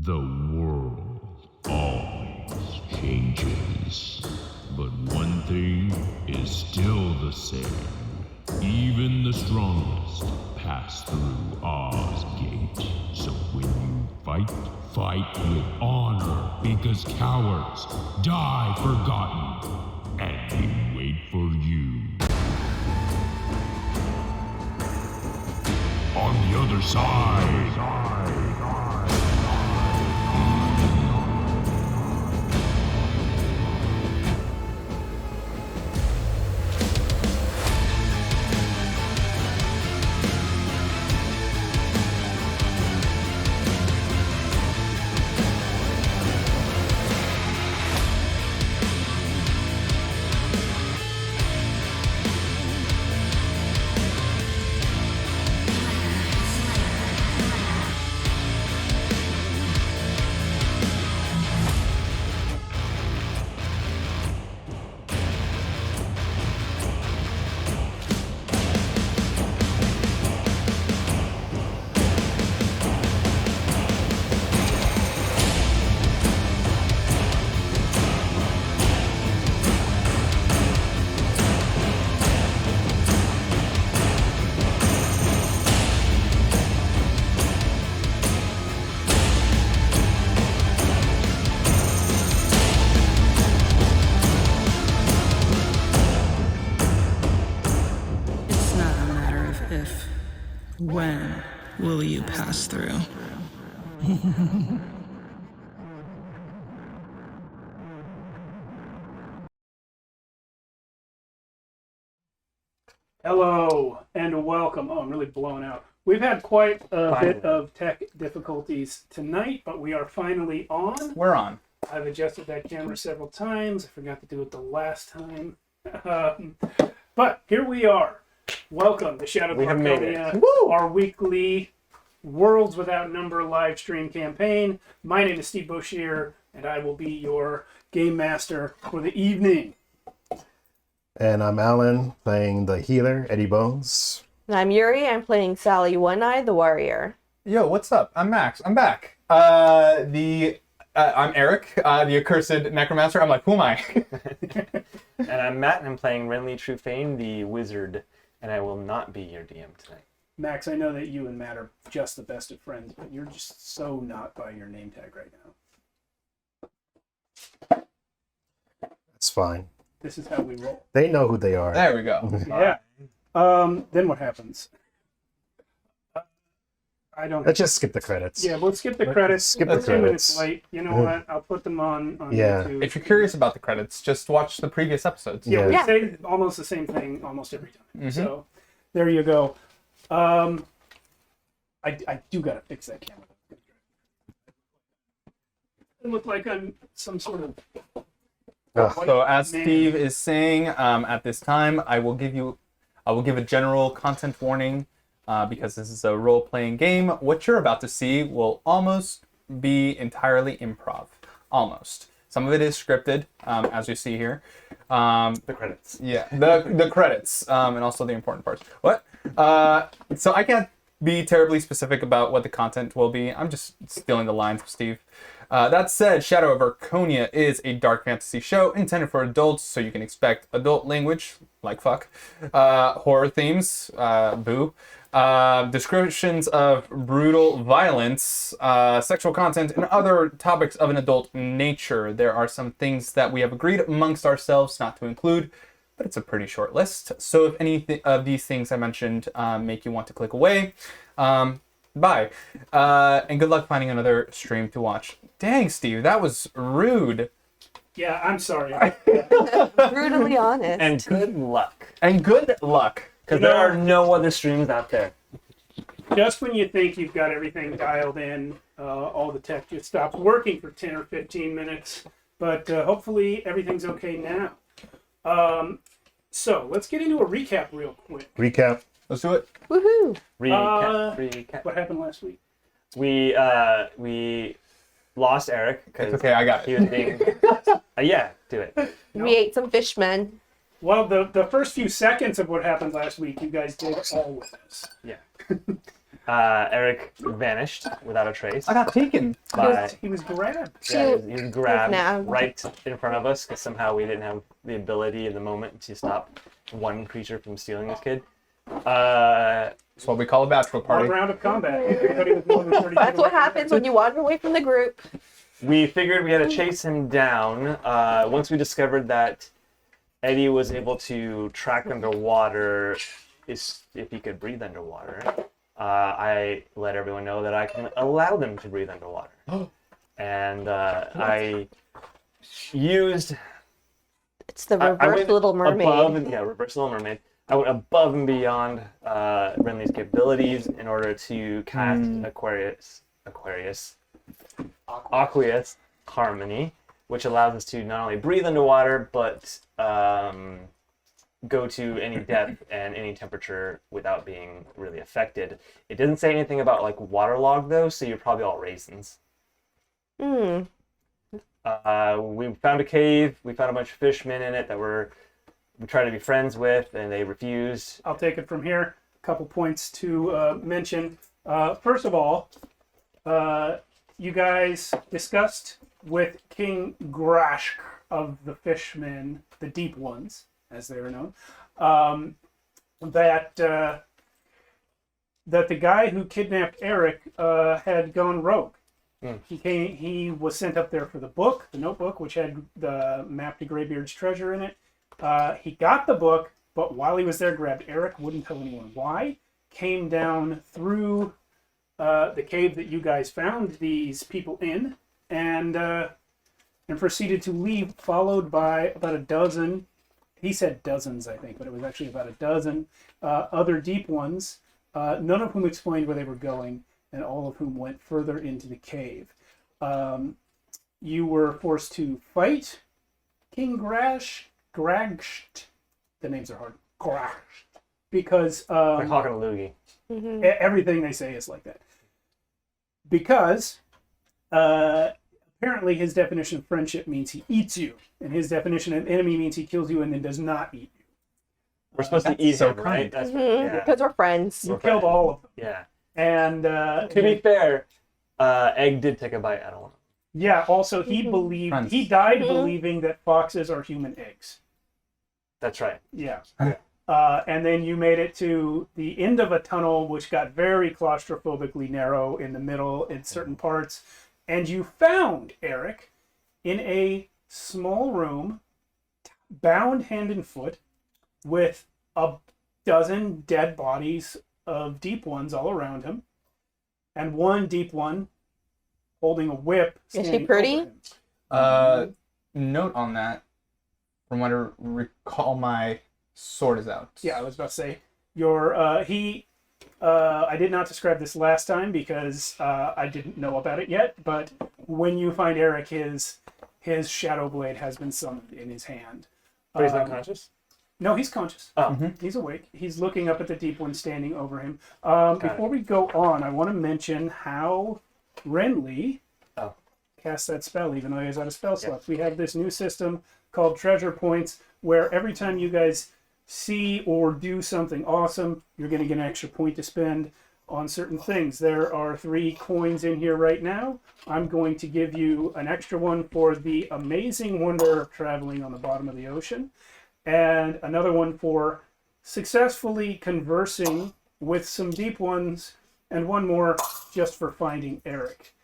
The world always changes, but one thing is still the same. Even the strongest pass through Oz Gate. So when you fight, fight with honor, because cowards die forgotten, and we wait for you. On the other side. When will you pass through? Hello and welcome. Oh, I'm really blown out. We've had quite a bit of tech difficulties tonight, but we are finally on. We're on. I've adjusted that camera several times. I forgot to do it the last time. But here we are. Welcome to Shadow of Archonia, our weekly Worlds Without Number live stream campaign. My name is Steve Boshier, and I will be your game master for the evening. And I'm Alan, playing the healer, Eddie Bones. And I'm Yuri, I'm playing Sally One-Eye, the warrior. Yo, what's up? I'm Max. I'm back. I'm Eric, the accursed necromancer. I'm like, who am I? And I'm Matt, and I'm playing Renly Trufane, the wizard, and I will not be your DM tonight. Max, I know that you and Matt are just the best of friends, but you're just so not by your name tag right now. That's fine. This is how we roll. They know who they are. There we go. Yeah. Then what happens? I don't. Let's just skip the credits. Yeah, we'll skip the credits. Skip We're the 2 credits. minutes late. You know what? I'll put them on Yeah. YouTube. If you're curious about the credits, just watch the previous episodes. Yeah, we Yeah. say almost the same thing almost every time. Mhm. So there you go. I do gotta fix that camera. It look like I'm some sort of. Ugh. So as Man. Steve is saying, at this time, I will give a general content warning because this is a role-playing game. What you're about to see will almost be entirely improv. Almost. Some of it is scripted, as you see here. The credits. Yeah, the credits, and also the important parts. What? So I can't be terribly specific about what the content will be. I'm just stealing the lines of Steve. That said, Shadow of Archonia is a dark fantasy show intended for adults, so you can expect adult language, like fuck, horror themes, boo, descriptions of brutal violence, sexual content, and other topics of an adult nature. There are some things that we have agreed amongst ourselves not to include, but it's a pretty short list. So if any of these things I mentioned make you want to click away, bye. And good luck finding another stream to watch. Dang, Steve, that was rude. Yeah, I'm sorry. Brutally honest. And good luck. And good luck. Because there are no other streams out there. Just when you think you've got everything dialed in, all the tech just stops working for 10 or 15 minutes. But hopefully everything's okay now. So let's get into a recap real quick. Recap. Let's do it. Woohoo! Recap. What happened last week? We lost Eric because It's okay, I got he it. was being. Yeah, do it. We ate some fishmen. Well, the first few seconds of what happened last week, you guys did all with us. Yeah. Eric vanished without a trace. I got taken. He was grabbed. Yeah, he was grabbed nabbed. right in front of us because somehow we didn't have the ability in the moment to stop one creature from stealing this kid. That's what we call a bachelor One party. round of combat. Everybody with more than 30 That's what happens when you wander away from the group. We figured we had to chase him down. Once we discovered that Eddie was able to track underwater if he could breathe underwater, I let everyone know that I can allow them to breathe underwater. And I used... It's the I reverse went Little Mermaid. Reverse Little Mermaid. I went above and beyond Renly's capabilities in order to cast Aqueous Harmony, which allows us to not only breathe underwater, but go to any depth and any temperature without being really affected. It doesn't say anything about like waterlog though, so you're probably all raisins. Hmm. We found a cave. We found a bunch of fishmen in it that we tried to be friends with, and they refused. I'll take it from here. A couple points to mention. First of all, you guys discussed with King Grashk of the Fishmen, the Deep Ones, as they are known, that the guy who kidnapped Eric had gone rogue. He was sent up there for the book, the notebook, which had the map to Greybeard's treasure in it. He got the book, but while he was there, grabbed Eric, wouldn't tell anyone why, came down through the cave that you guys found these people in, and proceeded to leave, followed by about a dozen, he said dozens, I think, but it was actually about a dozen other Deep Ones, none of whom explained where they were going, and all of whom went further into the cave. You were forced to fight King Grasht, the names are hard, Grasht, because Like talking to Loogie. everything they say is like that. Because apparently his definition of friendship means he eats you, and his definition of enemy means he kills you and then does not eat you. We're supposed to eat so him, right? kind. Because we're friends. You killed all of them. Yeah. And To be fair, Egg did take a bite out of one. yeah, also he believed, Friends. he died believing that foxes are human eggs. That's right. Yeah. And then you made it to the end of a tunnel, which got very claustrophobically narrow in the middle in certain parts. And you found Eric in a small room, bound hand and foot, with a dozen dead bodies of Deep Ones all around him. And one Deep One holding a whip. Is she standing pretty? over him. Note on that, from what I recall, my sword is out. Yeah, I was about to say your I did not describe this last time because I didn't know about it yet. But when you find Eric, his shadow blade has been summoned in his hand. But he's not conscious? No, he's conscious. Oh. He's awake. He's looking up at the Deep One standing over him. Before we go on, I want to mention how Renly cast that spell, even though he was out of spell slots. We have this new system called Treasure Points, where every time you guys see or do something awesome, you're going to get an extra point to spend on certain things. There are 3 coins in here right now. I'm going to give you an extra one for the amazing wonder of traveling on the bottom of the ocean, and another one for successfully conversing with some Deep Ones, and one more just for finding Eric.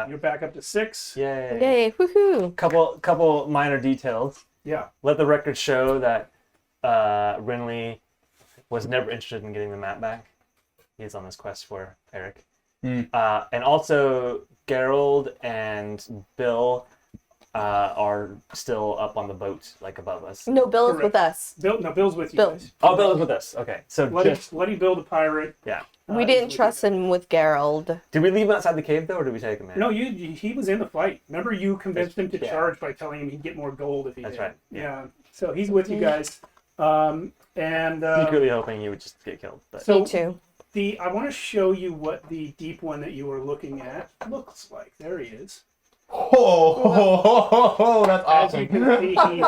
You're back up to 6. Yay. Yay, woohoo. Couple minor details. Yeah. Let the record show that Renly was never interested in getting the map back. He's on this quest for Eric. And also, Gerald and Bill are still up on the boat, like above us. No, Bill is Correct. with us. Bill's with you Bill. guys. Oh, Bill is with us. Okay, so Let him build a pirate. yeah. We didn't trust him with Gerald. Did we leave him outside the cave though, or did we take him in? No, he was in the fight. Remember, you convinced him to Yeah. charge by telling him he'd get more gold if he That's did. right. Yeah. So he's with you guys. Secretly hoping he would just get killed. But So Me too. I want to show you what the Deep One that you were looking at looks like. There he is. Oh, that's As you awesome. can see, he's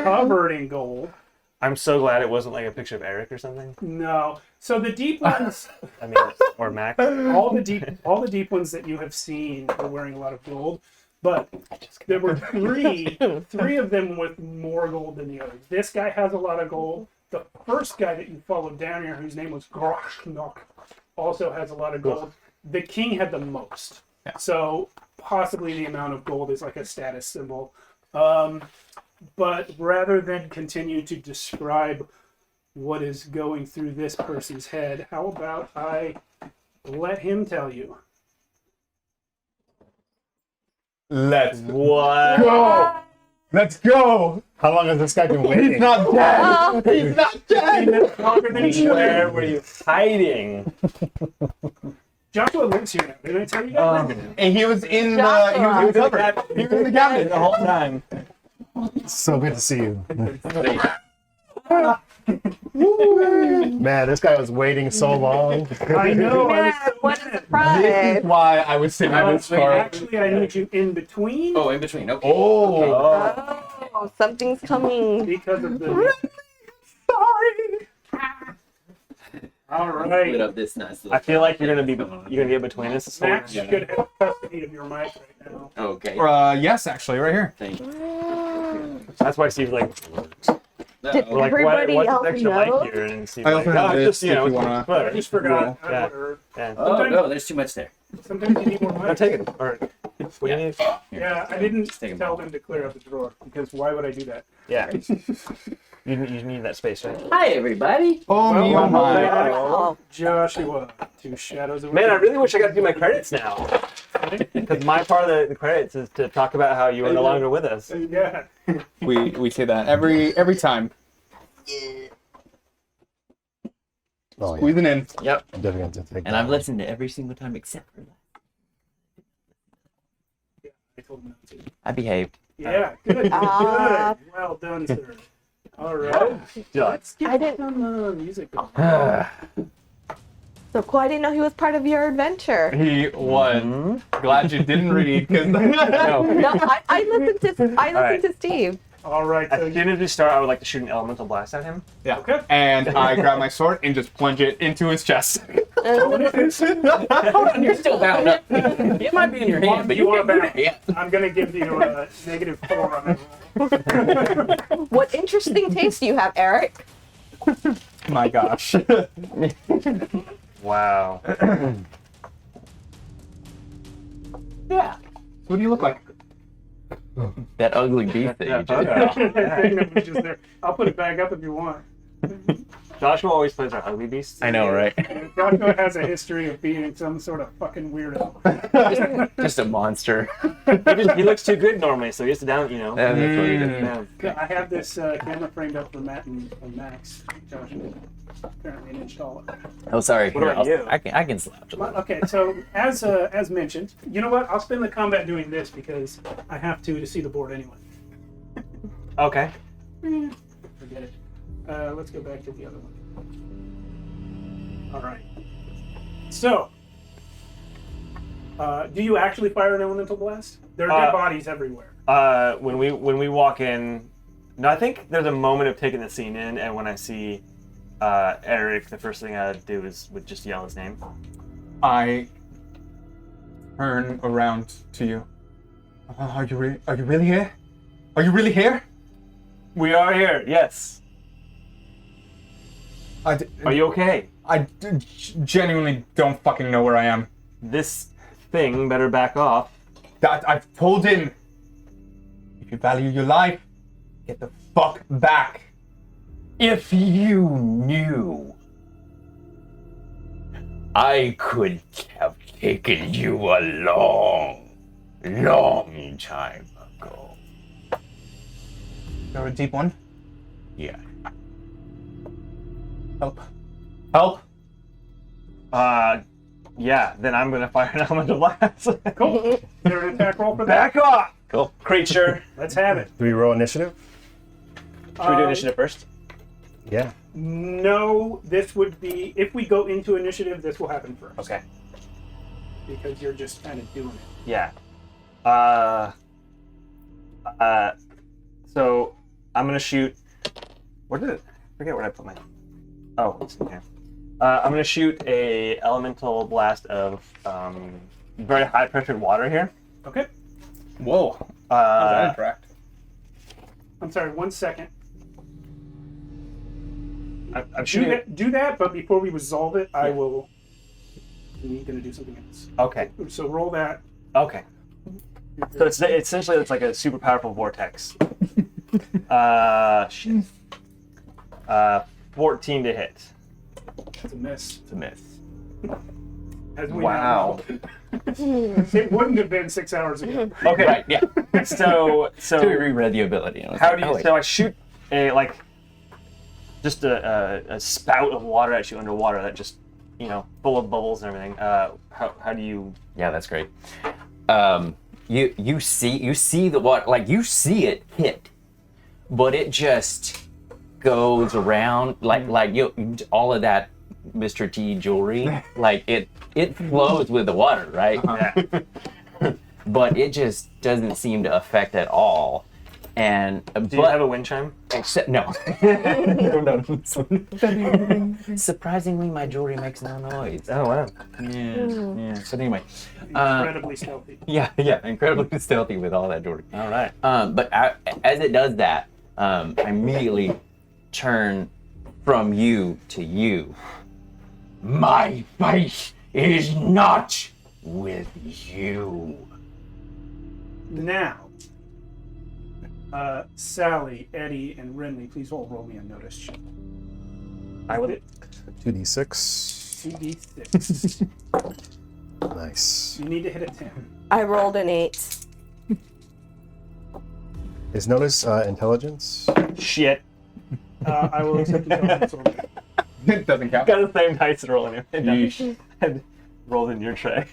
covered in gold. I'm so glad it wasn't like a picture of Eric or something. No. So the deep ones, I mean, or Mac. all the deep ones that you have seen are wearing a lot of gold, but there were three of them with more gold than the others. This guy has a lot of gold. The first guy that you followed down here, whose name was Groshnok, also has a lot of gold. The king had the most. Yeah. So possibly the amount of gold is like a status symbol. But rather than continue to describe what is going through this person's head, how about I let him tell you? Let's What? go. Let's go. How long has this guy been waiting? He's not dead. He's not dead. Longer than he should Where have. were you hiding? Joshua lives here now. Did I tell you guys? And he was in Joshua. he was in the cupboard. He was in the cabinet The whole time. So good to see you. Man, this guy was waiting so long. I know. I was Man, so what a mad. This surprise. is why I was sitting in this car. Actually, I need you in between Oh, in between. Okay. Oh, Oh, something's coming. because of the. sorry. All Split right. up this nice little. I feel like you're gonna get between us. this whole- Max should have custody of your mic right now. Okay. Yes, actually, right here. Thank you. That's why Steve's like, Did we're like, everybody what's else this extra know? mic here? And Steve's I also like, have oh, this just, you know, if you wanna- I whatever. just forgot. Yeah. Or Yeah. Oh no, there's too much there. sometimes you need more No, mic. take it. Or, what do you need? Yeah, I didn't Take 'em tell all. them to clear out the drawer because why would I do that? Yeah. You need that space, right? Hi everybody. Oh me, oh my. Oh, Joshua, two shadows of Man, I really wish I got to do my credits now. Because my part of the credits is to talk about how you are no longer with us. Yeah. We say that every time. Oh, yeah. Squeezing in. Yep. I'm definitely going to take And that I've one. listened to every single time except for that. I told him not to. I behaved. Yeah, good. Ah. Good. Well done, sir. All right. Just. I didn't. Some music. So cool. I didn't know he was part of your adventure. He was. Glad you didn't read because No. No, I listened to right. to Steve. All right. So As soon as we start, I would like to shoot an elemental blast at him. yeah. Okay. And I grab my sword and just plunge it into his chest. Hold on, you're still bound up. It might be in your hand, but you You can't are do bound. that. I'm gonna give you a -4 on that roll. What interesting taste do you have, Eric? My gosh. Wow. Yeah. What do you look like? That ugly beast that you just. That thing that was just there. I'll put it back up if you want. Joshua always plays our ugly beasts. I know, right? Joshua has a history of being some sort of fucking weirdo. Just a monster. He looks too good normally, so he has to down, you know. Yeah, that's what he did. Yeah. I have this camera framed up for Matt and Max. Josh is apparently an inch taller. Oh, sorry. What about Here, you? I can slouch a Well, little. okay, so as mentioned, you know what? I'll spend the combat doing this because I have to see the board anyway. Okay. Forget it. Let's go back to the other one. All right. So, do you actually fire an elemental blast? There are dead bodies everywhere. When we walk in, no, I think there's a moment of taking the scene in, and when I see Eric, the first thing I'd do would just yell his name. I turn around to you. Are you really here? Are you really here? We are here. Yes. Are you okay? I genuinely don't fucking know where I am. This thing better back off. That I've told him. If you value your life, get the fuck back. If you knew, I could have taken you a long time ago. You're a deep one. Yeah. Help. Help. Yeah. Then I'm gonna fire an elemental blast. Cool. Is there an attack roll for that? Back off. Cool. Creature. Let's have it. Do we roll initiative? Should we do initiative first? Yeah. No, this would be if we go into initiative. This will happen first. Okay. Because you're just kind of doing it. Yeah. So I'm gonna shoot. Where did it? forget where I put my. Oh, it's in here. I'm gonna shoot a elemental blast of very high pressured water here. Okay. Whoa. How's that interact? I'm sorry. 1 second. I'm shooting. Do that, but before we resolve it, I will. I'm gonna do something else. Okay. So roll that. Okay. So it's essentially it's like a super powerful vortex. Shit. 14 to hit. It's a miss. It's a miss. As we Wow. know. It wouldn't have been 6 hours ago. Okay. Right, yeah. So So we reread the ability. And I was how like, do you? oh, wait. So I shoot just a spout of water at you underwater that just full of bubbles and everything. How do you? Yeah, that's great. You see the water, like you see it hit, but it just goes around like all of that Mr. T jewelry, like it flows with the water, right? Yeah. But it just doesn't seem to affect at all. And Do you have a wind chime? except no. Surprisingly, my jewelry makes no noise. Oh wow. Yeah. But anyway, Incredibly stealthy. yeah, incredibly stealthy with all that jewelry. All right. But as it does that, I immediately turn from you to you. My fight is not with you. Now, Sally, Eddie, and Renly, please all roll me a notice check. I would. 2d6. 2d6. Nice. You need to hit a 10. I rolled an 8. Is notice intelligence? Shit. I will accept intelligence roll. It doesn't count. Got the same dice roll in it. Yeesh. And rolled in your tray.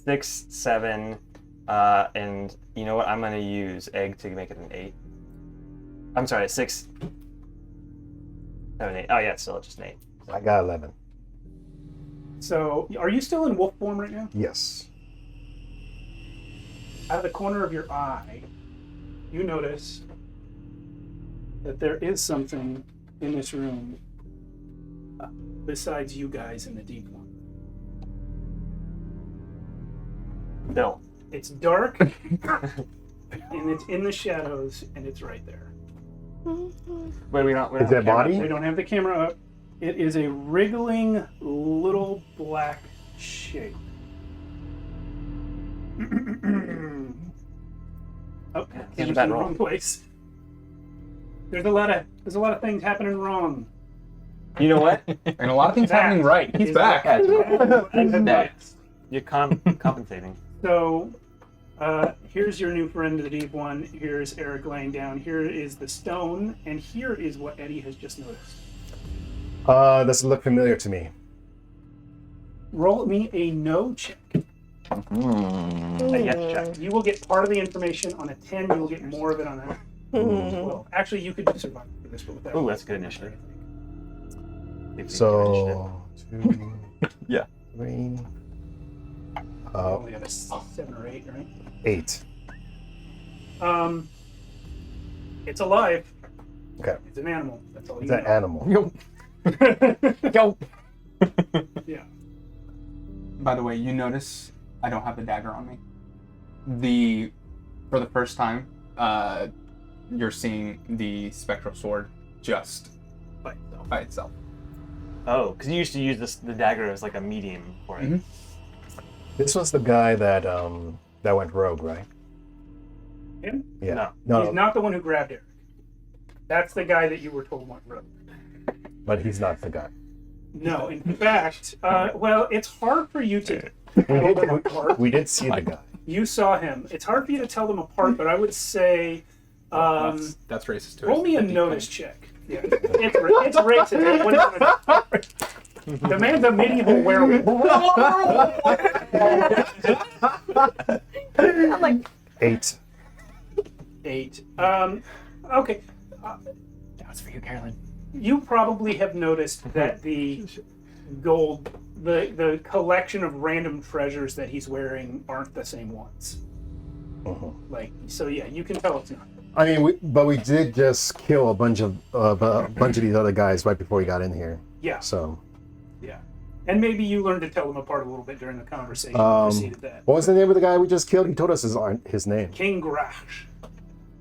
6, 7, and you know what? I'm gonna use egg to make it an 8. I'm sorry, 6, 7, 8. Oh yeah, it's still just an 8. I got 11. So, are you still in wolf form right now? Yes. Out of the corner of your eye, you notice that there is something in this room besides you guys in the deep one. Bill. It's dark, and it's in the shadows, and it's right there. Wait, we don't. Is that body? They don't have the camera up. It is a wriggling little black shape. Oh, He's camera's bad in the roll. wrong place. There's a lot of things happening wrong. You know what? And a lot of things happening right. He's Is back. that- You're compensating. So, here's your new friend, the deep one. Here's Eric laying down. Here is the stone, and here is what Eddie has just noticed. Does it look familiar to me? Roll me a no check. A yes check. You will get part of the information on a 10. You will get more of it on a 12. Actually, you could survive for this, but without. Ooh, that's a good initiative. So, 2, Yeah. 3, You only have a 7 or 8, right? 8. It's alive. Okay. It's an animal. That's all you It's an know. animal. Yo. Yeah. By the way, you notice I don't have the dagger on me. For the first time, you're seeing the spectral sword just by itself. Oh, because you used to use the dagger as like a medium for it. Mhm. This was the guy that that went rogue, right? Him? Yeah. He's not the one who grabbed Eric. That's the guy that you were told went rogue. But he's not the guy. No, in fact, well, it's hard for you to tell them apart. We did see the guy. You saw him. It's hard for you to tell them apart, but I would say, That's racist too. roll me a notice check. Yeah, it's racist. What do you wanna- The man's a medieval werewolf. I'm like, 8. 8. Okay. That's for you, Carolyn. You probably have noticed that the gold, the collection of random treasures that he's wearing aren't the same ones. Like, so yeah, you can tell it's not. I mean, but we did just kill a bunch of these other guys right before we got in here. Yeah. So. Yeah. And maybe you learned to tell them apart a little bit during the conversation that preceded that. What was the name of the guy we just killed? He told us his name. King Grash.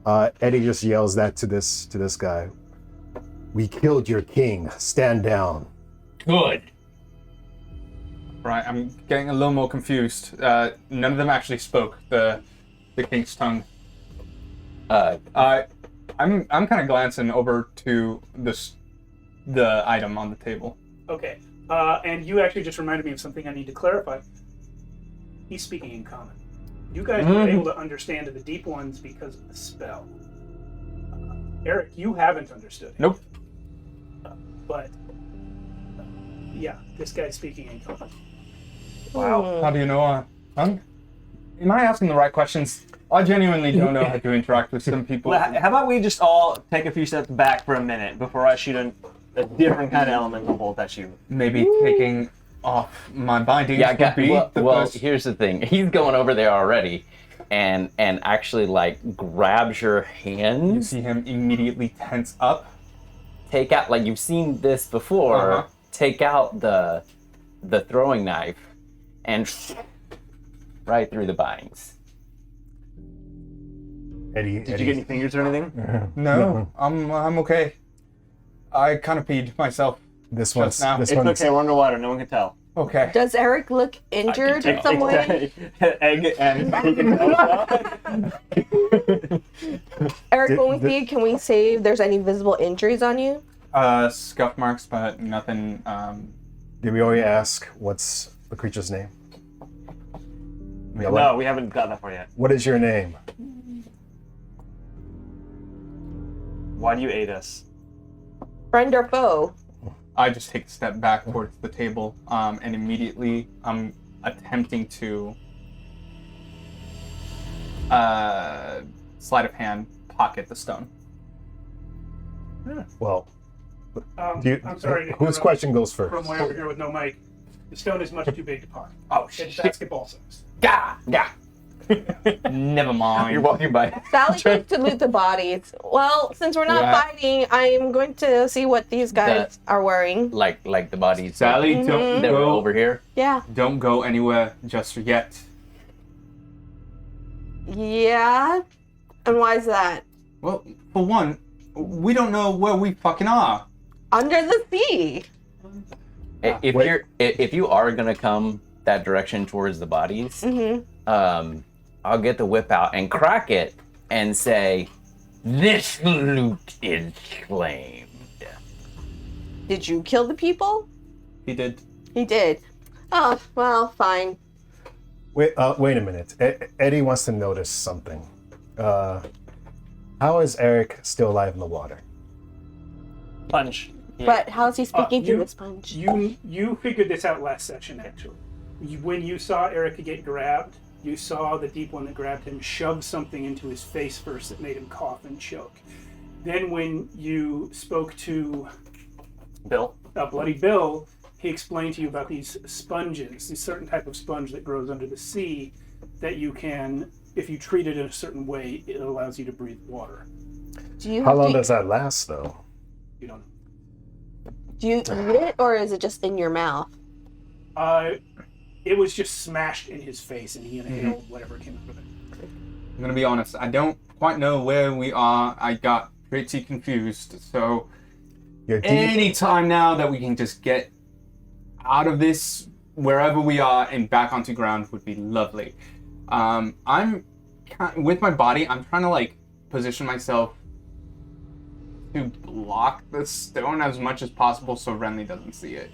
Eddie just yells that to this guy. We killed your king. Stand down. Good. Right, I'm getting a little more confused. None of them actually spoke the king's tongue. I'm kind of glancing over to the item on the table. Okay. And you actually just reminded me of something I need to clarify. He's speaking in common. You guys were able to understand the deep ones because of the spell. Eric, you haven't understood it. Nope. But, yeah, this guy's speaking in common. Wow. How do you know? Am I asking the right questions? I genuinely don't know how to interact with some people. Well, how about we just all take a few steps back for a minute before I shoot a different kind of elemental bolt at you? Maybe taking off my bindings would be the well, first. here's the thing. He's going over there already, and actually like grabs your You hands. see him immediately tense up. Take out, like you've seen this before. Uh-huh. Take out the throwing knife, and right through the bindings. Eddie. Did you get any fingers or anything? No, I'm okay. I kind of peed myself. This one's. now. This It's one's. okay, we're underwater, no one can tell. Okay. Does Eric look injured in some way? Egg and Eric, when we see, can we say if there's any visible injuries on you? Scuff marks, but nothing. Did we already ask what's the creature's name? No, we haven't got that far yet. What is your name? Why do you aid us? Friend or foe? I just take a step back towards the table, and immediately I'm attempting to sleight of hand pocket the stone. Well, I'm sorry. to whose interrupt. question goes first? From way over here with no mic. The stone is much too big to pocket. Oh It's shit! basketball size. Yeah. Never mind. You're walking by. Sally goes to loot the bodies. Well, since we're not Yeah. fighting, I'm going to see what these guys are wearing. Like the bodies Sally, don't that were go. over here. Yeah. Don't go anywhere just yet. Yeah. And why is that? Well, for one, we don't know where we fucking are. Under the sea. If you are gonna come that direction towards the bodies, I'll get the whip out and crack it and say, "This loot is claimed." Did you kill the people? He did. He did. Oh, well, fine. Wait a minute. Eddie wants to notice something. How is Eric still alive in the water? Punch. Yeah. But how's he speaking through you- the sponge? You figured this out last session, actually. When you saw Eric get grabbed, you saw the deep one that grabbed him shove something into his face first that made him cough and choke. Then when you spoke to Bill. Bloody Bill, he explained to you about these sponges, this certain type of sponge that grows under the sea that you can, if you treat it in a certain way, it allows you to breathe water. Do you How have long to, does that last, though? You don't do you eat it, or is it just in your mouth? know. It was just smashed in his face, and he inhaled whatever came out of it. I'm gonna be honest. I don't quite know where we are. I got pretty confused. So You're deep. any time now that we can just get out of this, wherever we are, and back onto ground would be lovely. With my body, I'm trying to like position myself to block the stone as much as possible so Renly doesn't see it.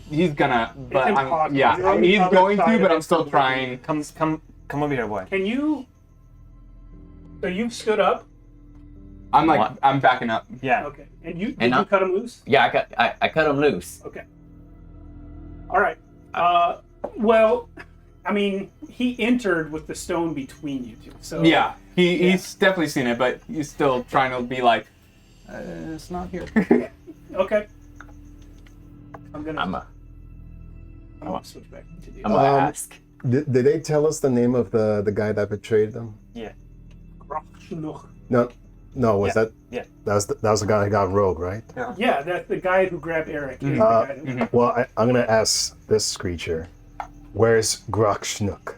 He's gonna, but impossible. yeah, You're on the he's other going side to, of but it. I'm still trying. Come over here, boy. Can you? So you've stood up. I'm like, What? I'm backing up. Yeah. Okay. And you And did you I- cut him loose? Yeah, I cut him loose. Okay. All right. Well, I mean, he entered with the stone between you two. So Yeah, he's definitely seen it, but he's still trying to be like, it's not here. Okay. I'm gonna I'm switch back to the. gonna ask. Did they tell us the name of the guy that betrayed them? Yeah. No, was Yeah. that? Yeah. That was the guy who got rogue, right? Yeah, that's the guy who grabbed Eric. He's the guy who- Well, I'm gonna ask this creature, where's Grokshnook?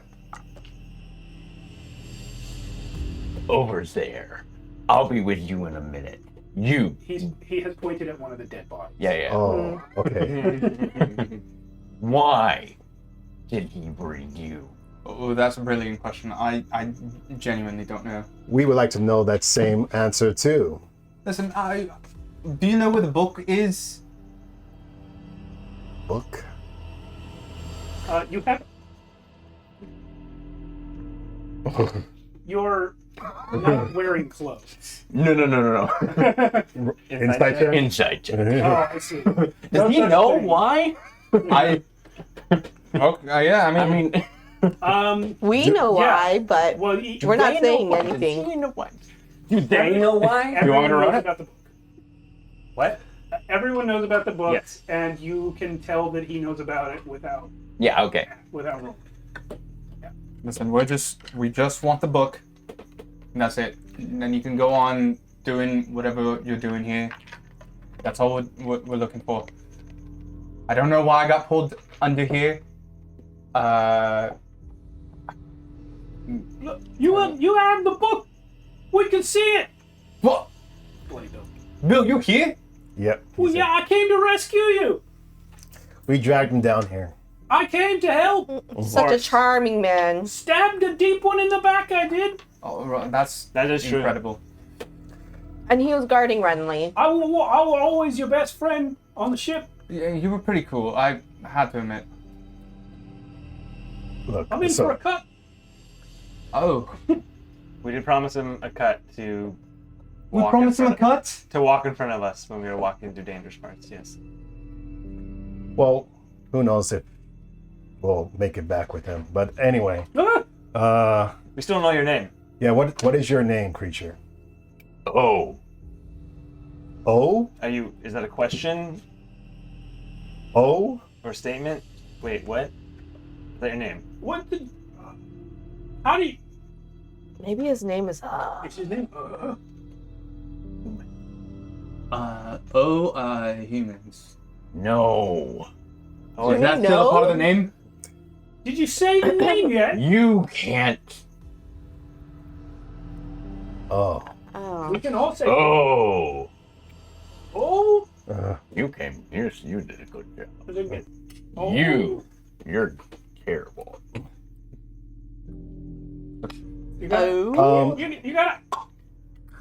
Over there. I'll be with you in a minute. You. He has pointed at one of the dead bodies. Yeah. Oh, okay. Why did he bring you? Oh, that's a brilliant question. I genuinely don't know. We would like to know that same answer too. Listen, do you know where the book is? Book? You have. You're not wearing clothes. No. Insight check? Insight check. Oh, I see. Does he know why? Okay, yeah, I mean, We know why, but Well, we're not They know saying why. anything. Do you know why? Do they know why? everyone want me to run knows it? about the book. What? Everyone knows about the book, Yes. and you can tell that he knows about it without Yeah, okay. rolling. listen, we just want the book. And that's it. And then you can go on doing whatever you're doing here. That's all we're looking for. I don't know why I got pulled under here. Look, you have the book. We can see it. What? Bloody Bill. Bill, you here? Yep. Well, yeah, I came to rescue you. We dragged him down here. I came to help. Such a charming man. Stabbed a deep one in the back. I did. Oh, right, that is true. incredible. And he was guarding Renly. I will always your best friend on the ship. Yeah, you were pretty cool. I had to admit. Look, I'm in so for a cut. Oh, We did promise him a cut to. we walk promised in him a front cut. to walk in front of us when we were walking through dangerous parts. Yes. well, who knows if we'll make it back with him. But anyway, Ah! We still know your name. yeah. What is your name, creature? Oh. Oh, Is that a question oh. or statement? Wait, what? Is that your name? What the? How do you? Maybe his name is. Is his name? Humans. No. Oh, Is that still a part of the name? Did you say the name yet? You can't. Oh. Oh. We can all say. Oh. Oh. You came. You did a good job. Oh. You're terrible. You got. Oh. You got.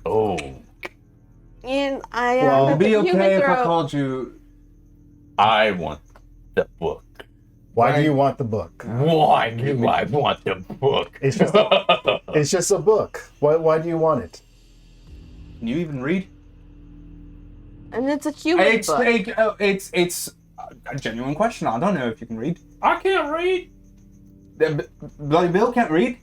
Oh. And I. Well, It'd be human okay if I throat. called you. I want the book. Why do you want the book? Why do I want the book? It's just it's just a book. Why do you want it? Can you even read? And it's a human book. It's a genuine question. I don't know if you can read. I can't read. Bloody Bill can't read.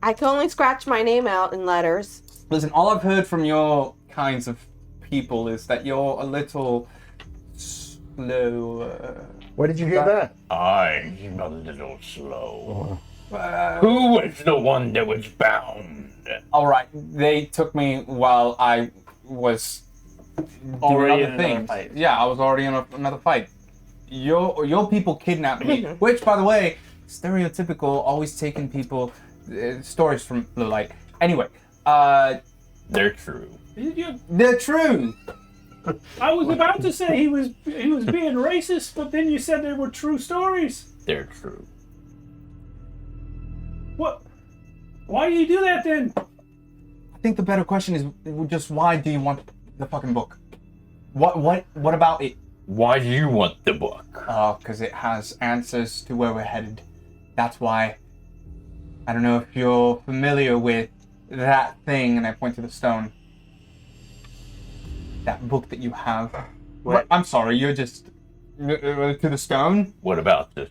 I can only scratch my name out in letters. Listen, all I've heard from your kinds of people is that you're a little slow. Where did you hear that? I'm a little slow. Who was the one that was bound? All right, they took me while I was Already doing in other another things. fight. Yeah, I was already in another fight. Your people kidnapped me, which, by the way, stereotypical, always taking people stories from the light. Anyway, They're true. they're true. I was about to say he was being racist, but then you said they were true stories. They're true. What? Why do you do that then? I think the better question is just why do you want the fucking book? What about it? Why do you want the book? Oh, because it has answers to where we're headed. That's why. I don't know if you're familiar with that thing, and I point to the stone. That book that you have. What? I'm sorry, you're just to the stone. What about this?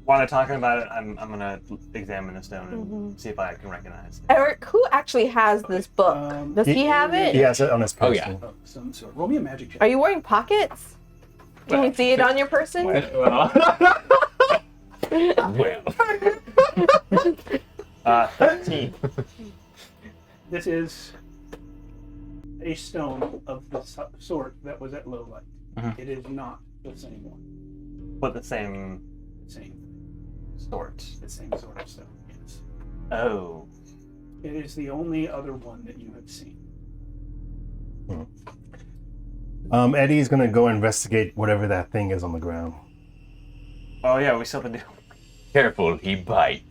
While I'm talking about it, I'm gonna examine the stone and see if I can recognize it. Eric, who actually has this book? Does he have it? He has it on his Oh, person. yeah. Of some sort. Roll me a magic check. Are you wearing pockets? Can we see it on your person? Well, 13. This is a stone of the sort that was at low light. It is not the same one. But the same Same, sort. the same sort of stone. Yes. Oh. It is the only other one that you have seen. Eddie's gonna go investigate whatever that thing is on the ground. Oh yeah, we still have to do. Careful, he bite.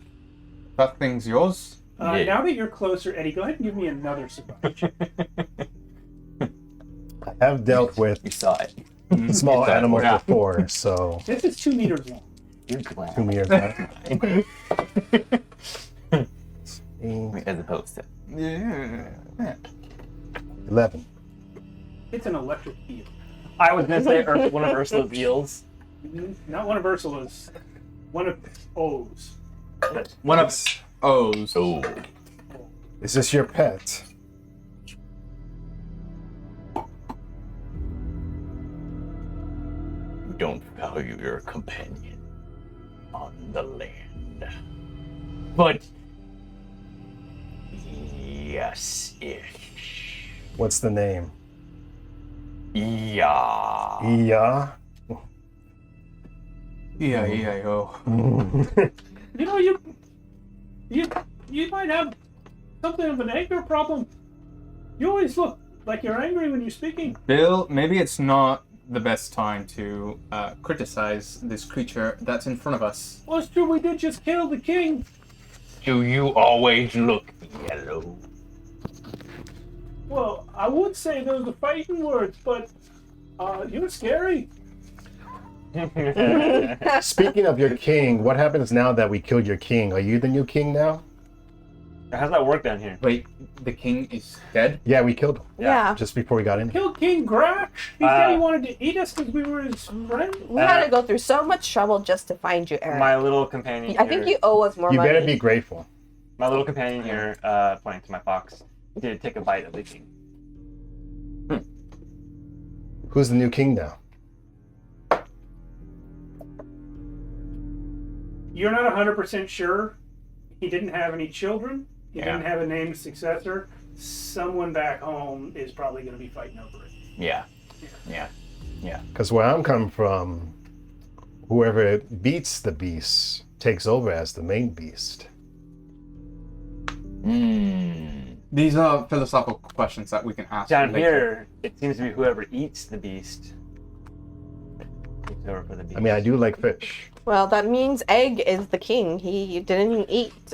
That thing's yours? Now Yeah. that you're closer, Eddie, go ahead and give me another survival check. I have dealt with You saw it. small animals Yeah. before, so This is 2 meters long. You're glad. 2 meters back. As opposed to. Yeah. 11. It's an electric eel. I was gonna say one of Ursula's eels. Not one of Ursula's. One of O's. One of O's. Oh. Is this your pet? Don't value your companion on the land. But yes-ish. What's the name? Yeah. Yeah. E-I-E-I-O. You know, you might have something of an anger problem. You always look like you're angry when you're speaking. Bill, maybe it's not the best time to criticize this creature that's in front of us. Well, it's true, we did just kill the king. Do you always look yellow? Well, I would say those are fighting words, but you're scary. Speaking of your king, what happens now that we killed your king? Are you the new king now? How's that work down here? Wait, the king is dead? Yeah, we killed him Yeah. just before we got in. Killed King Gratch. He said he wanted to eat us because we were his friend. We had to go through so much trouble just to find you, Eric. My little companion. I think you owe us more You money. better be grateful. My little companion here, pointing to my fox, did take a bite of the king. Who's the new king now? You're not 100% sure. He didn't have any children. He Yeah. didn't have a named successor. Someone back home is probably going to be fighting over it. Yeah. Yeah. Because where I'm coming from, whoever beats the beast takes over as the main beast. These are philosophical questions that we can ask Down later. here, it seems to be whoever eats the beast takes over for the beast. I mean, I do like fish. Well, that means Egg is the king. He didn't even eat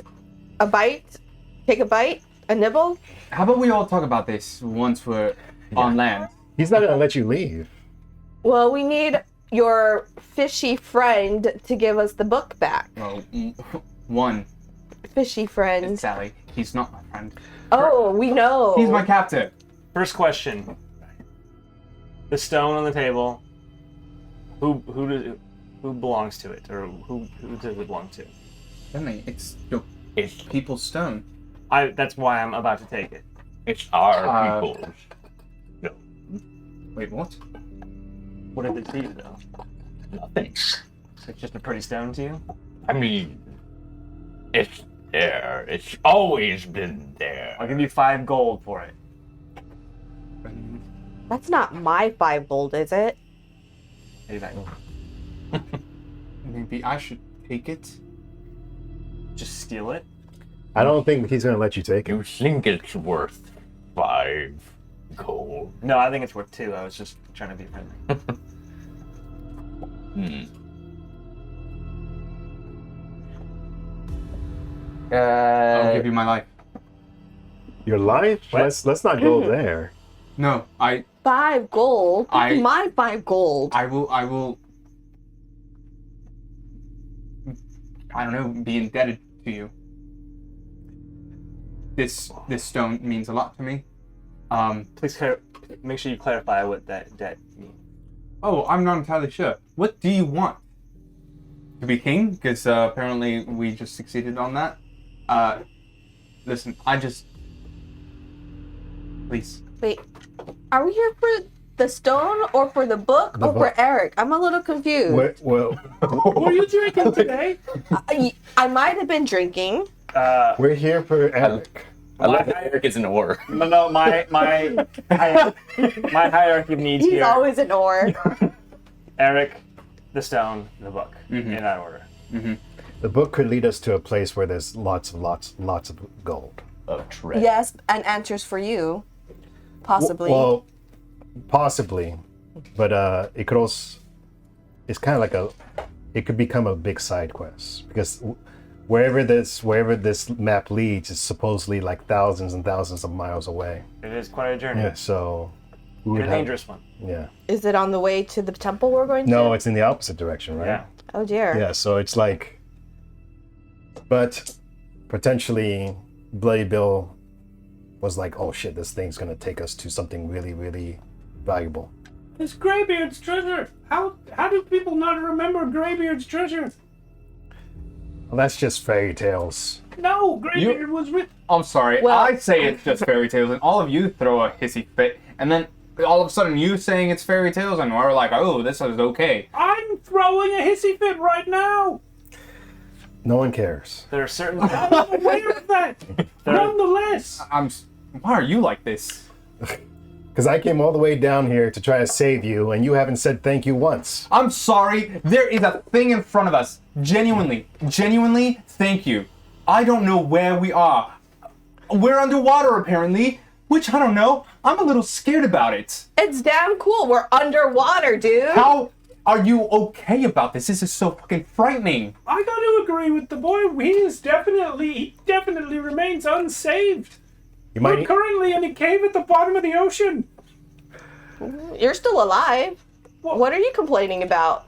a bite, take a bite, a nibble. How about we all talk about this once we're on land? He's not going to let you leave. Well, we need your fishy friend to give us the book back. Well, one Fishy is friend. Sally. He's not my friend. Oh, we know. He's my captain. First question: the stone on the table. Who belongs to it, or who does it belong to? Emily, it's your It's people's stone. That's why I'm about to take it. it's our people's. Wait, what? What did it to you, though? Nothing. It's just a pretty stone to you. I mean, it's there. It's always been there. I'll give you 5 gold for it. That's not my 5 gold, is it? Maybe back. Maybe I should take it. Just steal it. I don't think he's going to let you take it. You think it's worth 5 gold? No, I think it's worth 2. I was just trying to be friendly. I'll give you my life. Your life? What? Let's not go there. No, I 5 gold? I- My 5 gold. will I don't know, be indebted to you. This stone means a lot to me. Please make sure you clarify what that debt means. Oh, I'm not entirely sure. What do you want? To be king? Because apparently we just succeeded on that. Listen, please. Wait, are we here for the stone or for the book The or book. for Eric? I'm a little confused. Well, What are you drinking today? I might have been drinking. we're here for Eric. I love that Eric is an oar. No, my hierarchy of needs He's here. always an oar. Eric, the stone, the book, in that order. The book could lead us to a place where there's lots of gold. Of treasure. Yes, and answers for you. Possibly. Well, possibly, but it could also. It's kind of like it could become a big side quest because wherever this map leads is supposedly like thousands and thousands of miles away. It is quite a journey. Yeah, so we And would a have, dangerous one. Yeah. Is it on the way to the temple we're going to? No, it's in the opposite direction, right? Yeah. Oh dear. Yeah, so it's like, but potentially Bloody Bill was like, oh shit, this thing's gonna take us to something really, really valuable. It's Greybeard's treasure. How do people not remember Greybeard's treasure? Well, that's just fairy tales. No, Greybeard was with. I'm sorry. Well- I say it's just fairy tales, and all of you throw a hissy fit, and then all of a sudden you saying it's fairy tales, and we're like, oh, this is okay. I'm throwing a hissy fit right now. No one cares. There are certain. I'm aware of that. Nonetheless, Why are you like this? Because I came all the way down here to try to save you, and you haven't said thank you once. I'm sorry. There is a thing in front of us. Genuinely, thank you. I don't know where we are. We're underwater, apparently, which I don't know. I'm a little scared about it. It's damn cool. We're underwater, dude. How are you okay about this? This is so fucking frightening. I got to agree with the boy. He definitely remains unsaved. You We're might. currently in a cave at the bottom of the ocean. You're still alive. Well- What are you complaining about?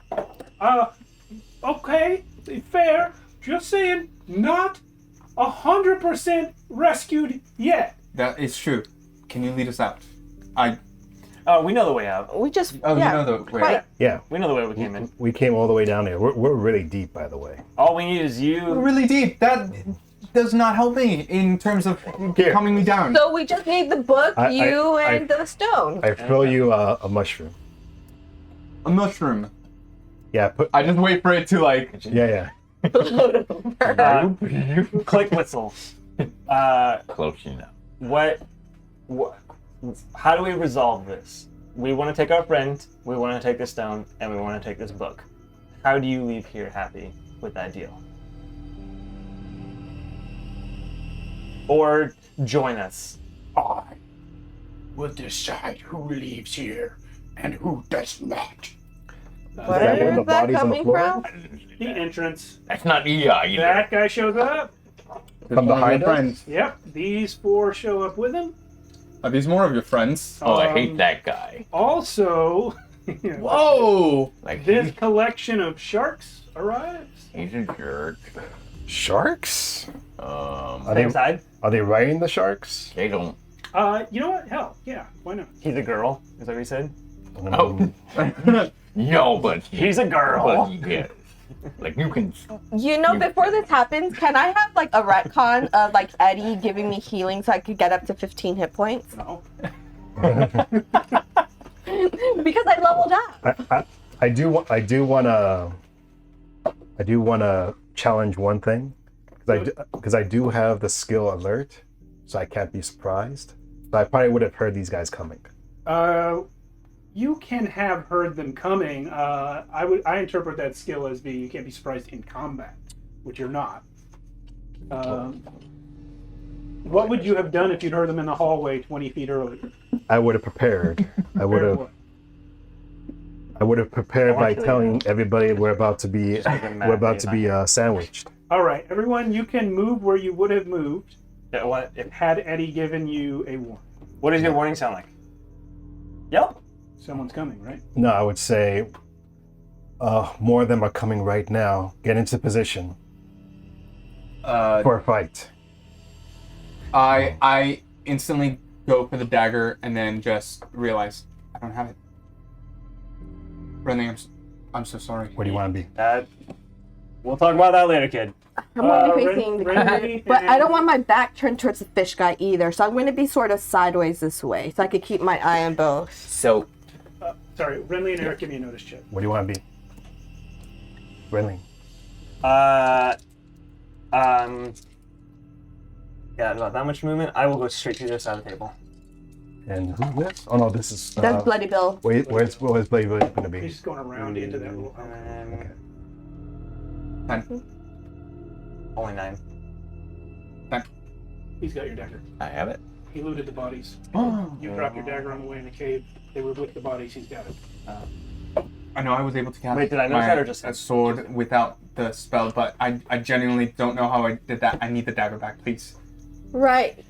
Okay, fair. Just saying, not 100% rescued yet. That is true. Can you lead us out? Oh, we know the way out. We just Oh, yeah, you know the way. quite. Yeah, We know the way we came in. we came all the way down here. We're really deep, by the way. All we need is you. Really deep. That does not help me in terms of Here. calming me down. So we just need the book, I- you, I- and the stone. I throw you a mushroom. A mushroom. Yeah, I just wait for it to like. yeah. Click whistle. Close enough. What? How do we resolve this? We want to take our friend, we want to take the stone, and we want to take this book. How do you leave here happy with that deal? Or join us. I will decide who leaves here and who does not. Where that where the is that body's on the coming floor? from? The entrance. That's not EI either. That guy shows up. From behind us? friends. Yep, these four show up with him. Are these more of your friends? Oh, I hate that guy. Also, Whoa! Like, this collection of sharks arrives. he's a jerk. Sharks? Are Same side. they riding the sharks? They don't. You know what? Hell, yeah, why not? He's a girl. Is that what you said? Oh. No, but He's a girl. But he is. Like, you can. You know, before this happens, can I have like a retcon of like Eddie giving me healing so I could get up to 15 hit points? No. Because I leveled up. I do want to challenge one thing because I do have the skill alert, so I can't be surprised. So I probably would have heard these guys coming. You can have heard them coming. I interpret that skill as being you can't be surprised in combat, which you're not. What would you have done if you'd heard them in the hallway 20 feet earlier? I would have prepared. I would Prepared have. what? I would have prepared by Actually, telling everybody we're about to be matter. sandwiched. All right, everyone, you can move where you would have moved Yeah, what? had Eddie given you a warning. What does your warning sound like? Yep. Someone's coming, right? No, I would say more of them are coming right now. Get into position for a fight. I instantly go for the dagger and then just realize I don't have it. Renly, I'm so sorry. Where do you want to be? We'll talk about that later, kid. I'm going to be facing the Renly but I don't and- want my back turned towards the fish guy either, so I'm going to be sort of sideways this way, so I could keep my eye on both. So, Sorry, Renly and Eric, give me a notice check. Where do you want to be? Really? Yeah, not that much movement. I will go straight to the other side of the table. And who's this? Oh no, this is. That's Bloody Bill. Wait, where's Bloody Bill gonna be? He's just going around into that little house. And 10. Only 9. He's got your dagger. I have it. He looted the bodies. Oh. You dropped your dagger on the way in the cave. They were with the bodies. He's got it. I know I was able to cast Wait, did I know that or just- a sword without the spell, but I genuinely don't know how I did that. I need the dagger back, please. Right.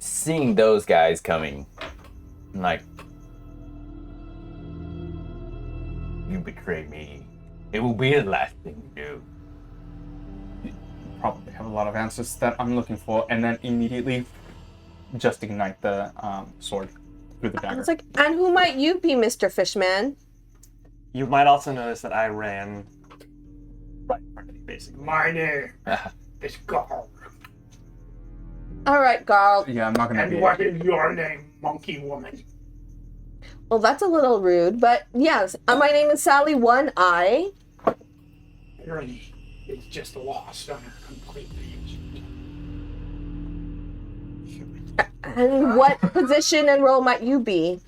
Seeing those guys coming, I'm like, you betray me. It will be the last thing you do. Probably have a lot of answers that I'm looking for, and then immediately just ignite the sword through the I dagger. was like, and who might you be, Mr. Fishman? You might also notice that I ran right in front of you, basically. My name is Garl. All right, Garl. Yeah, I'm not gonna And be. what is your name, monkey woman? Well, that's a little rude, but yes, my name is Sally One Eye. Tyranny is just lost on her completely. And what position and role might you be?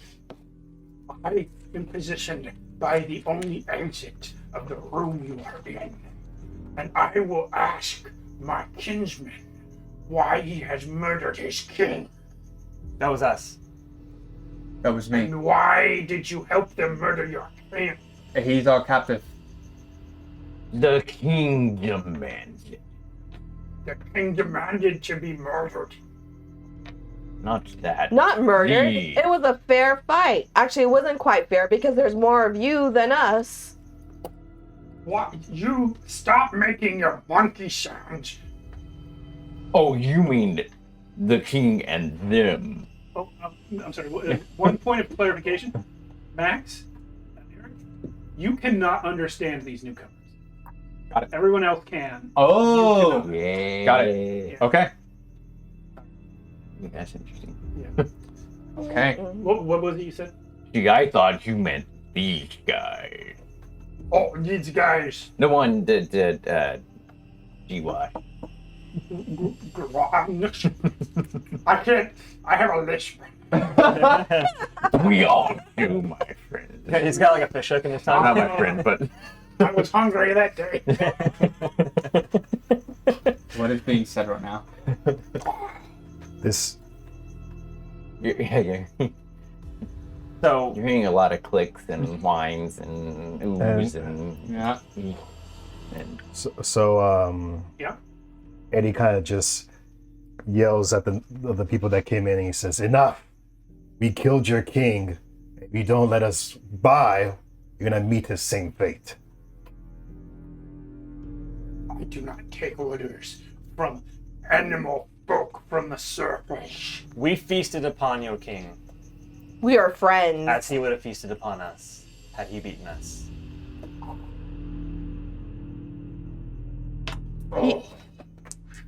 I am positioned by the only exit of the room you are in, and I will ask my kinsman why he has murdered his king, That was us. That was me. and why did you help them murder your king? He's our captive. The king demands it. The king demanded to be murdered. Not that. Not murdered. Me. It was a fair fight. Actually, it wasn't quite fair because there's more of you than us. What? You stop making your monkey sounds. Oh, you mean the king and them? Oh, I'm sorry. One point of clarification, Max. You cannot understand these newcomers. Got it. Everyone else can. Oh, Yeah. got it. Okay. That's interesting. Okay. What was it you said? See, I thought you meant these guys. Oh, these guys. The one that, GY. I can't. I have a lisp. We all do, my friend. Yeah, he's got like a fish hook in his tongue. Not my friend, but I was hungry that day. What is being said right now? This. you're So, hearing a lot of clicks and whines and oohs and Yeah. So Yeah. Eddie kind of just yells at the people that came in and he says, "Enough! We killed your king. If you don't let us by, you're gonna meet his same fate." I do not take orders from animal folk from the surface. we feasted upon your king, We are friends. as he would have feasted upon us, had he beaten us. Oh,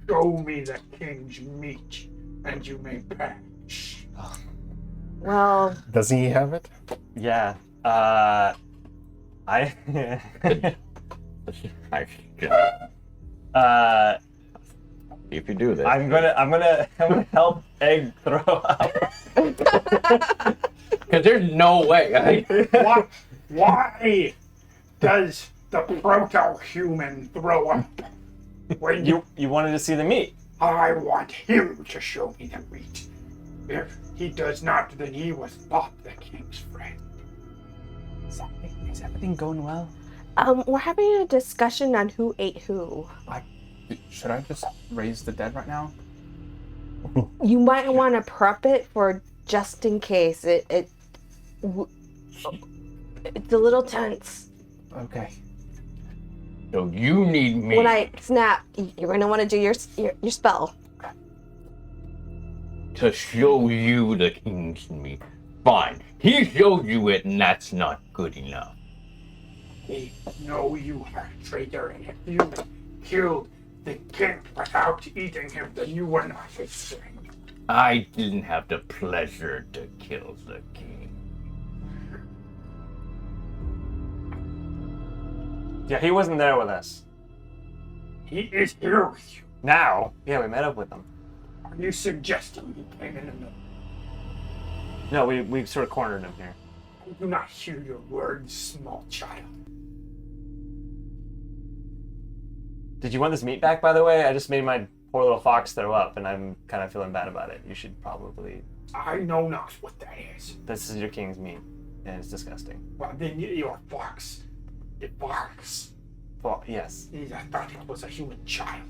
show me the king's meat, and you may perish. Well, Doesn't he have it? Yeah. I. if you do this, I'm gonna help Egg throw up. because there's no way. Why does the proto-human throw up? When You wanted to see the meat. I want him to show me the meat. If he does not, then he was not the king's friend. Is everything going well? we're having a discussion on who ate who. Should I just raise the dead right now? You might want to prep it for just in case. It's a little tense. Okay. So you need me When I snap, you're gonna want to do your spell. to show you the king's meat. Fine. He showed you it, and that's not good enough. They know you are a traitor, and if you killed the king without eating him, then you were not his friend. I didn't have the pleasure to kill the king. Yeah, he wasn't there with us. He is here with you. Now? Yeah, we met up with them. Are you suggesting you came in and No, we sort of cornered him here. I do not hear your words, small child? Did you want this meat back, by the way? I just made my poor little fox throw up, and I'm kind of feeling bad about it. You should probably... I know not what that is. This is your king's meat, and it's disgusting. Well, then your fox, it barks. Well, yes. I thought it was a human child.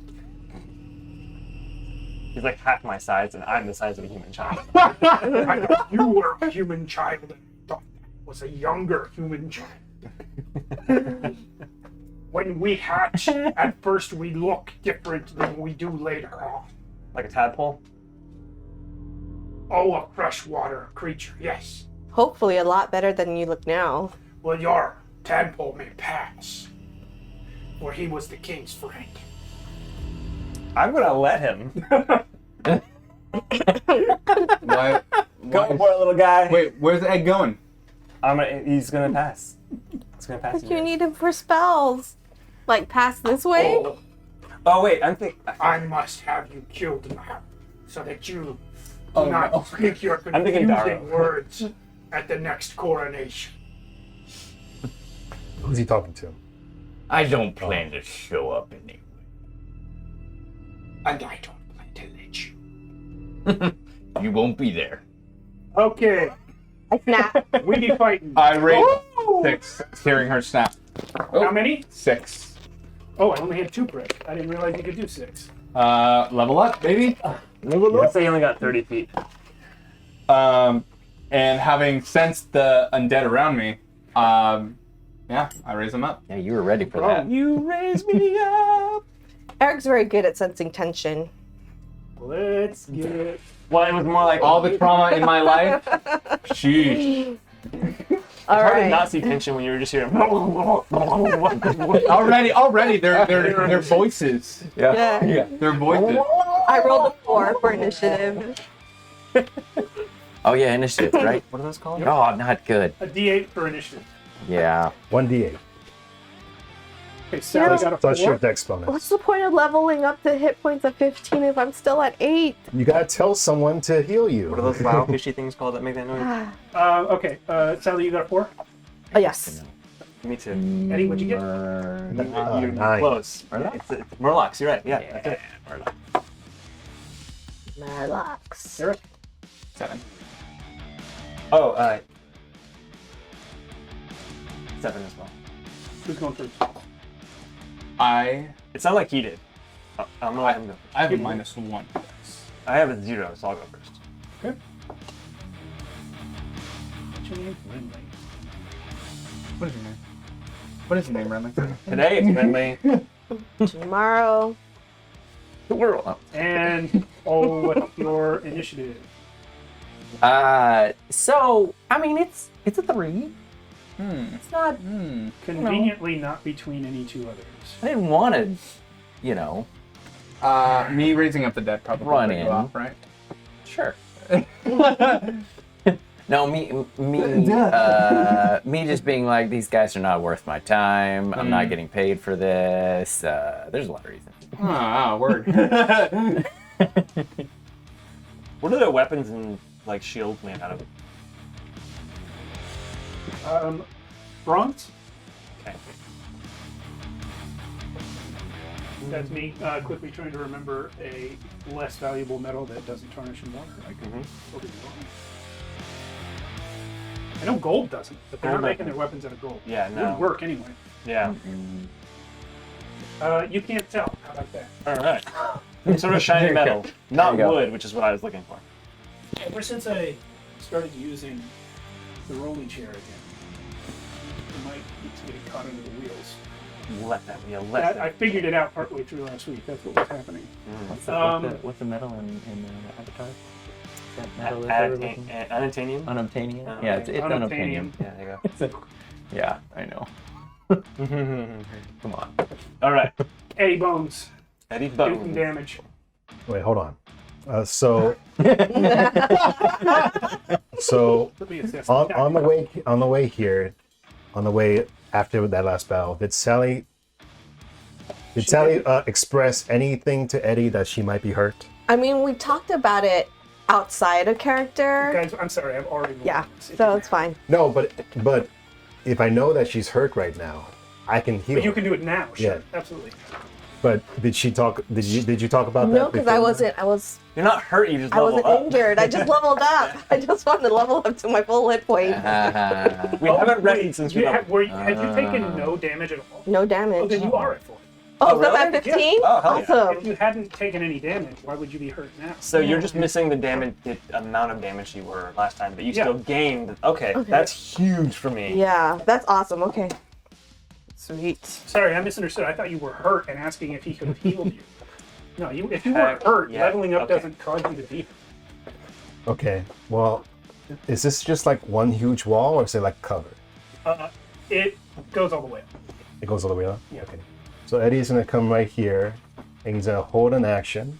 He's like half my size, and I'm the size of a human child. I thought you were a human child and thought that was a younger human child. When we hatch, at first we look different than we do later on. Like a tadpole? Oh, a freshwater creature, yes. Hopefully a lot better than you look now. Well, your tadpole may pass, for he was the king's friend. I'm gonna let him. Why? Go for it, little guy. Wait, where's the egg going? He's gonna pass. It's gonna pass. You need him for spells. Like pass this way? Oh wait, I must have you killed now, so that you Oh, do not no. speak your I'm thinking confusing Darrow. words at the next coronation. Who's he talking to? I don't plan to show up anyway. And I don't plan to let you. You won't be there. Okay, I snap. we be fighting. I rate 6. Hearing her snap. How many? 6. Oh, I only had 2 bricks. I didn't realize you could do 6. Level up, baby. Let's say he only got 30 feet. And having sensed the undead around me, yeah, I raise them up. Yeah, you were ready for that. You raise me up. Eric's very good at sensing tension. Let's get it. Well, it was more like All the trauma in my life. Sheesh. All hard to right. not see tension when you were just hearing. Already, their voices. Yeah. Yeah, their voices. I rolled a 4 for initiative. Oh yeah, initiative, right? What are those called? Oh, not good. A D8 for initiative. Yeah. 1d8. Okay, Sally got a Plus 4. your dex bonus. What's the point of leveling up to hit points of 15 if I'm still at 8? You gotta tell someone to heal you. What are those loud fishy things called that make that noise? Okay, Sally, you got a 4. Oh, yes. Me too. Eddie, what'd you get? You're 9. close. It's Murlocs, you're right. Yeah, that's it. Marlocks. Eric? 7. Oh, 7 as well. Who's going first? It sounded like he did. I'm gonna let him go. I have a -1. I have a 0, so I'll go first. Okay. What's your name? Renly. What is your name? What is your name, Renly? Today it's Renly. Tomorrow. The world. And what's your initiative? So I mean, it's a 3. It's not. Conveniently not between any 2 others. I didn't want to, you know. Me raising up the dead probably Run would go in. off, right? Sure. No, me just being like, these guys are not worth my time. I'm not getting paid for this. There's a lot of reasons. Word. What are their weapons and like shields made out of? Bronze? Okay. That's me quickly trying to remember a less valuable metal that doesn't tarnish in water. I could be totally wrong. I know gold doesn't, but they're not Gold making doesn't. their weapons out of gold. Yeah, It no. wouldn't work anyway. Yeah. You can't tell. How about that? All right. Some sort of shiny metal, not There you go. wood, which is what I was looking for. Ever since I started using the rolling chair again, I might need to get it caught under the wheels. Let that be a I lesson. figured it out partway through last week. That's what was happening. What's the metal in Avatar? Is that metal that they were looking- Unobtainium? Unobtainium? Yeah, it's unobtainium. Yeah, there Yeah, I know. you go. Come on. All right. Eddie Bones, Eddie do some Bones. damage. Wait, hold on. So Let me assess on the way here, on the way after that last battle, did Sally Did Sally express anything to Eddie that she might be hurt? I mean, we talked about it outside of character. Guys, I'm sorry, I've already moved Yeah, on this. so it's fine. No, but if I know that she's hurt right now, I can heal. But you can do it now, sure. Yeah. Absolutely. But did she talk? Did you talk about that? No, because I before? wasn't. You're not hurt. You just I level wasn't up. injured. I just leveled up. I just wanted to level up to my full hit point. We haven't rested Wait, since you we had you taken no damage at all? No Oh, damage. then you are at full. Oh, so really? I'm at 15? Oh, hell yeah. Awesome. If you hadn't taken any damage, why would you be hurt now? So you're just missing the amount of damage you were last time, but you Yeah. still gained. Okay, that's huge for me. Yeah, that's awesome. Okay. Sweet. Sorry, I misunderstood. I thought you were hurt and asking if he could have healed you. No, if you were Heck, hurt, yeah, leveling up okay. doesn't cause you to be. Okay. Well, is this just like one huge wall, or is it like covered? It goes all the way up. It goes all the way up. Yeah. Okay. So Eddie's gonna come right here, and he's gonna hold an action.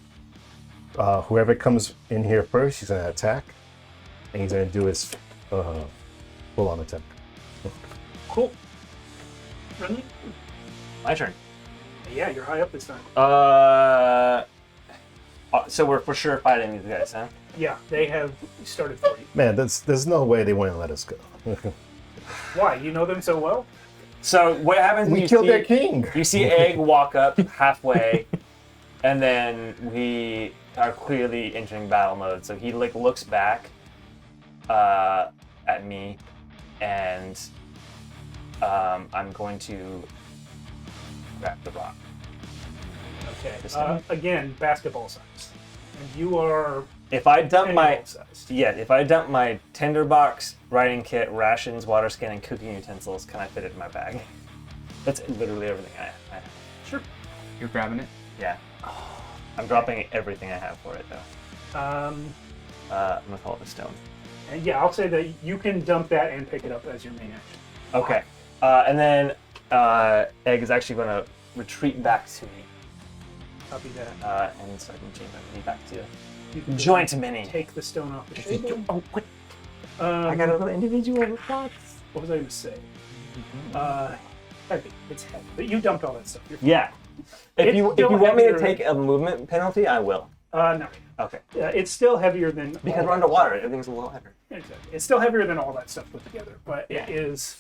Whoever comes in here first, he's gonna attack, and he's gonna do his full-on attack. Cool. Friendly? My turn. Yeah, you're high up this time. So we're for sure fighting these guys, huh? Yeah, they have started for you. Man, there's no way they wouldn't let us go. Why? You know them so well? So what happens? We you killed see, their king. You see Egg walk up halfway, and then we are clearly entering battle mode. So he like looks back at me, and I'm going to grab the rock. Okay. This time? Again, basketball size. And you are If I dump my handball sized. if I dump my tinderbox, writing kit, rations, water skin, and cooking utensils, can I fit it in my bag? That's literally everything I have. Sure. You're grabbing it. Yeah. I'm dropping everything I have for it though. I'm gonna call it a stone. And yeah, I'll say that you can dump that and pick it up as your main action. Okay. And then Egg is actually gonna retreat back to me. Copy that. And so I can change my mini back to You can joint mini. take the stone off the table. Oh, what? I got a little individual thoughts. What was I going to say? Heavy. It's heavy. But you dumped all that stuff. You're fine. Yeah. If It's you still want me to heavier- take a movement penalty, I will. No. Okay. It's still heavier than Because all we're that underwater, everything's a little heavier. Exactly. It's still heavier than all that stuff put together, but Yeah. it is.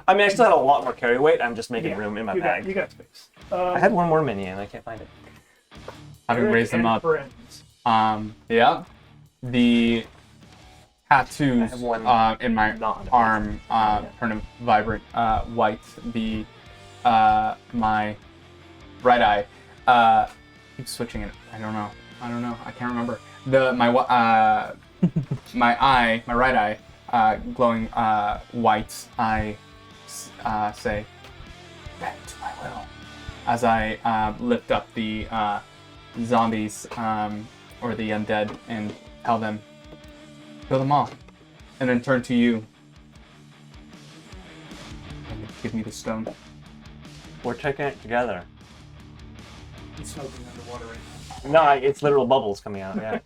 I mean, I still had a lot more carry weight. I'm just making Yeah, room in my you bag. Got, you got space. I had one more mini and I can't find it. Having Eric raised them and up. friends. Yeah. The tattoos I have one in my not- arm turn a vibrant white. The my right eye keeps switching it. I don't know. I can't remember. My right eye glowing white. I say, bend to my will, as I lift up the zombies or the undead and tell them, kill them all, and then turn to you and give me the stone. We're taking it together. He's smoking underwater right No, it's literal bubbles coming out. Yeah.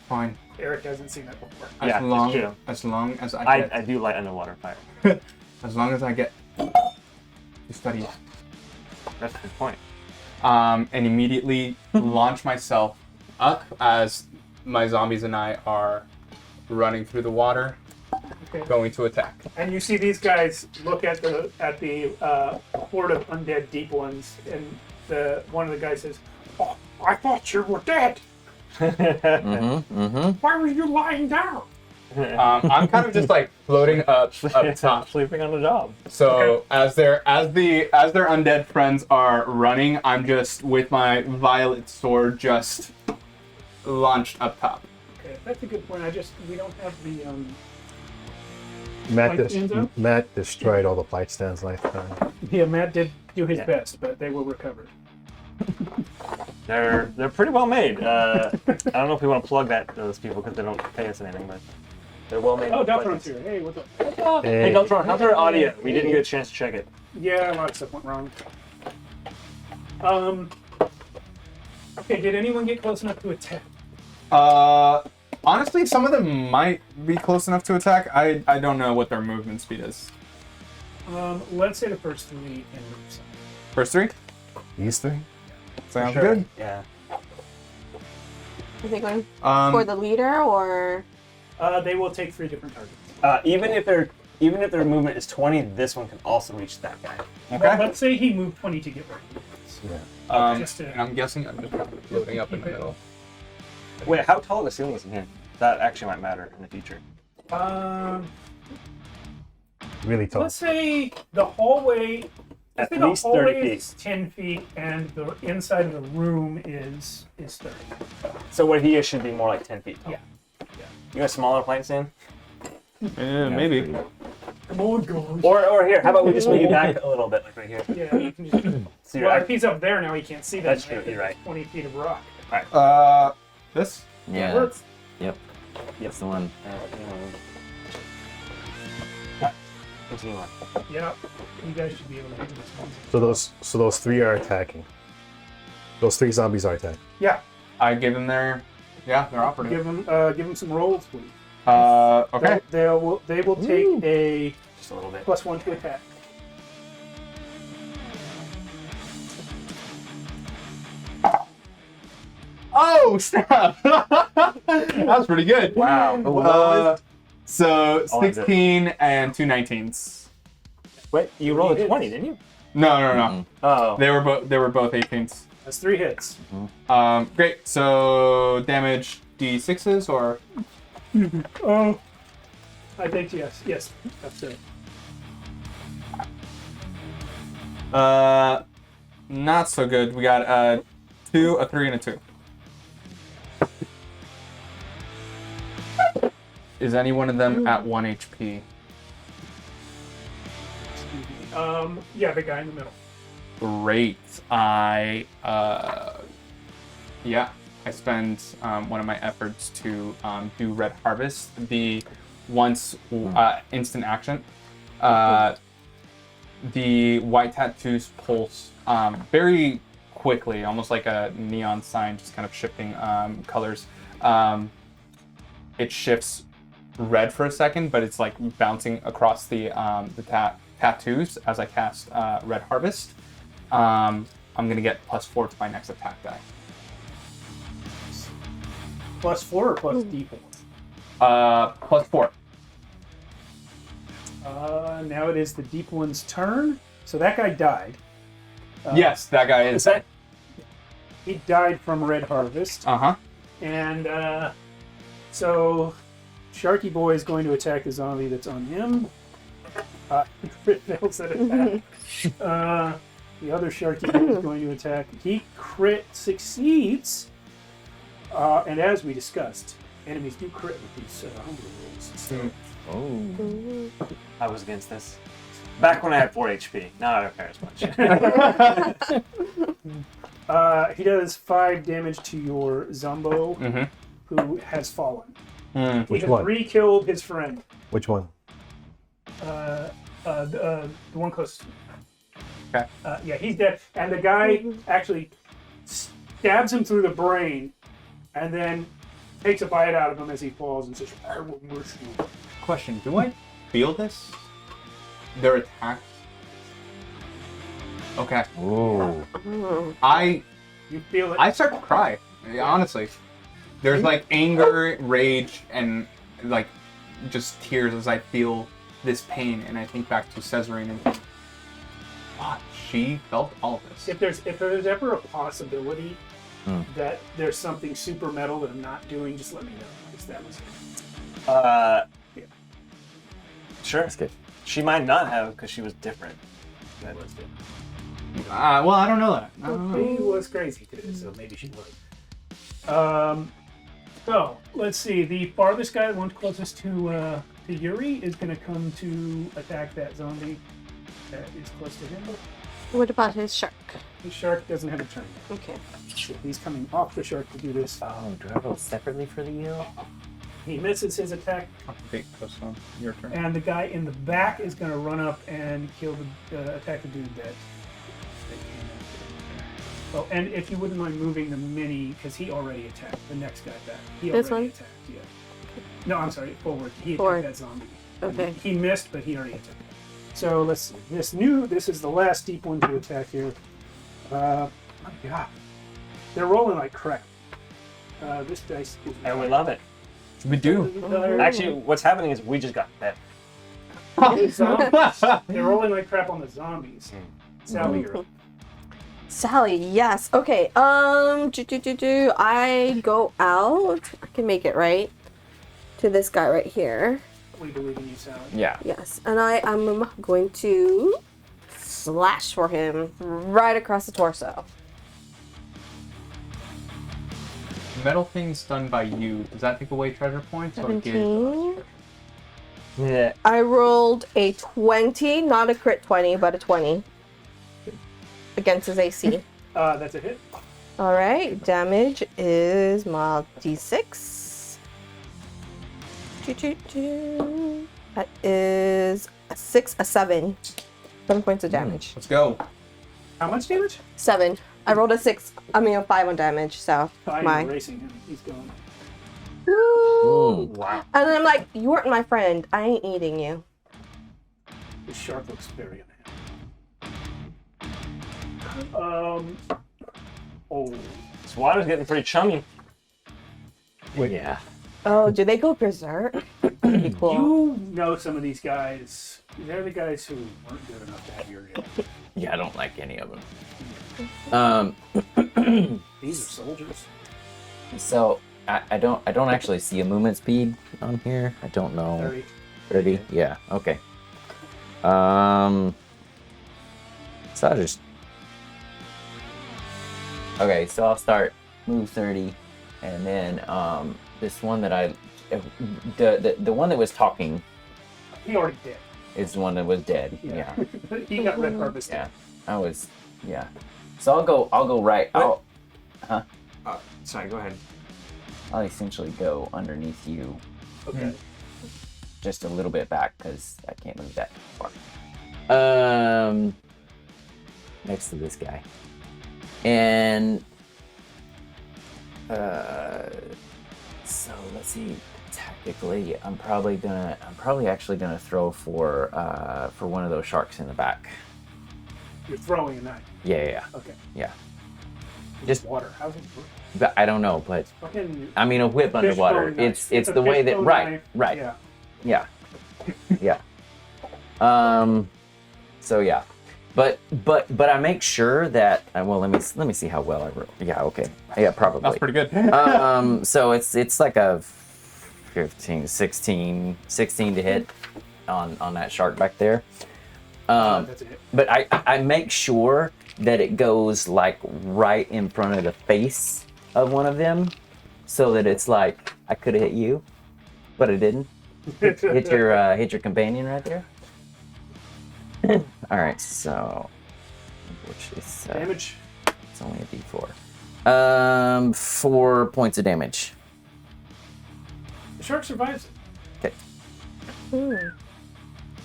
Fine. now. Eric hasn't seen that before. As Yeah, long it's true. as long as I get I do light underwater fire. as long as I get to study it. That's a good point. And immediately launch myself up as my zombies and I are running through the water, Okay. going to attack. And you see these guys look at the horde of undead deep ones, and one of the guys says, "Oh, I thought you were dead. Why were you lying down?" I'm kind of just like floating up top. Sleeping on the job. So as their undead friends are running, I'm just with my violet sword just launched up top. Okay, that's a good point. We don't have the Matt, Fight stands up? Matt destroyed all the fight stands last time. Yeah, Matt did do his Yeah. best, but they were recovered. They're pretty well made. I don't know if we want to plug those people because they don't pay us anything, but they're well made. Oh, Deltron's here. Hey, what's up? Hey, Deltron, how's our audio? We didn't get a chance to check it. Yeah, a lot of stuff went wrong. Okay, did anyone get close enough to attack? Honestly, some of them might be close enough to attack. I don't know what their movement speed is. Let's say the first three in groups. First three? These three? Sounds Sure. good. Yeah. Are they going for the leader or? They will take 3 different targets. Even if their movement is 20, this one can also reach that guy. Well, let's say he moved 20 to get where he is. Yeah. Just to- And I'm guessing I'm just loading up in the middle. Wait, how tall are the ceilings in here? That actually might matter in the future. Really tall. Let's say the hallway. At the least 30 hallway feet. is 10 feet, and the inside of the room is 30. So what he is should be more like 10 feet tall. Yeah. You got smaller planes in? Maybe. Come on, guys. Or here, how about we just move you back a little bit, like right here? Yeah. You can just, So you're well, if he's up there now, he can't see that. That's true, you're right. 20 feet of rock. This? Yeah. Works. Yep. That's the one. Continue on. Yeah. You guys should be able to do this one. So those 3 are attacking. Those 3 zombies are attacking. Yeah. I give them their operative. Give him some rolls, please. Okay. They will take a Just a little bit. +1 to attack. Oh, snap! That was pretty good. Wow. So Oh, is it? 16 and 2 19s. Wait, you rolled a hits. 20, didn't you? No. Oh. They were both 18s. That's 3 hits. Great. So damage d6s or Oh. I think yes. Yes. That's it. not so good. We got a 2, a 3, and a 2. Is any one of them at 1 HP? Yeah, the guy in the middle. Great. I spend one of my efforts to do Red Harvest, the once instant action. The white tattoos pulse very quickly, almost like a neon sign, just kind of shifting colors. It shifts red for a second, but it's like bouncing across the tattoos as I cast Red Harvest. I'm gonna get +4 to my next attack die. +4 or +d4? +4. Now it is the deep one's turn. So that guy died. Yes, that guy is. He died from Red Harvest. And so Sharky Boy is going to attack the zombie that's on him. Crit fails that attack. The other Sharky Boy is going to attack. He crit succeeds. And as we discussed, enemies do crit with these hunger rolls. So, I was against this. Back when I had 4 HP. Now I don't care as much. he does 5 damage to your Zombo, who has fallen. He Which has one? re-killed his friend. Which one? The one closest to me. Okay. Yeah, he's dead. And the guy actually stabs him through the brain and then takes a bite out of him as he falls and says, I will mercy you. Question: do I feel this? Their attacks. Okay. Ooh. You feel it. I start to cry. Honestly, there's like anger, rage, and like just tears as I feel this pain, and I think back to Cesarine and think, wow, she felt all of this. If there's ever a possibility that there's something super metal that I'm not doing, just let me know. Because that was it. Sure. That's good. She might not have because she was different. That was it. Well, I don't know that. I don't know. She was crazy too, so maybe she would. So let's see. The farthest guy, the one closest to Yuri, is going to come to attack that zombie that is close to him. What about his shark? The shark doesn't have a turn. Okay. So he's coming off the shark to do this. Oh, do I roll separately for the heal? He misses his attack, Okay, that's on your turn. and the guy in the back is going to run up and kill the attack the dude that came after. Oh, and if you wouldn't mind moving the mini, because he already attacked the next guy back. He This already one? attacked, yeah. No, I'm sorry, forward. He attacked Forward. that zombie. Okay. He missed, but he already attacked. So let's see. This is the last deep one to attack here. My God. They're rolling like crap. This dice is... And we love it. We do. Actually, what's happening is we just got better. They're rolling like crap on the zombies. Sally, you're up. Sally, yes. Okay. I go out. I can make it right to this guy right here. We believe in you, Sally. Yeah. Yes, and I am going to slash for him right across the torso. Metal things done by you. Does that take away treasure points or give? 17. Yeah. I rolled a 20, not a crit 20, but a 20 against his AC. That's a hit. All right, damage is my d6. That is a 6, a 7. 7 points of damage. Let's go. How much damage? 7. I rolled a 6. I mean, a 5 on damage, so I'm my. erasing him. He's going. Woo! Wow. And then I'm like, you weren't my friend. I ain't eating you. The shark looks very unhappy. Oh. This water's getting pretty chummy. Yeah. Oh, do they go berserk? That'd be cool. You know some of these guys. They're the guys who weren't good enough to have your hit. Yeah, I don't like any of them. These are soldiers. So I don't actually see a movement speed on here. I don't know. 30. 30? Yeah, okay. So I'll just... Okay, so I'll start move 30, and then this one that the one that was talking He already did. is the one that was dead. Yeah. He got red harvested. Yeah. Yeah. So I'll go right. Sorry, go ahead. I'll essentially go underneath you Okay. just a little bit back because I can't move that far. Next to this guy. And so let's see. Tactically, I'm probably actually gonna throw for one of those sharks in the back. You're throwing a knife. Yeah. Okay. Yeah. Just water. How's it work? But I don't know, but Fucking I mean a whip fish underwater. bone knife. It's a the way fish that bone right. knife. Yeah. Yeah. So yeah, but I make sure that well let me see how well I wrote. Yeah, okay. Yeah, probably. That's pretty good. So it's like a 15, 16 to hit on that shark back there. That's it. But I make sure that it goes like right in front of the face of one of them, so that it's like I could have hit you, but I didn't. Hit your companion right there. All right, so which is Damage. it's only a D4. 4 points of damage. The shark survives it. Okay,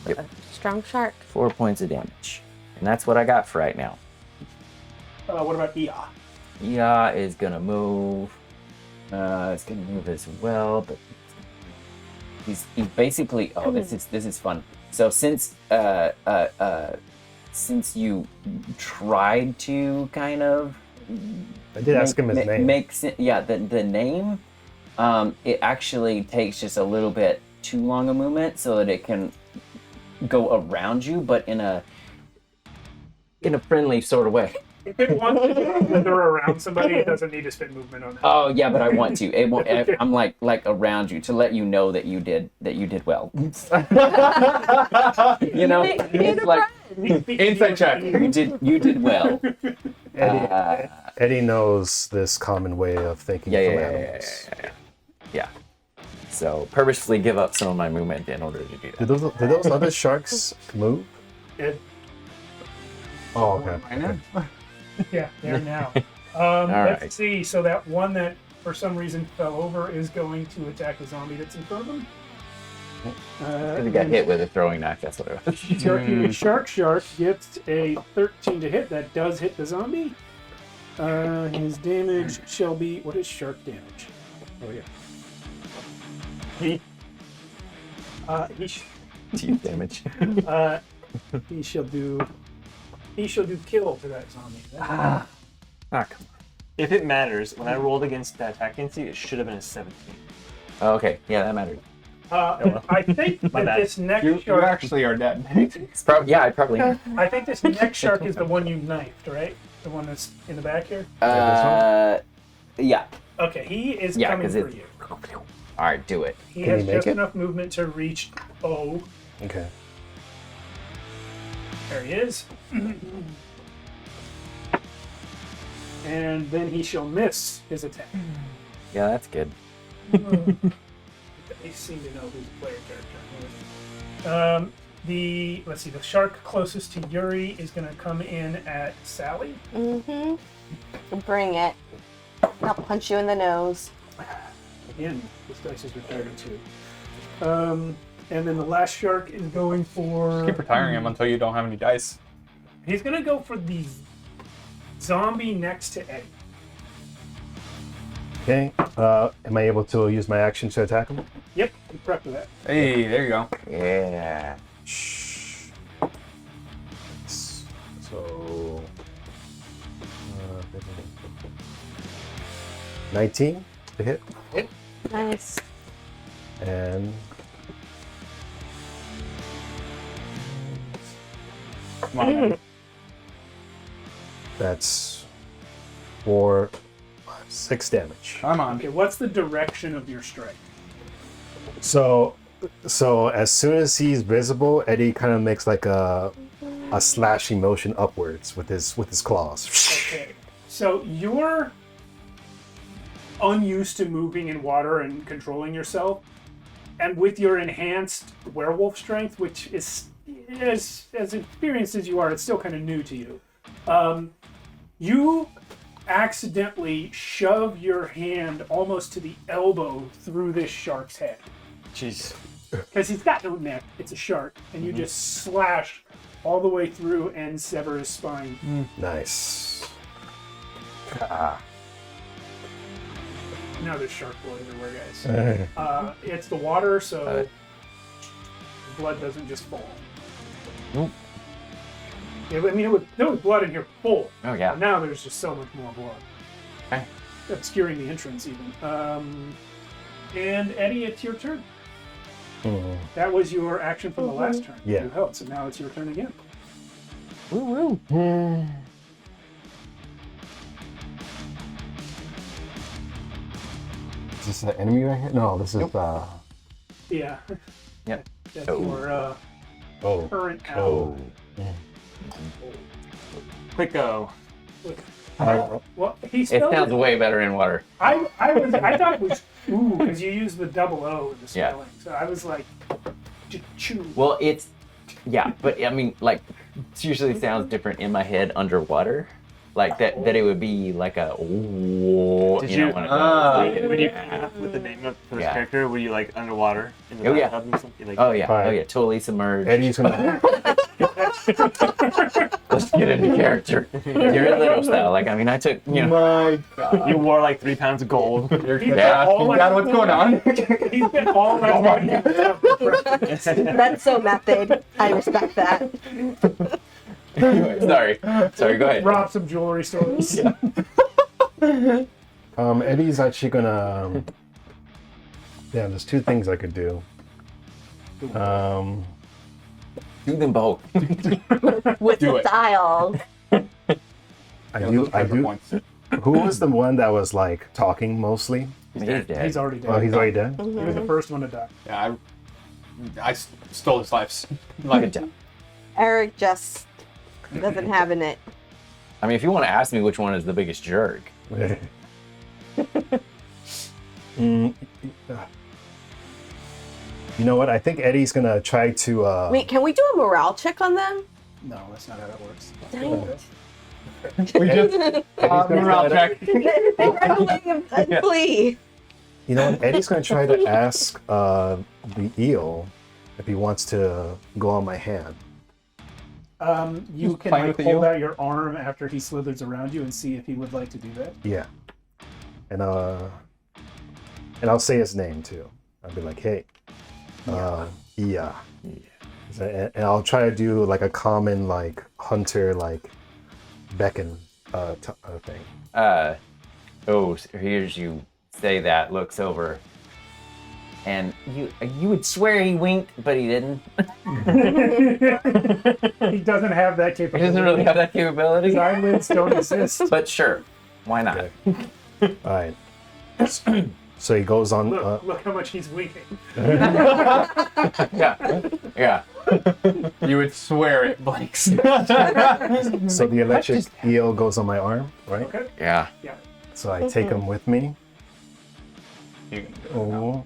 A strong shark. 4 points of damage, and that's what I got for right now. What about Ia? Ia is gonna move. It's gonna move as well, but he's basically. Oh, this is fun. So since you tried to kind of, I did ask him his name. The name. It actually takes just a little bit too long a movement so that it can go around you, but in a friendly sort of way. If it wants to slither around somebody, it doesn't need to spend movement on that. Oh yeah, but I want to. It won't, I'm like around you to let you know that you did well. You know, it's like Inside check. you did well. Eddie knows this common way of thinking from animals. Yeah. So purposefully give up some of my movement in order to do that. Did those other sharks move? It, Oh, okay. I know. yeah, there now. right. Let's see. So that one that for some reason fell over is going to attack the zombie that's in front of him. Because he got hit with a throwing knife. That's what it was. Shark gets a 13 to hit. That does hit the zombie. His damage shall be... What is shark damage? Oh, yeah. Teeth damage. He shall do he shall do kill to that zombie. Ah, come on. If it matters, when I rolled against that attack against you, it should have been a 17. Oh, okay, yeah, that mattered. I think that bad. this next You shark. actually are dead. It's probably I probably. I think this next shark is the one you knifed, right? The one that's in the back here. Yeah. Okay, he is Yeah, coming 'cause for it- you. All right, do it. He Can has he make just it? enough movement to reach O. Okay. There he is. And then he shall miss his attack. Yeah, that's good. They seem to know who's the player character. Let's see, the shark closest to Yuri is going to come in at Sally. Mm-hmm. Bring it. I'll punch you in the nose. Again, this dice is retired too. And then the last shark is going for. Keep retiring him until you don't have any dice. He's going to go for the zombie next to Eddie. Okay. Am I able to use my action to attack him? Yep, you prep for that. Hey, there you go. Yeah. So. 19 to hit. Nice. And. Come on, man. That's 6 damage. Come on. Okay, what's the direction of your strike? So as soon as he's visible, Eddie kind of makes like a slashing motion upwards with his claws. Okay, so you're unused to moving in water and controlling yourself, and with your enhanced werewolf strength, which is as experienced as you are, it's still kind of new to you. You accidentally shove your hand almost to the elbow through this shark's head. Jeez. Because he's got no neck, it's a shark, and you just slash all the way through and sever his spine. Nice. Now there's shark blood everywhere, guys. It's the water, so the blood doesn't just fall. Nope. Yeah, I mean, there was blood in here full. Oh yeah. But now there's just so much more blood. Okay. Obscuring the entrance, even. And Eddie, it's your turn. That was your action from the last turn. Yeah. You helped, so now it's your turn again. Woo woo. Is this the enemy right here? No, this is Yeah. Yep. That's Oh. your oh. current ally. Oh. Quick go. Well, he It spelled sounds way better in water. I thought it was ooh because you used the double O in the Yeah. spelling. So I was like, chew. Well, yeah, but I mean, like, it usually sounds different in my head underwater. Like that it would be like a ooh, Did you know, you- when it When you with the name of this Yeah. character, were you like underwater in the Oh, yeah. bathtub or something? Like, Oh yeah, Alright. oh yeah, totally submerged. Eddie's gonna. Let's get into character. You're a little style. Like, I mean, I took, you know, My God. You wore like 3 pounds of gold. You're Yeah. asking Dad what's going on. He's been all that. That's so method. I respect that. anyway, sorry, go ahead. Rob some jewelry stores. Eddie's actually gonna. Yeah, there's 2 things I could do. Do them both. With Do it. style. I do. Points. Who was the one that was like talking mostly? He's dead. He's already dead. Oh, he's already dead. You were the first one to die. Yeah, I stole his lives. Good job. Eric just doesn't have in it. I mean, if you want to ask me which one is the biggest jerk, You know what? I think Eddie's gonna try to. Wait, can we do a morale check on them? No, that's not how that works. Dang it. We just morale check. They ran away and flee. You know what? Eddie's gonna try to ask the eel if he wants to go on my hand. You Just can playing like, with the hold eel? out your arm after he slithers around you and see if he would like to do that. Yeah, and I'll say his name too. I'll be like, hey, yeah. And I'll try to do like a common like hunter like beckon thing. Here's you say that, looks over. And you would swear he winked, but he didn't. He doesn't have that capability. He doesn't really have that capability. His eyelids don't exist. But sure, why not? Okay. All right. So he goes on. Look how much he's winking. Yeah. You would swear it blinks. So the electric eel goes on my arm, right? Okay. Yeah. Yeah. So I take him with me. You can do it. Oh,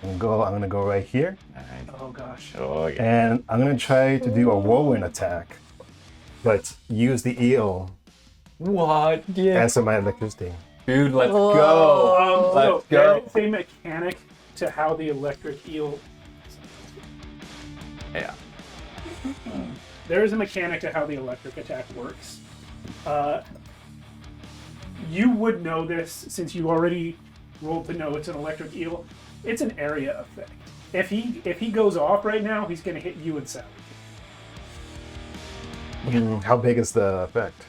I'm gonna go right here, Oh gosh. Oh yeah. and I'm gonna try to do a whirlwind attack, but use the eel What? Yeah. as my electricity. Dude, let's Whoa. go. Let's There go. is a mechanic to how the electric eel. Yeah. There is a mechanic to how the electric attack works. You would know this since you already rolled to know it's an electric eel. It's an area effect. If he goes off right now, he's going to hit you and Sally. How big is the effect?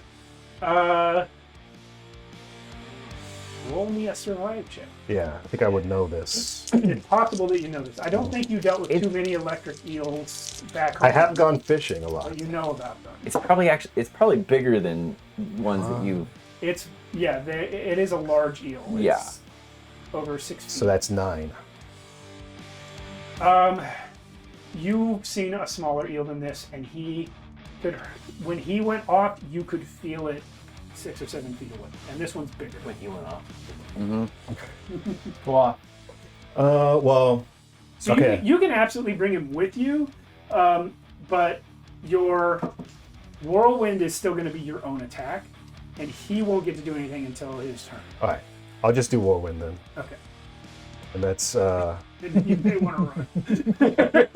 Roll me a survive check. Yeah, I think I would know this. It's possible that you know this. I don't think you dealt with too many electric eels back home. I have gone fishing a lot. But you know about them. It's probably bigger than ones that you. It is a large eel. It's Yeah. over 6 feet. So that's 9. You've seen a smaller eel than this, and when he went off, you could feel it 6 or 7 feet away. And this one's bigger. When he went off. What? Well, So okay. you can absolutely bring him with you, but your whirlwind is still going to be your own attack, and he won't get to do anything until his turn. All right, I'll just do whirlwind then, Okay. and that's And you may want to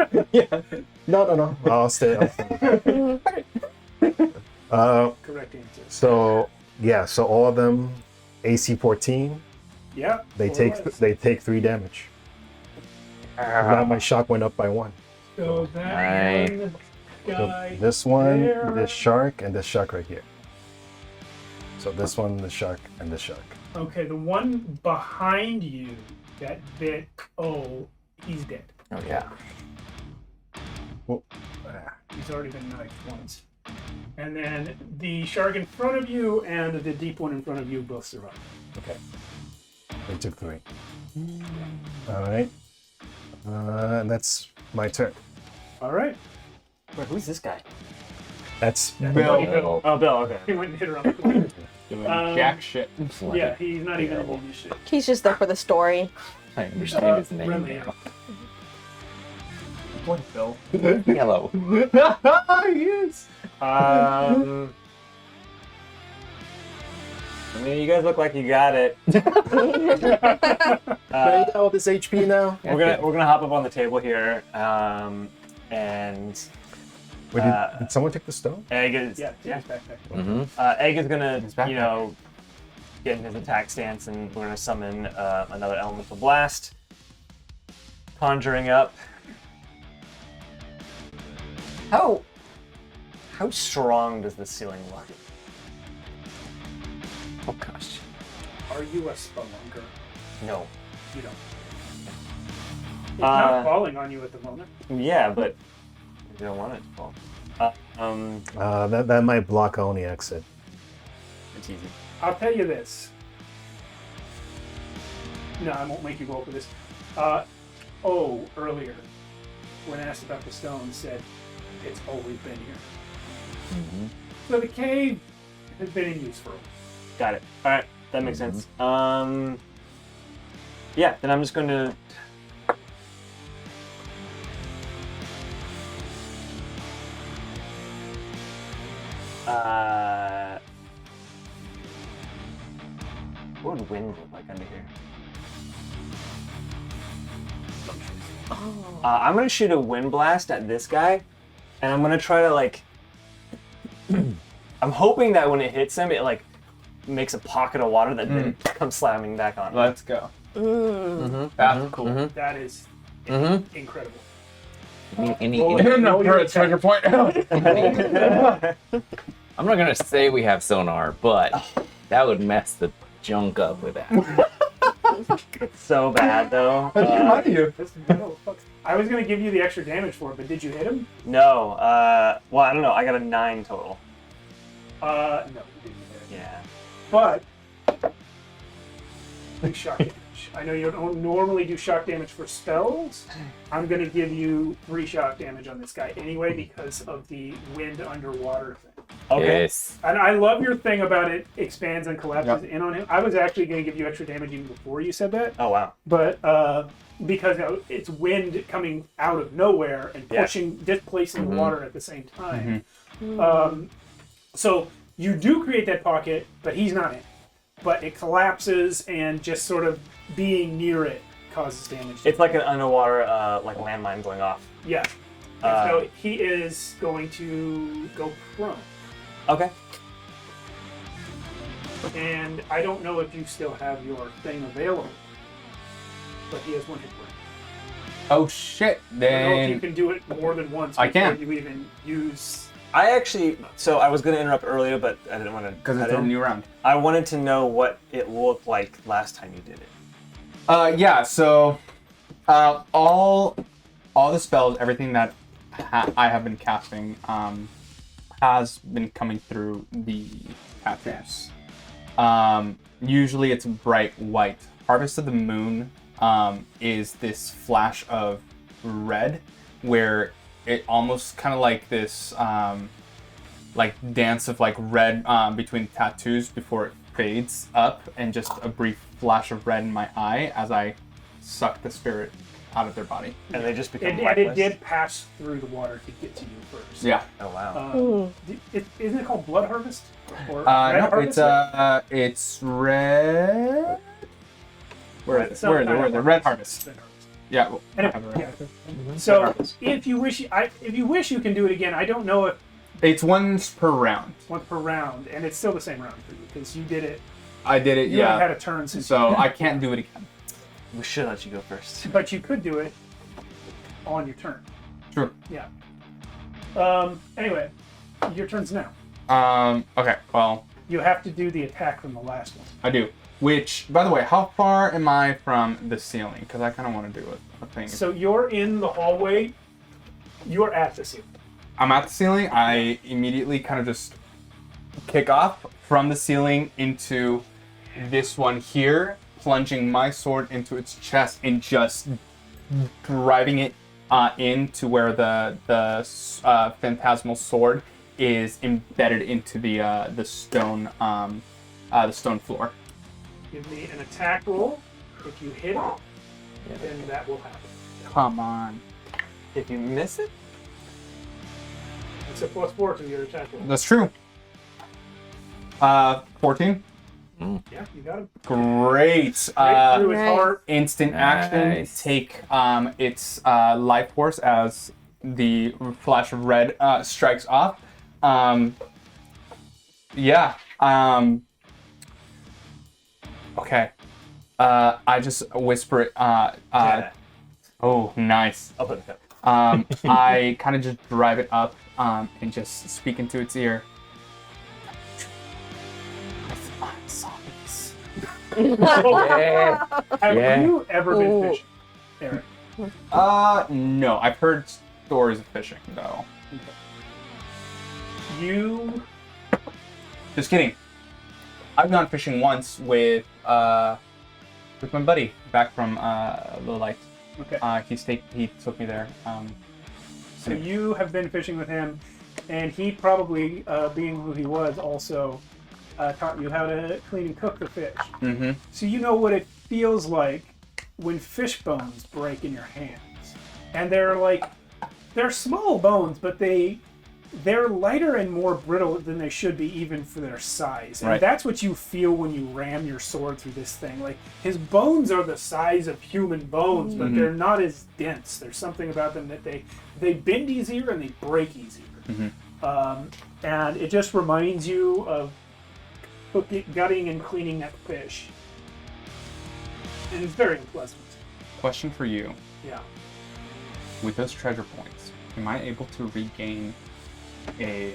run. no. I'll stay. Correct answer. So yeah, so all of them, AC 14. Yeah. They more or less. take 3 damage. Now my shock went up by 1. So that Right. one So guy. this one, there. this shark, and this shark right here. So this one, the shark, and the shark. Okay, the one behind you that bit. Oh, he's dead. Oh yeah. Well, He's already been knifed once. And then the shark in front of you and the deep one in front of you both survive. okay. They took 3. All right. And that's my turn. All right. Wait, who's this guy? That's Bill. Oh, Bill. Okay. He went and hit her on the corner. Doing Um, jack shit. Yeah, he's not even in the initiative. He's just there for the story. I understand his name Really? now. What, Bill? Yellow. Yes. I mean, you guys look like you got it. all this HP now. We're gonna hop up on the table here, and Wait, did someone take the stone? Egg is Yeah, yeah. his backpack. Egg is gonna backpack. get in his attack stance, and we're gonna summon another elemental blast, conjuring up. How strong does this ceiling look? Oh gosh. Are you a spelunker? No. You don't. It's not Uh, falling on you at the moment. Yeah, but you don't want it to fall. That might block only exit. It's easy. I'll tell you this. No, I won't make you roll for this. Earlier, when asked about the stone, said it's always been here. So the cave has been in use for a while. Got it. All right, that makes sense. Yeah, then I'm just going to. What would wind look like under here? I'm gonna shoot a wind blast at this guy, and I'm gonna try to like. I'm hoping that when it hits him, it like makes a pocket of water that then comes slamming back on him. Let's go. That's cool. That is incredible. Enough for a treasure point. I'm not gonna say we have sonar, but that would mess the junk up with that. It's so bad though. That's remind you. I was gonna give you the extra damage for it, but did you hit him? No. Well, I don't know. I got a 9 total. No, you didn't hit him. Yeah. But big shock damage. I know you don't normally do shock damage for spells. I'm gonna give you 3 shock damage on this guy anyway because of the wind underwater thing. Okay. Yes. And I love your thing about it expands and collapses in on him. I was actually gonna give you extra damage even before you said that. Oh wow. But because it's wind coming out of nowhere and displacing the water at the same time. So you do create that pocket, but he's not in it. But it collapses and just sort of being near it causes damage. It's like an underwater like landmine going off. Yeah. And so he is going to go prone. Okay. And I don't know if you still have your thing available. But he has 1 hit point. Oh shit! I don't know if you Then can do it more than once I before can. you even use... I actually, so I was going to interrupt earlier, but I didn't want to. because it's a new round. I wanted to know what it looked like last time you did it. Yeah. So, all the spells, everything that I have been casting, has been coming through the tattoos. Usually it's bright white. Harvest of the Moon is this flash of red, where it almost kind of like this like dance of like red between tattoos before it fades up, and just a brief flash of red in my eye as I suck the spirit out of their body. And they just become And lifeless? it did pass through the water to get to you first. Yeah. Oh wow. Isn't it called Blood Harvest? Or Red No, Harvest? it's red. Where is it? Some Where is it? kind Where of is it? Red harvest. Harvest. Yeah. Well, I Anyway, have it right. yeah. So if you wish, you can do it again. I don't know if It's once per round. once per round, and it's still the same round for you because you did it. I did it. You haven't had Yeah. a turn since. So I can't do it again. We should let you go first. But you could do it on your turn. True. Yeah. Anyway, your turn's now. Okay. Well, You have to do the attack from the last one. I do. Which, by the way, how far am I from the ceiling? Because I kind of want to do a thing. So you're in the hallway. You're at the ceiling. I'm at the ceiling. I immediately kind of just kick off from the ceiling into this one here, plunging my sword into its chest and just driving it into where the phantasmal sword is embedded into the stone floor. Give me an attack roll. If you hit it, then that will happen. Come on. If you miss it, It's a +4 to your attack roll. That's true. 14. Yeah, you got him. Great. Right through his Nice. heart. Instant action. Nice. Take its life force as the flash of red strikes off. Yeah. Okay. I just whisper it. yeah. Oh, nice. I'll put it up. I kind of just drive it up and just speak into its ear. Zombies. Yeah. Have Yeah. you ever been Ooh. fishing, Eric? No. I've heard stories of fishing though. You Just kidding. I've gone fishing once with my buddy back from Little Light. okay? He took me there. So you have been fishing with him, and he probably, being who he was, also taught you how to clean and cook the fish. Mm-hmm. So you know what it feels like when fish bones break in your hands, and they're small bones, but they're lighter and more brittle than they should be, even for their size. And Right. that's what you feel when you ram your sword through this thing. Like, his bones are the size of human bones, but they're not as dense. There's something about them that they bend easier and they break easier. And it just reminds you of gutting and cleaning that fish. And it's very unpleasant. Question for you. Yeah. with those treasure points, am I able to regain a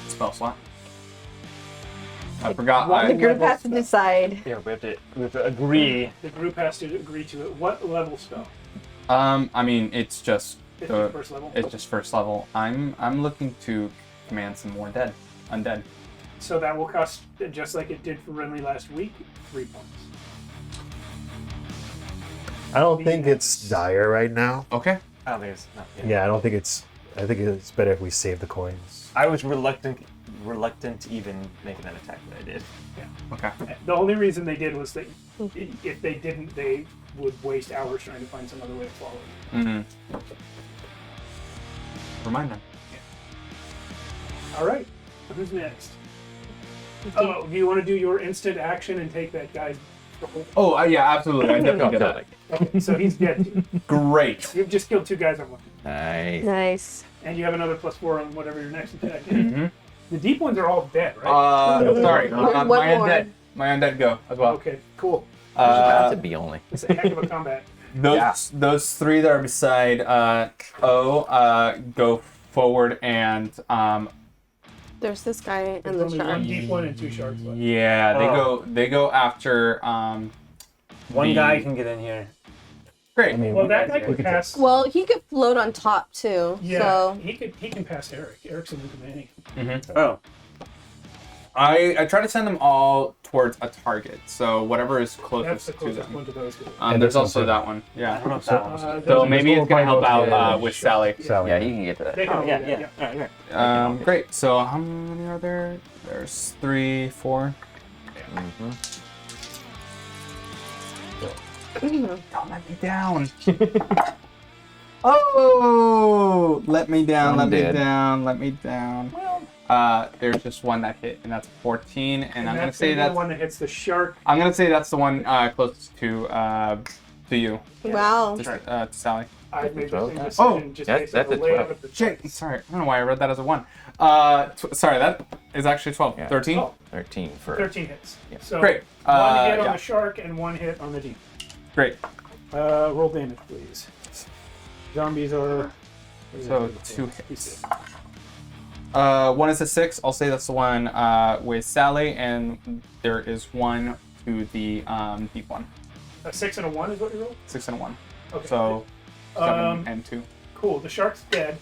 spell slot? I forgot. The group has to decide. Yeah, we have to agree. The group has to agree to it. What level spell? I mean, it's just It's just first level? It's just first level. I'm looking to command some more undead. So that will cost, just like it did for Renly last week, 3 points. I don't think it's dire right now. Okay. I don't think it's not. Yeah, I don't think it's. I think it's better if we save the coins. I was reluctant to even make an attack, but I did. Okay. The only reason they did was that if they didn't, they would waste hours trying to find some other way to follow it. Mm-hmm. Remind them. All right. Who's next? Oh, do you want to do your instant action and take that guy's... Oh, yeah, absolutely. I definitely get that. Okay, so he's dead. Great. You've just killed 2 guys on one. Nice. Nice. And you have another +4 on whatever your next attack is. Mm-hmm. The deep ones are all dead, right? Sorry. One my more. undead. My undead go as well. Okay, cool. About to be only. It's a heck of a combat. Those 3 that are beside go forward and There's this guy and There's the only shark. one deep one and 2 sharks left. yeah, they go after One the- guy can get in here. Great. I mean, Well, that guy we could could pass. Well, he could float on top too. Yeah, So he can pass Eric. Eric's in the commanding. Oh. I try to send them all towards a target, so whatever is That's closest the to closest them. one to those guys. And There's this one also too. that one. I Yeah. don't know if that one was. So those- maybe it's gonna help out Yeah. with Sally. Sally. Yeah, he can get to that. They can Oh, do yeah, that, yeah. All right, all right. Great. So how many are there? There's 3, 4. Mm-hmm. Don't let me down. Oh, let me down, I'm let me dead. down, let me down. There's just one that hit, and that's a 14, and I'm gonna that's say the that's one that hits the shark. I'm gonna say that's the one closest to you, wow. to Sally. I made the same decision Oh, just that's- based on the that's a layout 12. of the Shit, dice. sorry, I don't know why I read that as a 1. Sorry, that is actually 12. Yeah. 13? Oh, 13 for. 13 hits. Yeah. So Great. one hit on Yeah. the shark and 1 hit on the deep. Great. Roll damage, please. Zombies are... So 2 hits. One is a 6. I'll say that's the one with Sally, and there is one to the deep one. A 6 and a 1 is what you rolled? 6 and a 1. Okay. So 7 Um, and 2. Cool. The shark's dead.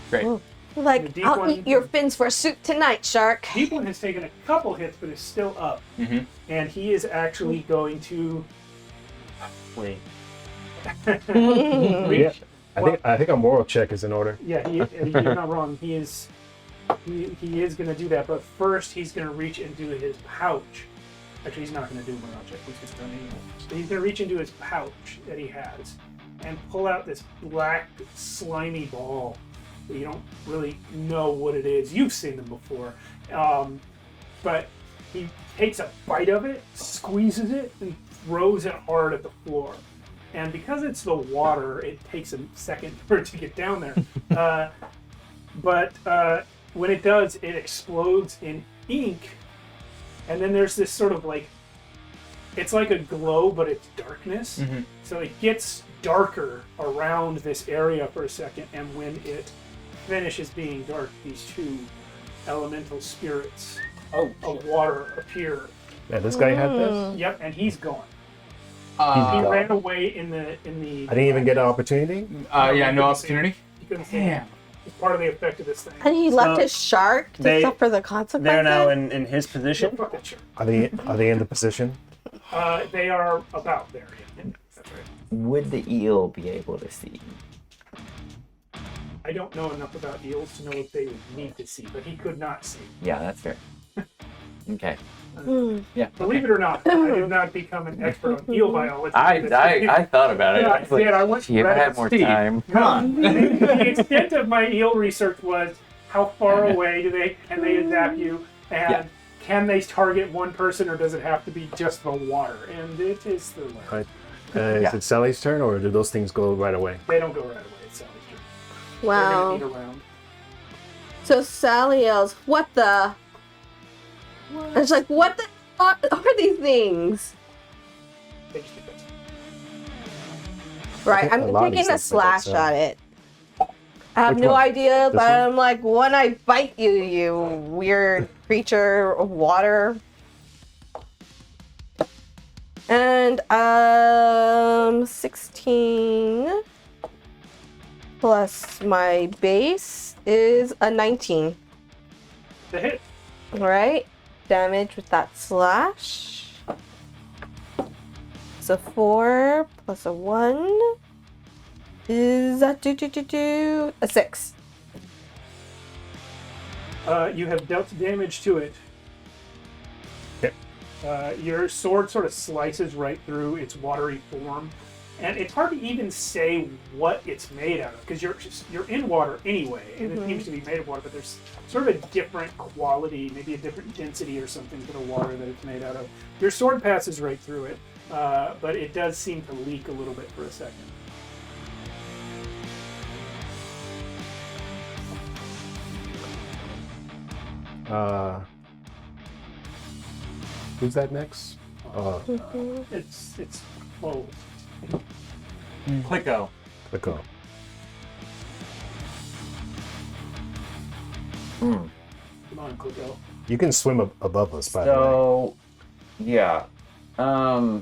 Great. You're The like, deep I'll one- eat your fins for soup tonight, shark. Deep one has taken a couple hits, but is still up. Mm-hmm. And he is actually going to... Wait. Yeah. I think a moral check is in order. Yeah, you're not wrong. He is going to do that, but first he's going to reach into his pouch. Actually, he's not going to do a moral check. He's just going to. But he's going to reach into his pouch that he has and pull out this black, slimy ball that you don't really know what it is. You've seen them before, but he takes a bite of it, squeezes it, and throws it hard at the floor. And because it's the water, it takes a second for it to get down there. But when it does, it explodes in ink. And then there's this sort of like, it's like a glow, but it's darkness. Mm-hmm. So it gets darker around this area for a second. And when it finishes being dark, these 2 elemental spirits of water appear. Yeah, this guy had this. Yep, and he's gone. He gone. ran away in the. I didn't even get an opportunity. Yeah, no opportunity. You couldn't see him. It's part of the effect of this thing. And he left So his shark to they- suffer the consequences. They're now in his position. Fuck that shit. Are they in the position? They are about there. Yeah. That's right. Would the eel be able to see? I don't know enough about eels to know if they would need to see, but he could not see. Yeah, that's fair. Okay. Yeah. Believe it or not, I did not become an expert on eel biology. I thought about it. Yeah, I was like, I went gee, if I Reddit. had more Steve. time. Come on. The extent of my eel research was how far away can they zap you, and Yeah. can they target one person, or does it have to be just the water? And it is the latter. Right. Yeah. Is it Sally's turn, or do those things go right away? They don't go right away. It's Sally's turn. They're Wow. gonna eat around. So Sally yells, "What the?" And it's like, "What the fuck are these things?" They just get Right, A I'm lot of taking these a things like that, slash so- at it. I have Which no one? idea, This but one? I'm like, when I bite you, you weird creature of water. And 16 plus my base is a 19. The hit. All right, damage with that slash. So 4 plus a 1 is a 6. You have dealt damage to it. Yep. Your sword sort of slices right through its watery form, and it's hard to even say what it's made out of because you're in water anyway, and it seems to be made of water. But there's sort of a different quality, maybe a different density or something to the water that it's made out of. Your sword passes right through it, but it does seem to leak a little bit for a second. Who's that next? It's closed. Clicko. Click on. Come on, Clicko. You can swim above us, by the way. So, yeah. I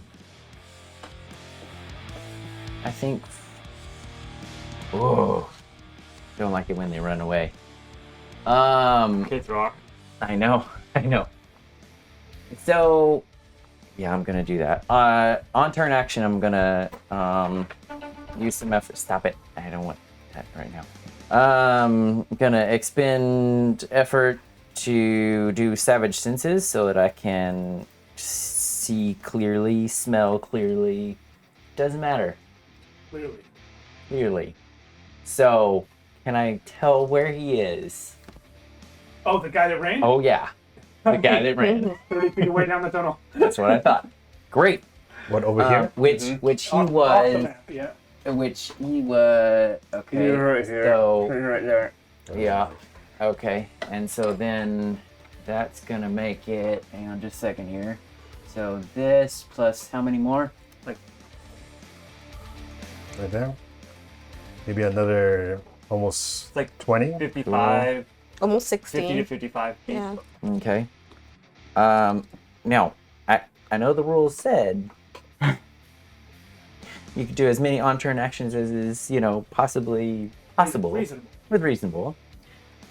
think. Oh, don't like it when they run away. Kids rock. I know. So, yeah, I'm gonna do that. On turn action, I'm gonna use some effort. Stop it! I don't want that right now. I'm gonna expend effort to do Savage Senses so that I can see clearly, smell clearly. Doesn't matter. Clearly. So, can I tell where he is? Oh, the guy that ran? Oh yeah, the guy that ran. 30 feet away down the tunnel. That's what I thought. Great. What, over here? Which he Off the was. map, yeah. Which he was. Okay. You're right here. So You're right there. yeah. Okay. And so then that's gonna make it. Hang on just a second here. So this plus how many more? Right there? Maybe another almost It's like 20? 55, Almost 50 to 16. 55 feet. Yeah. Okay. Now I know the rules said you could do as many on-turn actions as is possibly possible Reasonable. with reasonable.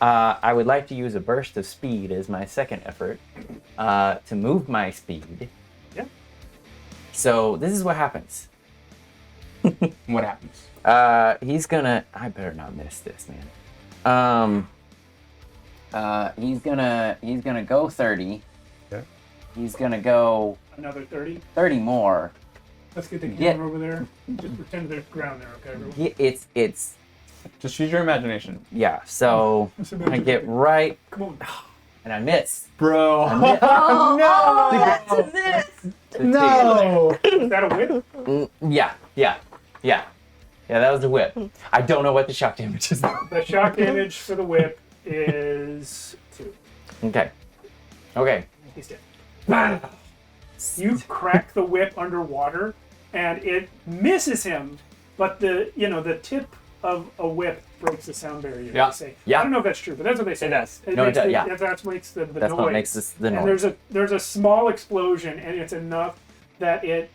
I would like to use a burst of speed as my second effort to move my speed. Yeah. So this is what happens. What happens? He's gonna. I better not miss this, man. He's gonna go 30. Yeah. He's gonna go Another 30. 30 more. Let's get the Yeah. camera over there. Just pretend there's ground there, okay, everyone? Yeah, it's Just use your imagination. yeah. So I get right Come on. and I miss. Bro. I miss. Oh, that's this. No. Is that a whip? Yeah. That was the whip. I don't know what the shock damage is. The shock damage for the whip is 2. Okay. He's dead. You crack the whip underwater, and it misses him, but the tip of a whip breaks the sound barrier. Yeah. They say. Yeah. I don't know if that's true, but that's what they say. It does. No, it makes does, the- yeah. That's what makes the That's noise. what makes the And noise. there's a small explosion, and it's enough that it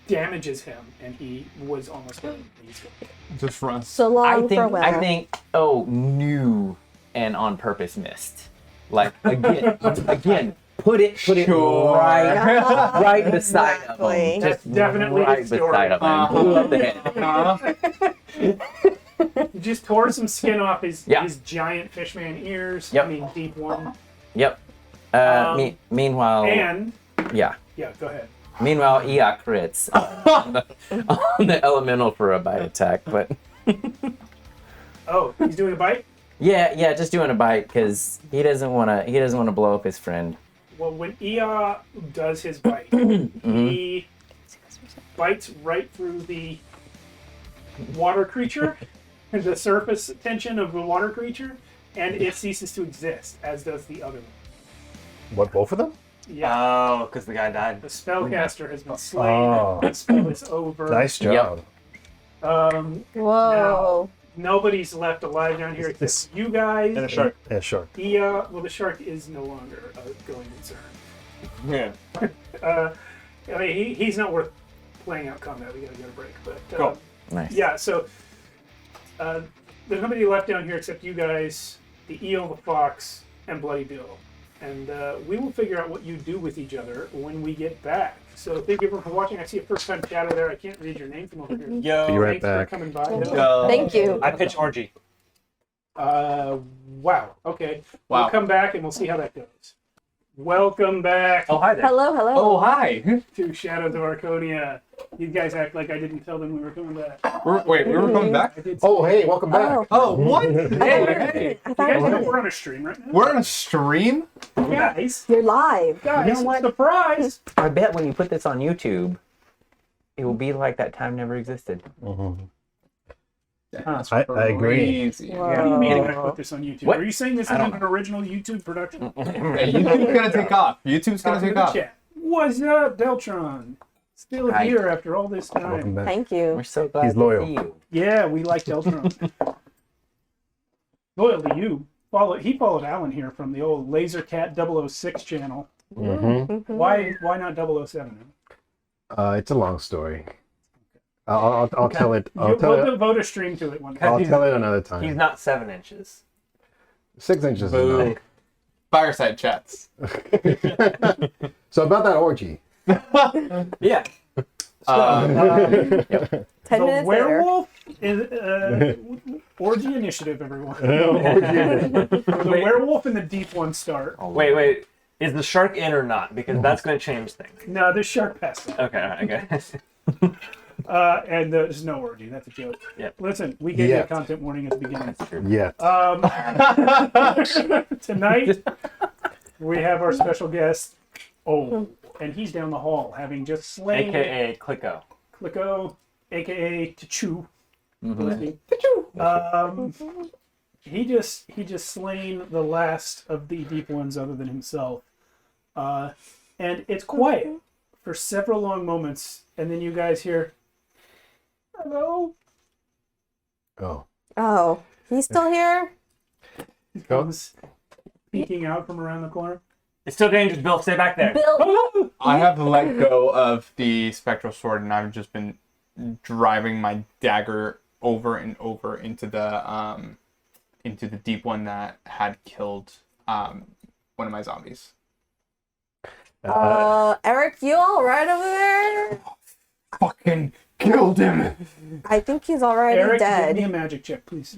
damages him, and he was almost dead. He's dead. Just for us. So long, I farewell. think. Oh, new and on purpose missed. Like again. Put it Sure. right beside of Exactly. him. That's Just definitely right the story. beside of him. Blew up the head. You just tore some skin off his Yeah. his giant fishman ears. Yep. I mean, deep one. Yep. Meanwhile, And yeah. yeah, go ahead. Meanwhile, Eok crits on the elemental for a bite attack, but Oh, he's doing a bite. yeah, just doing a bite because he doesn't want to blow up his friend. Well, when Ea does his bite, he bites right through the water creature, the surface tension of the water creature, and it ceases to exist, as does the other one. What, both of them? Yeah, Oh, because the guy died. the spellcaster has been slain. Oh. The spell is over. Nice job. Whoa. Nobody's left alive down here This- except you guys. And a shark. Yeah, sure. Well, the shark is no longer a going concern. Yeah. I mean, he's not worth playing out combat. We gotta get a break. But Cool. Nice. yeah, so there's nobody left down here except you guys, the eel, the fox, and Bloody Bill. And we will figure out what you do with each other when we get back. So thank you everyone for watching. I see a first-time chatter there. I can't read your name from over here. Yo. Be right Thanks back. for coming by. Thank you. I pitch orgy. Wow. Okay. Wow. We'll come back and we'll see how that goes. Welcome back Oh, hi there. Hello, hello. Oh, hi. to Shadows of Archonia. You guys act like I didn't tell them we were coming back. Wait, we were coming back? I did. Oh, hey, welcome back. Oh. Oh, what? Hey. I You thought guys it know was. we're on a stream right now. We're on a stream? Guys, You're live. guys, know what? surprise! I bet when you put this on YouTube, it will be like that time never existed. That's I agree. crazy. What do you mean Whoa. I'm gonna put this on YouTube? What? Are you saying this I isn't don't an original YouTube production? Hey, YouTube's gonna take off. YouTube's gonna Talking to take the off. chat. What's up, Deltron? Still Hi. here after all this Welcome time. back. Thank you. We're so glad He's to loyal. see you. Yeah, we like Deltron. Loyal to you. He followed Alan here from the old Lasercat 006 channel. Mm-hmm. Why not 007? It's a long story. I'll tell it. I'll We'll tell it. devote a stream to it one day. I'll tell it another time. He's not 7 inches. 6 inches. Is Boo. not. Fireside chats. So about that orgy. Yeah. Ten The minutes later. werewolf is orgy initiative, everyone. The werewolf and the deep one start. Wait. Is the shark in or not? Because that's going to change things. No, there's shark passed out. Okay, all right, okay. And there's no orgy. That's a joke. Yep. Listen, we gave you Yeah. a content warning at the beginning. Yeah. Tonight, we have our special guest. Oh, and he's down the hall, having just slain AKA Clicko. Clicko, aka Tachu. He just slain the last of the deep ones other than himself. And it's quiet for several long moments, and then you guys hear, "Hello." Oh. Oh, he's still here? He comes peeking out from around the corner. It's still dangerous, Bill. Stay back there. Bill. I have let go of the spectral sword, and I've just been driving my dagger over and over into the deep one that had killed one of my zombies. Eric, you all right over there? Fucking killed him. I think he's already Eric, dead. give me a magic check, please.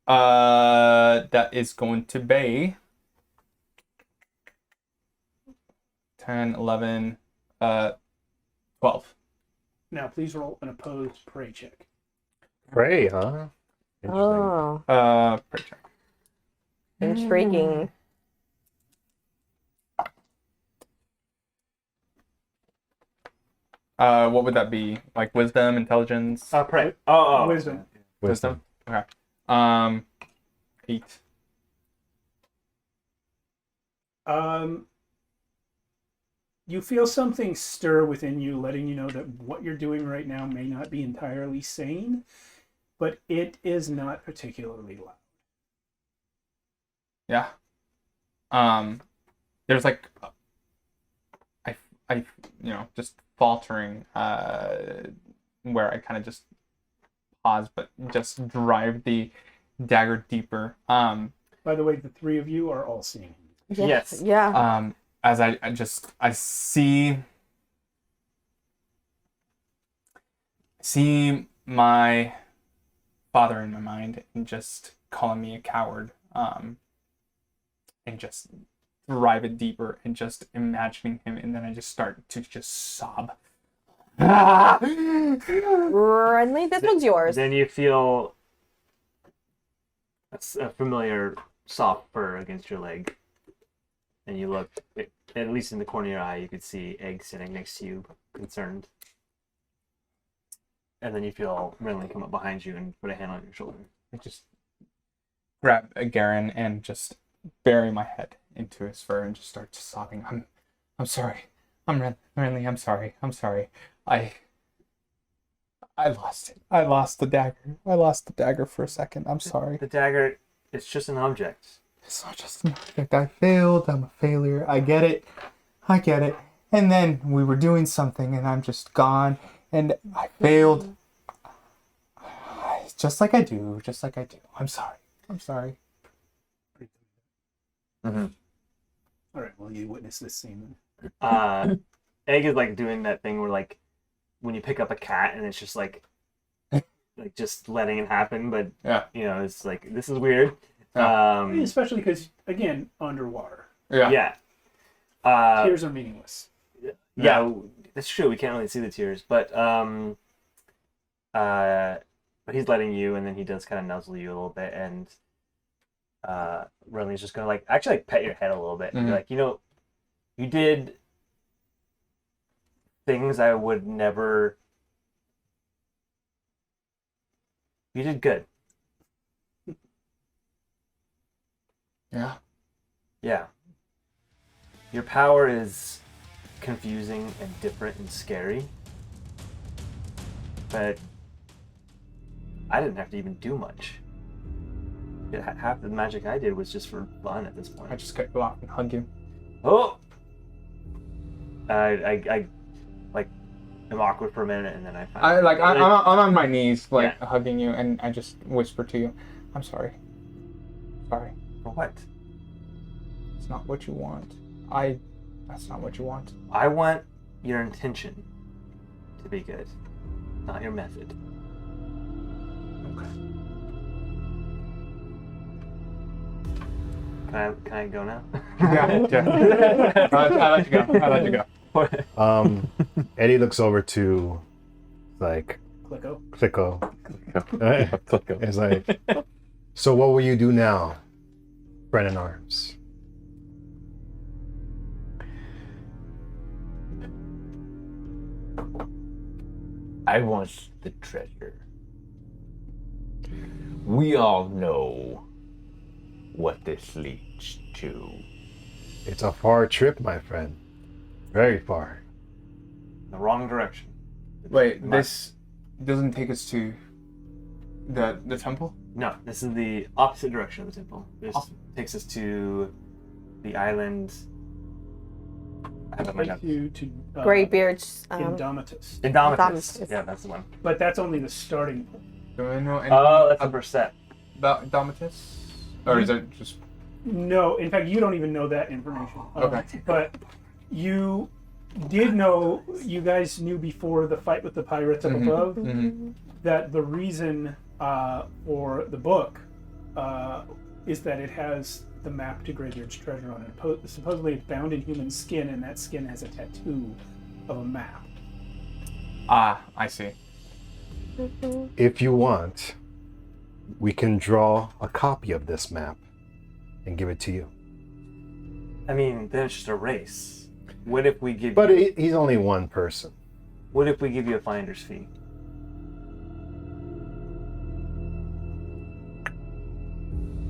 That is going to be 10, 11, 12. Now, please roll an opposed prey check. Pray, huh? Interesting. Oh, Prey check. intriguing. What would that be? Like wisdom, intelligence, Pray. Oh. Wisdom. wisdom. Okay. 8. You feel something stir within you, letting you know that what you're doing right now may not be entirely sane, but it is not particularly loud. Yeah. There's like, I just faltering, where I kind of just pause, but just drive the dagger deeper. By the way, the three of you are all seeing him. Yes. Yeah. As I see my father in my mind and just calling me a coward, and just drive it deeper and just imagining him, and then I just start to just sob. Renly, this one's yours. Then you feel a familiar soft fur against your leg. And you look, at least in the corner of your eye, you could see Egg sitting next to you, concerned. And then you feel Renly come up behind you and put a hand on your shoulder. I just grab a Garen and just bury my head into his fur and just start sobbing. I'm sorry. Renly, I'm sorry. I'm sorry. I lost it. I lost the dagger. I lost the dagger for a second. I'm sorry. The dagger, it's just an object. It's not just an object. I failed. I'm a failure. I get it. And then we were doing something and I'm just gone. And I failed. Just like I do. I'm sorry. Mm-hmm. All right. Well, you witness this scene. Egg is like doing that thing where like when you pick up a cat and it's just like just letting it happen, but Yeah. you know, it's like this is weird. Especially because again, underwater, Yeah. tears are meaningless. Yeah, that's true. We can't really see the tears, but he's letting you, and then he does kind of nuzzle you a little bit, and Renly's just gonna like actually like pet your head a little bit, and be like, you know, you did things I would never. You did good. Yeah. Yeah. Your power is confusing and different and scary. But I didn't have to even do much. Half the magic I did was just for fun at this point. I just gotta go out and hug you. Oh! I like am awkward for a minute and then I find I'm on my knees hugging you and I just whisper to you, I'm sorry. Sorry. For what? It's not what you want. That's not what you want. I want your intention to be good, not your method. Okay. Can I go now? Yeah. I let you go. Eddie looks over to like Clicko. Clicko. It's like, so what will you do now, friend in arms? I want the treasure. We all know what this leads to. It's a far trip, my friend. Very far. The wrong direction. Wait, this doesn't take us to the temple? No, this is the opposite direction of the temple. This takes us to the island. I have it on my notes. You to Greybeard's Indomitus. Indomitus. Yeah, that's the one. But that's only the starting point. Do I know anything that's the first step. about Indomitus? Or is it just... No, in fact, you don't even know that information. Okay. But you did know, you guys knew before the fight with the pirates up above, that the reason for the book is that it has the map to Greybeard's treasure on it. Supposedly it's bound in human skin, and that skin has a tattoo of a map. Ah, I see. If you want, we can draw a copy of this map and give it to you. I mean, then it's just a race. What if we give But you... he's only one person. What if we give you a finder's fee?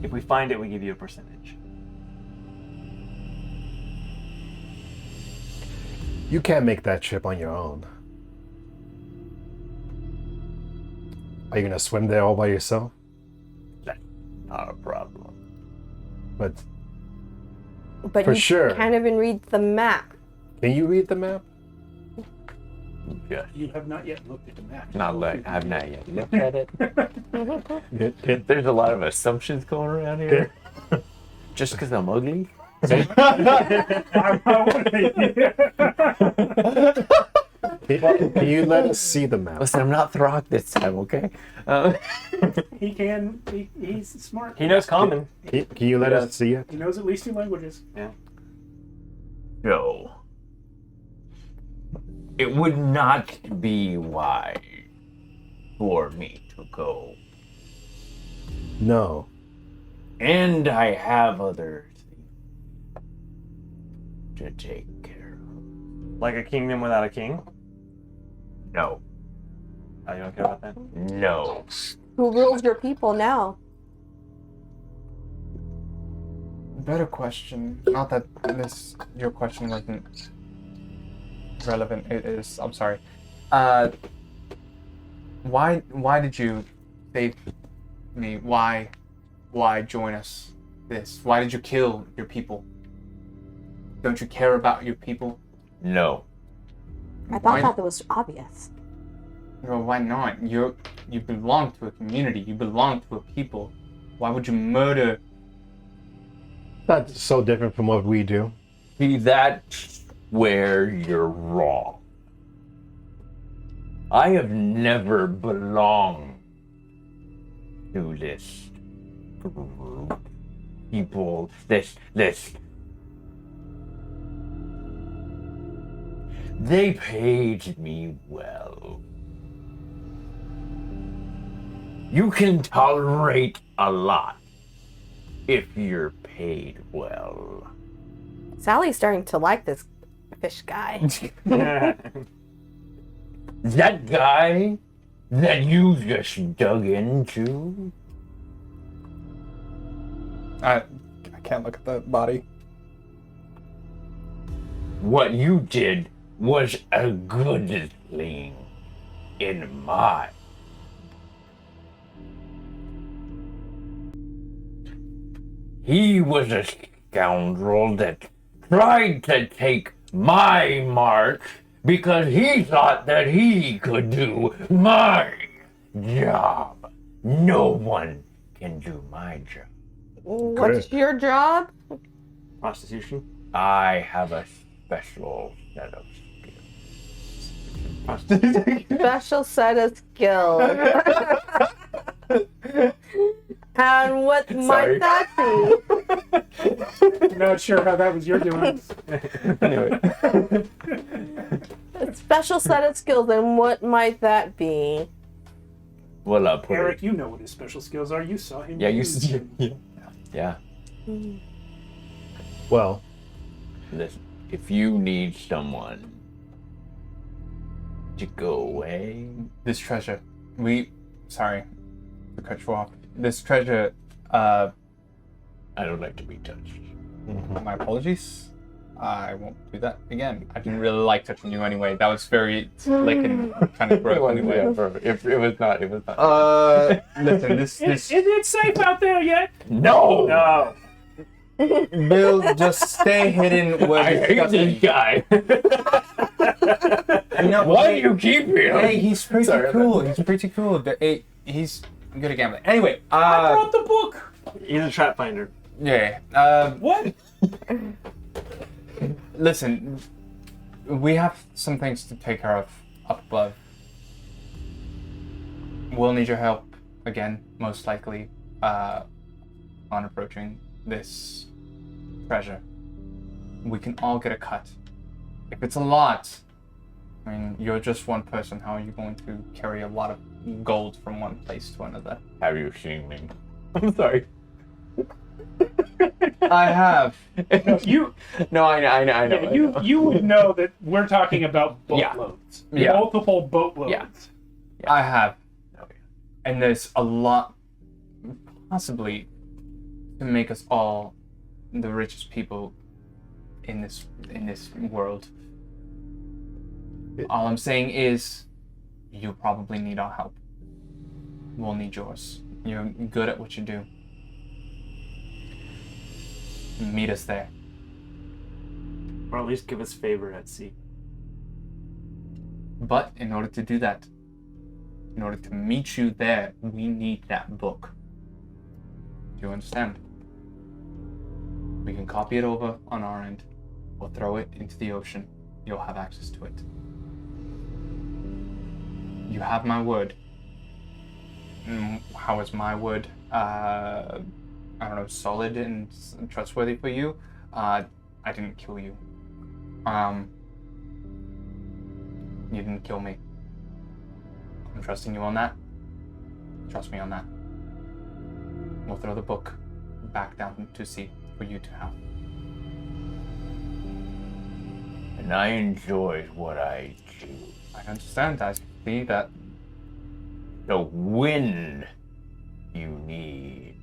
If we find it, we give you a percentage. You can't make that trip on your own. Are you gonna swim there all by yourself? That's not a problem. But But you sure. can't even read the map. Can you read the map? Yeah. You have not yet looked at the map. I've not yet looked at it. There's a lot of assumptions going around here. Just because I'm ugly? Can you let us see the map? Listen, I'm not Throg this time, okay? He can. He's smart. He knows common. Can you let us see it? He knows at least 2 languages. Yeah. No. It would not be wise for me to go. No. And I have other things to take care of. Like a kingdom without a king? No. Oh, you don't care about that? No. Who rules your people now? Better question. Not that your question wasn't relevant it is. I'm sorry. Why did you save me? Why join us? Why did you kill your people? Don't you care about your people? No. I thought that was obvious. Well, why not? You belong to a community. You belong to a people. Why would you murder? That's so different from what we do. See, that's where you're wrong. I have never belonged to this group. People, this. They paid me well. You can tolerate a lot if you're paid well. Sally's starting to like this fish guy. That guy that you just dug into? I can't look at the body. What you did was a good thing in my. He was a scoundrel that tried to take my mark because he thought that he could do my job. No one can do my job. What's your job? Prostitution. I have a special set of Special set of skills. And what might that be? Not sure how that was your doing. Anyway. A special set of skills, and what might that be? Well, I'll put Eric, it. you know what his special skills are. You saw him. Yeah, use you them. Yeah. Well, Listen, if you need someone to go away, This treasure. Sorry to cut you off. This treasure, I don't like to be touched. my apologies. I won't do that again. I didn't really like touching you anyway. That was very slick and kind of gross anyway. If it was not. Listen, this Is it safe out there yet? No! No. Bill, just stay hidden where I hate this guy. You know, Why do you keep him? Hey, he's pretty Sorry. cool. He's pretty cool. He's good at gambling. Anyway, I brought the book. He's a trap finder. yeah. What? Listen, we have some things to take care of up above. We'll need your help again, most likely, on approaching this treasure. We can all get a cut. If it's a lot, I mean, you're just one person. How are you going to carry a lot of gold from one place to another? Have you seen me? I'm sorry. I have. You. No, I know. Yeah, you would know that we're talking about boatloads. Yeah. Multiple boatloads. Yeah. I have. Okay. And there's a lot, possibly, to make us all the richest people in this world. All I'm saying is, you probably need our help. We'll need yours. You're good at what you do. Meet us there. Or at least give us favor at sea. But in order to do that, in order to meet you there, we need that book. Do you understand? We can copy it over on our end. We'll throw it into the ocean. You'll have access to it. You have my word. How is my word? I don't know, solid and trustworthy for you? I didn't kill you. You didn't kill me. I'm trusting you on that. Trust me on that. We'll throw the book back down to sea for you to have. And I enjoy what I do. I understand. I see that. So when you need,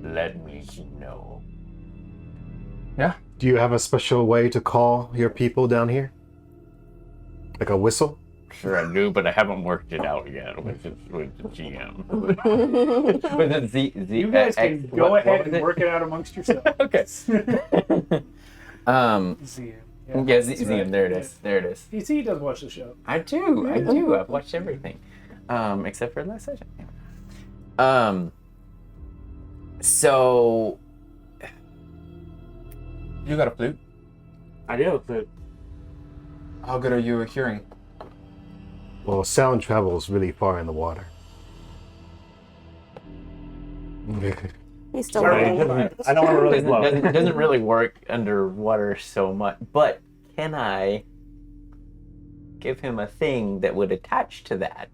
let me know. Yeah, Do you have a special way to call your people down here? Like a whistle? Sure I do, but I haven't worked it out yet with the GM. With the Z, You guys can go ahead and work it out amongst yourselves. Okay. ZM. Yeah, ZM. There it is. There it is. You see, he does watch the show. I do. I've watched everything, except for last session. So You got a flute? I do, but How good are you at hearing? Well, sound travels really far in the water. He's still Sorry. learning. I don't want to really blow. doesn't really work underwater so much. But can I give him a thing that would attach to that?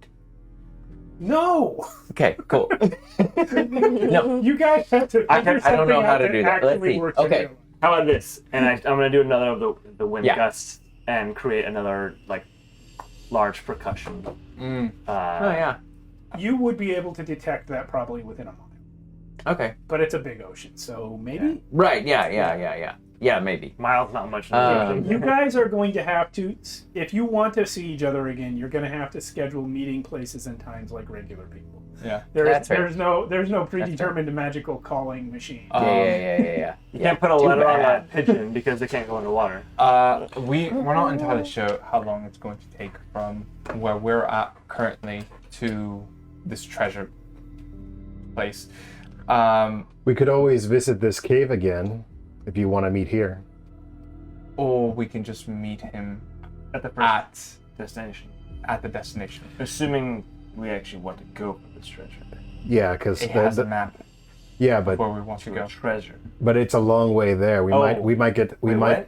No! Okay, cool. No, You guys have to I figure don't know something how out to that do that. Let's actually see. works Okay. for you. How about this? And I'm gonna do another of the wind Yeah. gusts and create another like large percussion. oh yeah. You would be able to detect that probably within a moment. Okay. But it's a big ocean, so maybe? Right. Yeah. Maybe. Miles, not much. You guys are going to have to, if you want to see each other again, you're going to have to schedule meeting places and times like regular people. Yeah. That's fair. There's no predetermined magical calling machine. Yeah. You can't put a letter on that pigeon because they can't go underwater. We're not entirely sure how long it's going to take from where we're at currently to this treasure place. We could always visit this cave again if you want to meet here. Or we can just meet him At the first destination. at the destination. Assuming we actually want to go for this treasure. Yeah, because It has a map yeah, but where we want to To go. a treasure. it's a long way there. We Oh. might get Wait, what?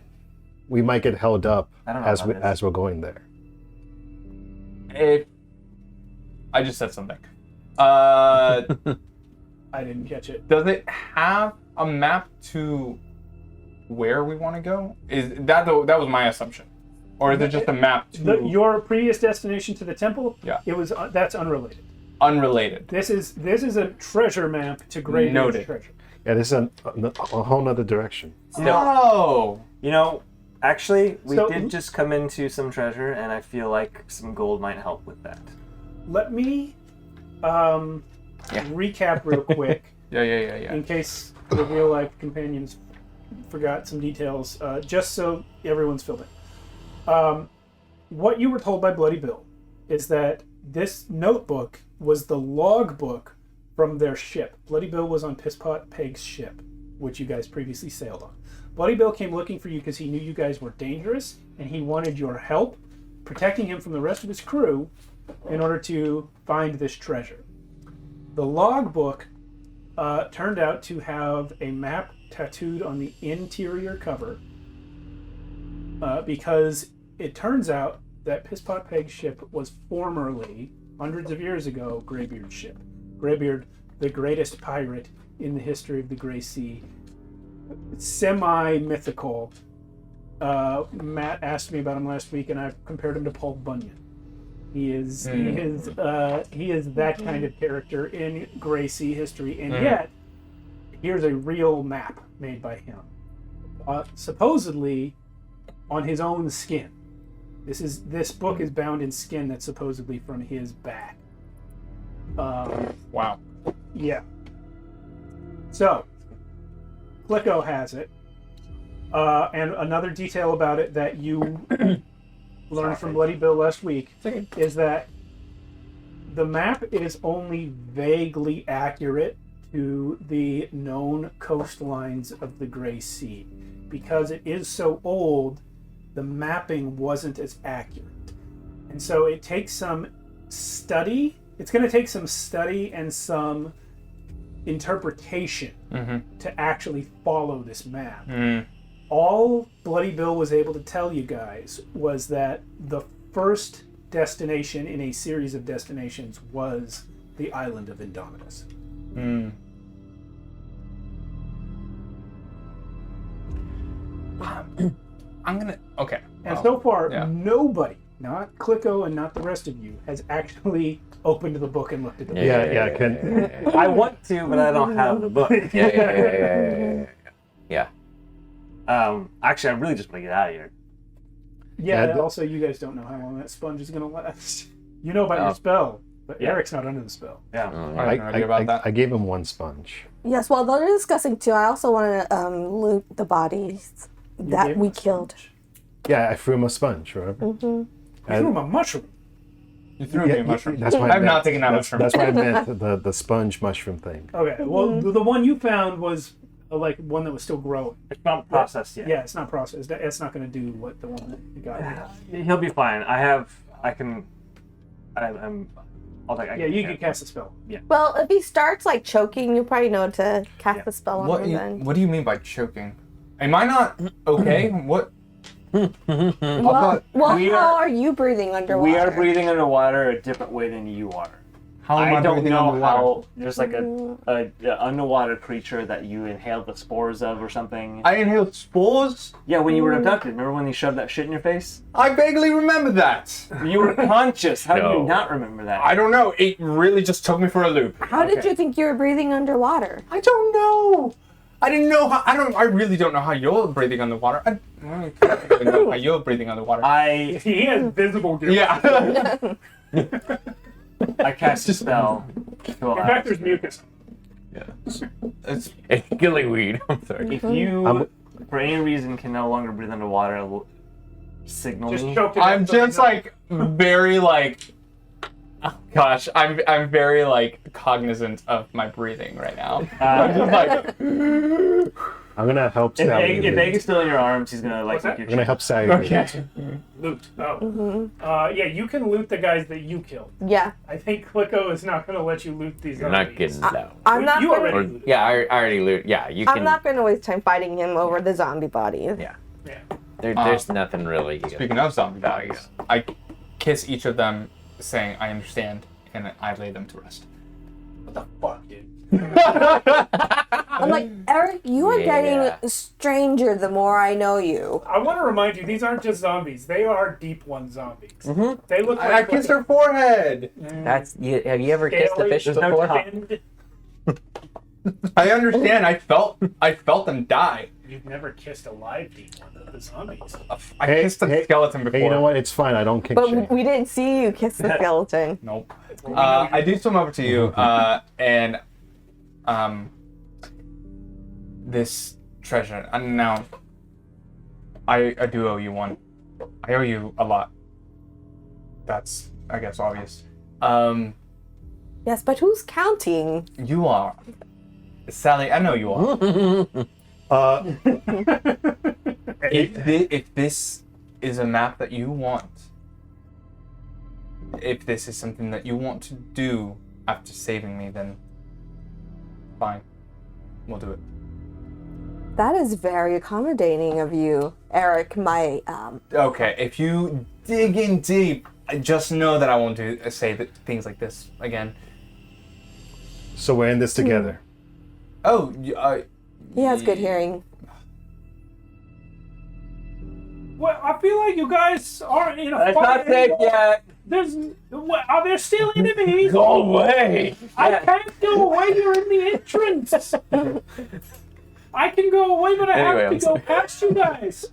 we might get held up I don't know about this. as we're going there. I just said something. I didn't catch it. Does it have a map to where we want to go? Is that was my assumption, or is it just a map to Your previous destination to the temple? Yeah. It was that's unrelated. unrelated? This is a treasure map to Greybeard's Noted. treasure. Yeah, this is a whole nother direction. Oh, You know, actually, we So- did just come into some treasure, and I feel like some gold might help with that. Let me recap real quick yeah. in case the real life companions forgot some details, just so everyone's filled in. What you were told by Bloody Bill is that this notebook was the logbook from their ship. Bloody Bill was on Pisspot Peg's ship, which you guys previously sailed on. Bloody Bill came looking for you because he knew you guys were dangerous and he wanted your help protecting him from the rest of his crew in order to find this treasure. The logbook turned out to have a map tattooed on the interior cover because it turns out that Pisspot Peg's ship was formerly, hundreds of years ago, Greybeard's ship. Greybeard, the greatest pirate in the history of the Grey Sea, semi-mythical. Matt asked me about him last week, and I compared him to Paul Bunyan. He is that kind of character in Grey Sea history, and yet here's a real map made by him, supposedly on his own skin. This book is bound in skin that's supposedly from his back. Wow. Yeah. So, Flicko has it. And another detail about it that you learned from Bloody Bill last week is that the map is only vaguely accurate to the known coastlines of the Grey Sea. Because it is so old, the mapping wasn't as accurate. And so it takes some study. It's going to take some study and some interpretation to actually follow this map. All Bloody Bill was able to tell you guys was that the first destination in a series of destinations was the island of Indomitus. Okay. And Well, so far, yeah. nobody, not Clicko and not the rest of you, has actually opened the book and looked at the book. I want to, but I don't have the book. Yeah. Actually, I really just want to get out of here. Yeah, Yeah, also, you guys don't know how long that sponge is going to last. You know about your spell, but Eric's not under the spell. Yeah. I have no idea about that. I gave him one sponge. Yes, while they're discussing too, I also want to loot the bodies You that gave we him a killed. sponge. Yeah, I threw him a sponge, remember? You threw him a mushroom. You threw me a mushroom. That's why I've meant- not taken that that's, mushroom. That's why I meant the sponge mushroom thing. Okay, well, the one you found was like one that was still growing. It's not processed yet. Yeah, it's not processed. It's not going to do what the one that you got. He'll be fine. I'm. I'll take. Yeah, you can cast a spell. Well, if he starts like choking, you probably know to cast the spell on him then. What do you mean by choking? Am I not okay? What? Well, we how are- are you breathing underwater? We are breathing underwater a different way than you are. How am I don't breathing know underwater? how. There's like a underwater creature that you inhaled the spores of or something. I inhaled spores? Yeah, when you were abducted. Remember when they shoved that shit in your face? I vaguely remember that. You were conscious. How do No. you not remember that? I don't know. It really just took me for a loop. How did you think you were breathing underwater? I don't know. I didn't know how. I really don't know how you're breathing underwater. I don't even know how you're breathing underwater. He has visible gifts. Yeah. I cast a spell. In fact, there's mucus. It's It's gillyweed. I'm sorry. If you, for any reason, can no longer breathe underwater, signal Just me. choked it I'm up. just like very like. Oh, gosh, I'm very like cognizant of my breathing right now. I'm just like. I'm gonna help If Sally. Egg is still in your arms, he's gonna like What's that? lick your I'm gonna shit. help Sally. Okay. Loot. Oh. Yeah, you can loot the guys that you killed. Yeah, I think Clicko is not going to let you loot these You're zombies. not getting that. I'm not. You Gonna, already Or, looted. yeah, I already loot. Yeah, you can. I'm not going to waste time fighting him over the zombie bodies. Yeah. Yeah. There's nothing really. Speaking of zombie bodies, I kiss each of them, saying I understand, and I lay them to rest. What the fuck, dude? I'm like, Eric, you are Yeah. getting stranger the more I know you. I want to remind you, these aren't just zombies. They are deep one zombies. They look like I kissed her forehead. That's. Have you ever kissed a Scaly, fish There's no before? top. pinned. I understand. I felt them die. You've never kissed a live deep one of the zombies. I kissed a skeleton before. Hey, you know what? It's fine. I don't kink But shame. we didn't see you kiss the skeleton. Nope. I do swim over to you, and this treasure. And now, I do owe you one. I owe you a lot. That's, I guess, obvious. Yes, but who's counting? You are, Sally. I know you are. If this is a map that you want, if this is something that you want to do after saving me, then fine, we'll do it. That is very accommodating of you, Eric. My Okay, if you dig in deep, just know that I won't say things like this again. So we're in this together. Oh, he has good hearing. Well, I feel like you guys aren't in a It's fight not safe anymore. yet. Are there still enemies? Go away. I can't go away. You're in the entrance. I can go away, but I Anyway, have I'm to go sorry. past you guys.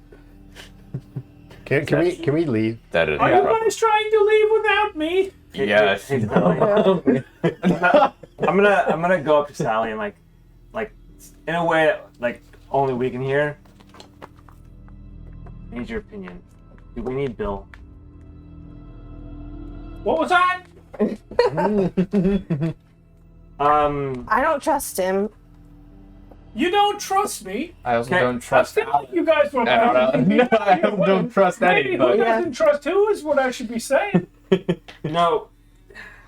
Can we leave? That is. Are you guys trying to leave without me? Yes. Hey, Sally. I'm gonna go up to Sally and like in a way that, like only we can hear. I need your opinion. Do we need Bill? What was that? I don't trust him. You don't trust me. I also Okay. don't I trust. feel like you guys were I don't know. No, I don't trust Maybe who anybody. doesn't trust who is what I should be saying. No,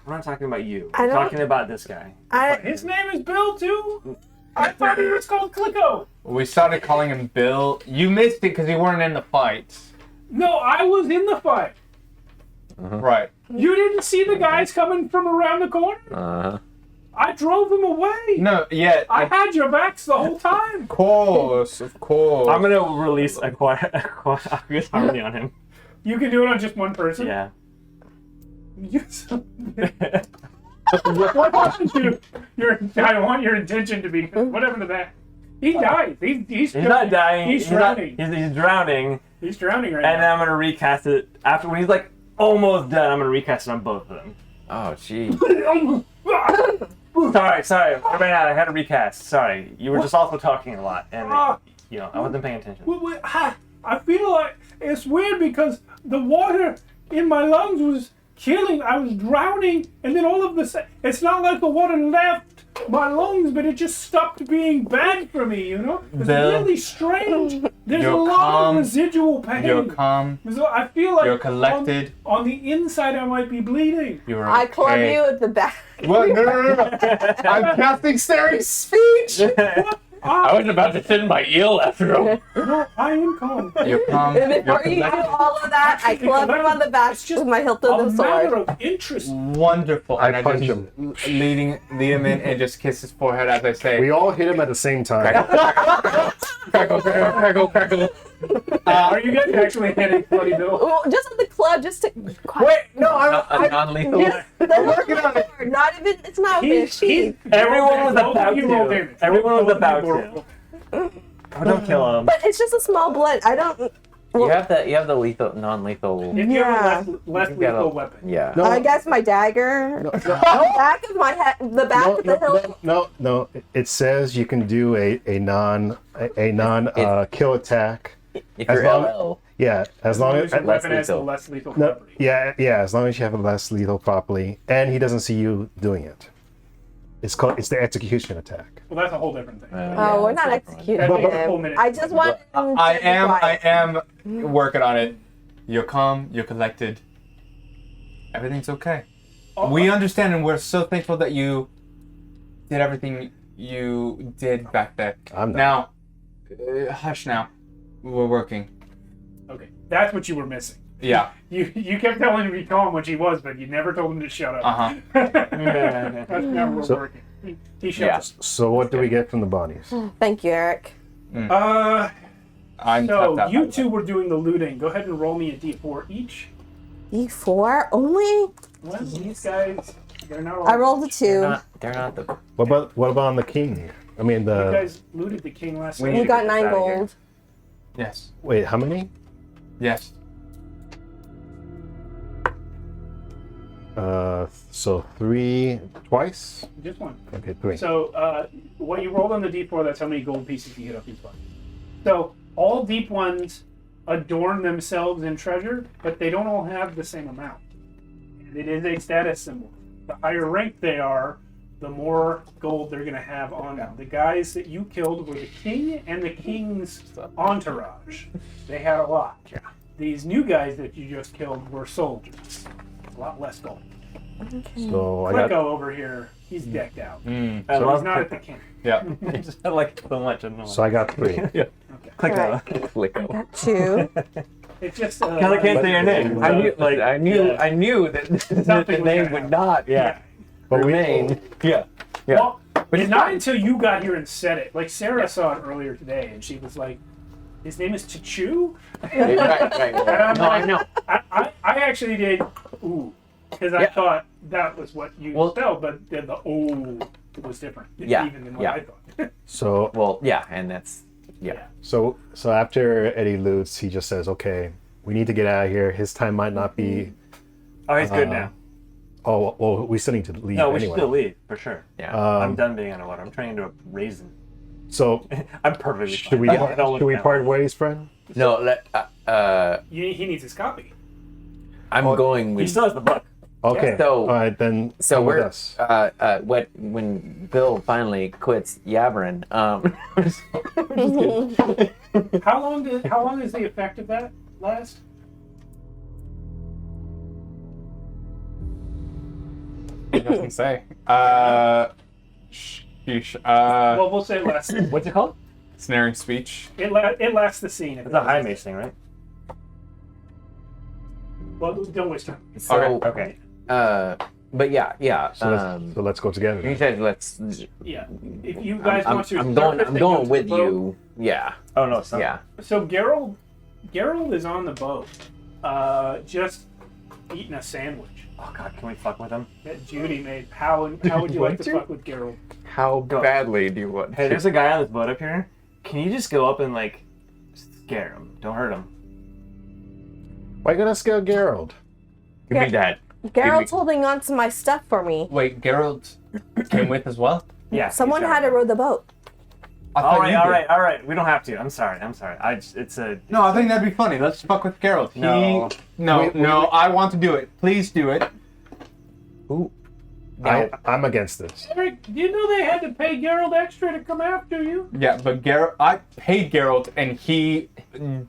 we're not talking about you. I We're don't- talking about this guy. His name is Bill too. I thought he was called Clicko. We started calling him Bill. You missed it because you weren't in the fight. No, I was in the fight. Right. You didn't see the guys coming from around the corner? I drove them away. No, yeah. I had your backs the whole time. Of course. I'm gonna release a quiet harmony on him. You can do it on just one person. Yeah. What I want your intention to be. Whatever to that. He dies. He's not dying. He's drowning. He's drowning. He's drowning right And then now. I'm gonna recast it after when he's like almost done. I'm gonna recast it on both of them. Oh, gee. Sorry. Right now I had to recast. Sorry, you were just also talking a lot, and I wasn't paying attention. I feel like it's weird because the water in my lungs was killing. I was drowning, and then all of a sudden, it's not like the water left my lungs, but it just stopped being bad for me. You know, it's really strange. There's a lot of residual pain. You're calm. So I feel like You're collected. On the inside, I might be bleeding. You're I club okay. you at the back. What? No. I'm casting Staring Speech. I was about to send my eel after him. No, I am calm. You're calm. And before you do all of that, I club him on the back with my hilt of A the matter sword. of interest. Wonderful. I And punch just him. lead him in and just kiss his forehead as I say. We all hit him at the same time. Crackle. Are you guys actually hitting Bloody Bill? Well, just with the club, just to. Wait, no, A non-lethal. Just I'm working on it. not even. It's not even a sheath. Everyone was Both about of you roll to. damage. Everyone was Both of you about roll- to. Oh, don't kill him. But it's just a small blood. I don't. You have the lethal, non-lethal. If you have Yeah. a less You gotta- lethal weapon. Yeah. No. I guess my dagger. The back of my head. The back of the hilt. No. It says you can do a non kill attack. If As you're long- LL. Yeah, as long as Your weapon has a lethal. less lethal no, property. yeah, as long as you have a less lethal properly, and he doesn't see you doing it. It's the execution attack. Well, that's a whole different thing. Oh, we're not executing That takes a full him. minute. I just want. him to I be am quiet. working on it. You're calm, you're collected. Everything's okay. Oh, We understand and we're so thankful that you did everything you did back there. I'm not. Now, hush now. We're working. Okay, that's what you were missing. Yeah. You kept telling him to be calm, which he was, but you never told him to shut up. Uh-huh. That's never So- working. He shuts So what do we get from the bodies? Thank you, Eric. up. I'm So tapped out, by you the two way. were doing the looting. Go ahead and roll me a d4 each. E4 only. Well, these guys, they're not all. I rolled a 2. They're not the. What about on the king? I mean You the guys looted the king last We night. We got Get 9 this outta here. gold. Yes. wait, how many? Yes. So 3 twice. Just one. Okay, 3. So what you rolled on the d4, that's how many gold pieces you get off these bodies. So all deep ones adorn themselves in treasure, but they don't all have the same amount. And it is a status symbol. The higher rank they are, the more gold they're going to have on them. The guys that you killed were the king and the king's entourage. They had a lot. Yeah. These new guys that you just killed were soldiers. A lot less gold. So I got Flicko over here, he's decked out. I So love he's not at the king. Yeah. I like it so much. I don't know. so I got 3. Click Right. Flicko. Got 2. It's just Because I can't say your name. I knew, Like, I knew, yeah. I knew that the Something was name gonna would not Yeah. But we remain. Yeah. Yeah. Well, But it's not until you got here and said it. Like Sarah saw it earlier today, and she was like, "His name is Tachu." right. No, I know. I actually did ooh because I Yeah. thought that was what you Well- spelled, but then the O was different. Yeah, Even than what yeah. I thought. so Well, yeah, and that's yeah. So after Eddie loots, he just says, "Okay, we need to get out of here. His time might not be. Oh, he's good now. Oh, well, we still need to leave No, we anyway." should still leave for sure. Yeah. I'm done being underwater. I'm turning into a raisin. So I'm perfectly should we fine. part, Don't look should we down. part ways, friend? No, He needs his copy. I'm going He with. still has the book. Okay. So- all right then. So come with we're us. when Bill finally quits yabbering. How long is the effect of that last? It doesn't say. Sheesh. Well, we'll say it lasts. What's it called? Snaring speech. It lasts the scene. It's a high mace thing, right? Well, don't waste time. So Okay. but yeah. So let's go together. He then. said let's. Yeah. If you guys want to, I'm surface and go going to with the boat. you. Yeah. Oh no, it's not. Yeah. So Geralt is on the boat, just eating a sandwich. Oh god, can we fuck with him? that Judy made. How would you like to fuck with Geralt? How badly do you want? Hey, there's a guy on this boat up here. Can you just go up and like scare him? Don't hurt him. Why you gonna scare Geralt? Give me that. Geralt's holding on to my stuff for me. Wait, Geralt came with as well? Yeah. Someone had to row the boat. I thought you did. All right. We don't have to. I'm sorry. It's a. No, I think that'd be funny. Let's fuck with Geralt. No. No, I want to do it. Please do it. Ooh. I'm against this. Eric, you know they had to pay Geralt extra to come after you? Yeah, but I paid Geralt and he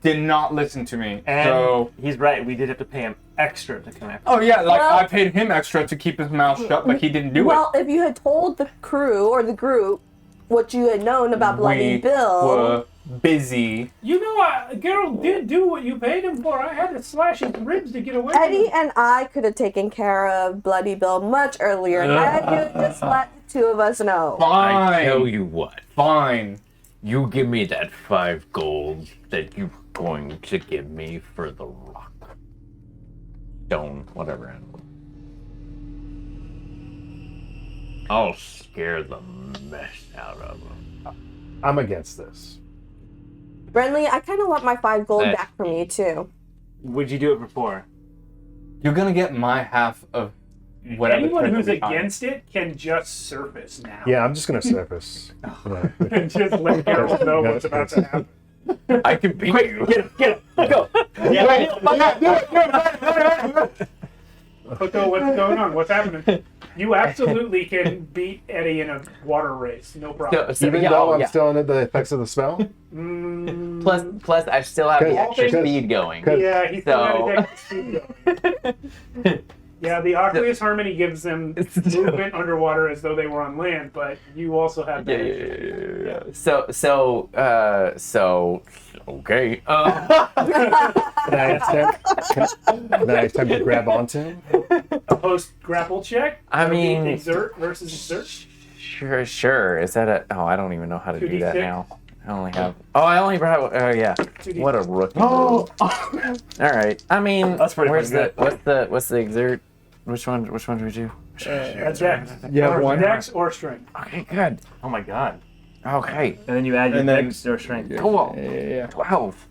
did not listen to me. And So, he's right. We did have to pay him extra to come after. oh yeah, like Well- I paid him extra to keep his mouth shut, but he didn't do Well, if you had told the crew or the group what you had known about it. Bloody We Bill, were busy. You know, Geralt did do what you paid him for. I had to slash his ribs to get away Eddie from him. and I could have taken care of Bloody Bill much earlier. And you had just let the two of us know. Fine. I tell you what. Fine. You give me that 5 gold that you're going to give me for the rock. Stone, whatever animal. I'll scare the mess out of them. I'm against this. Brenly, I kind of want my 5 gold That- back from you too. Would you do it before? You're gonna get my half of whatever. Anyone trick who's we find. against it can just surface now. Yeah, I'm just gonna surface. Yeah. And just let Geralt know what's about to happen. I can beat you. Get him. Let's go. Otto, what's going on? What's happening? You absolutely can beat Eddie in a water race, no problem. Even though I'm still under the effects of the spell? Plus, I still have the Cause- extra cause- speed going. Yeah, he's still So- got his speed going. Yeah, the Aqueous Harmony gives them movement underwater as though they were on land, but you also have that. Yeah. So, okay. Can I attempt to grab onto him? A post grapple check. I That'll be mean- exert versus exert. Sure. Is that a? Oh, I don't even know how to do that 2d6? now. I only have. Oh, I only have. Oh, yeah. 2d6. What a rookie. Oh. All right. I mean, That's pretty where's the fucking what's the exert? Which one do we do? That's Dex. You have Or one? Dex or Strength. Okay, good. Oh my god. Okay. And then you add your And then- extra strength. Cool. Yeah. 12.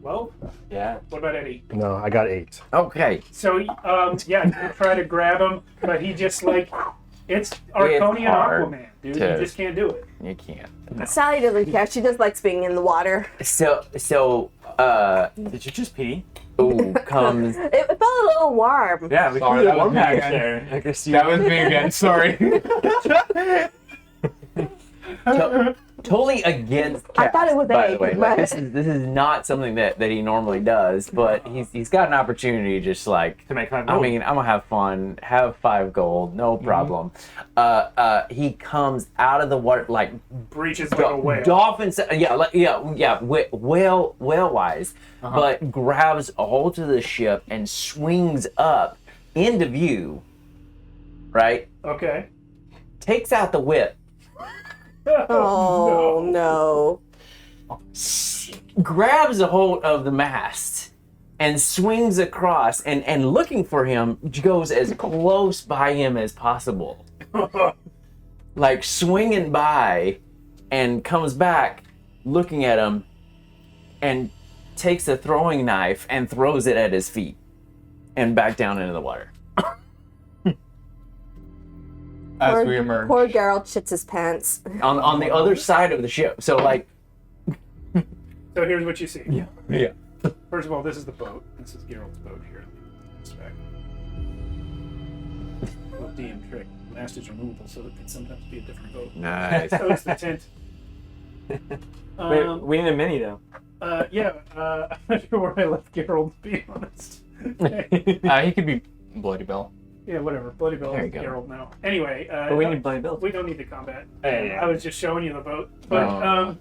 Well, Yeah. what about Eddie? No, I got 8. Okay. So, yeah, you try to grab him, but he just it's Archonia hard Aquaman, dude. to- You just can't do it. You can't. Sally doesn't care. She just likes being in the water. So Did you just pee? ooh, comes It felt a little warm. Yeah, we Sorry, could that do was one me pack again. there. I guess you. That was me again. Sorry. totally against cats, I thought it was by egg, the way. but- Like, this is not something that he normally does, but he's got an opportunity just like To make 5 I gold. mean, I'm gonna have fun, have 5 gold, no problem. He comes out of the water like Breaches like a whale. dolphins, whale wise, but grabs a hold of the ship and swings up into view. Right, Okay. takes out the whip, Oh no. grabs a hold of the mast, and swings across. And looking for him, goes as close by him as possible. Like swinging by, and comes back, looking at him, and takes a throwing knife and throws it at his feet, and back down into the water. As we emerge. Poor Geralt shits his pants. On the other side of the ship. So like, So here's what you see. yeah. First of all, this is the boat. This is Geralt's boat here. This back. Little DM trick. Mast is removable, so it can sometimes be a different boat. Nice. So it's the tent. Wait, we need a mini though. Yeah. I'm not sure where I left Geralt, to be honest. He could be Bloody Bill. Yeah, whatever. Bloody Bill There is you go. Geralt now. Anyway, But we need Bloody Bill. we don't need the combat. Yeah. I was just showing you the boat. But Oh.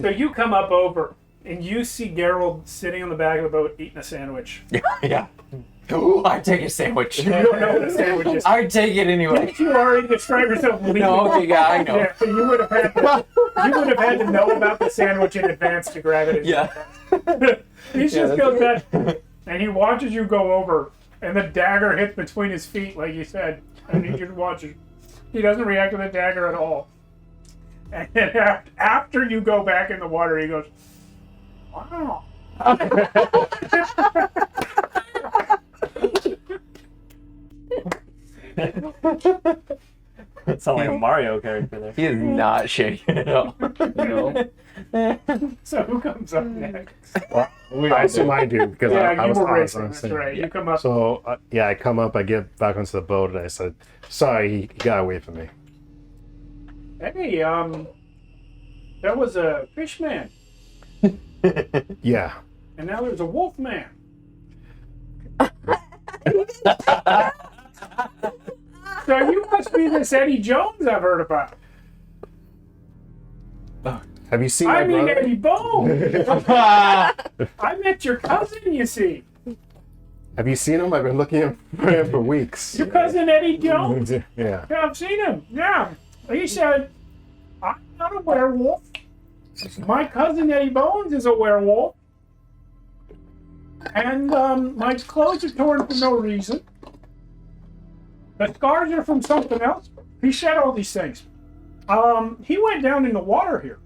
so you come up over and you see Geralt sitting on the back of the boat eating a sandwich. Yeah. Ooh, I take a sandwich. You don't know what a sandwich is. I take it anyway. You already described yourself leaving. No, okay, yeah, I know. Yeah, so you would have had to know about the sandwich in advance to grab it. Yeah. He just goes back and he watches you go over and the dagger hits between his feet, like you said, and he just watches. He doesn't react to the dagger at all. And then after you go back in the water, he goes, "Wow." Sound like a Mario character there. He is not shaking at all. No. So who comes up next? Well, I assume I do because I you was were on racing. That's right. You come up. So I come up, I get back onto the boat, and I said, "Sorry, he got away from me." Hey, there was a fish man, Yeah. and now there's a wolf man. So you must be this Eddie Jones I've heard about. Have you seen my I mean brother? Eddie Bones. I met your cousin, you see. Have you seen him? I've been looking for him for weeks. Your cousin Eddie Jones. Yeah. Yeah, I've seen him. Yeah. He said, "I'm not a werewolf. My cousin Eddie Bones is a werewolf. And my clothes are torn for no reason. The scars are from something else." He said all these things. He went down in the water here.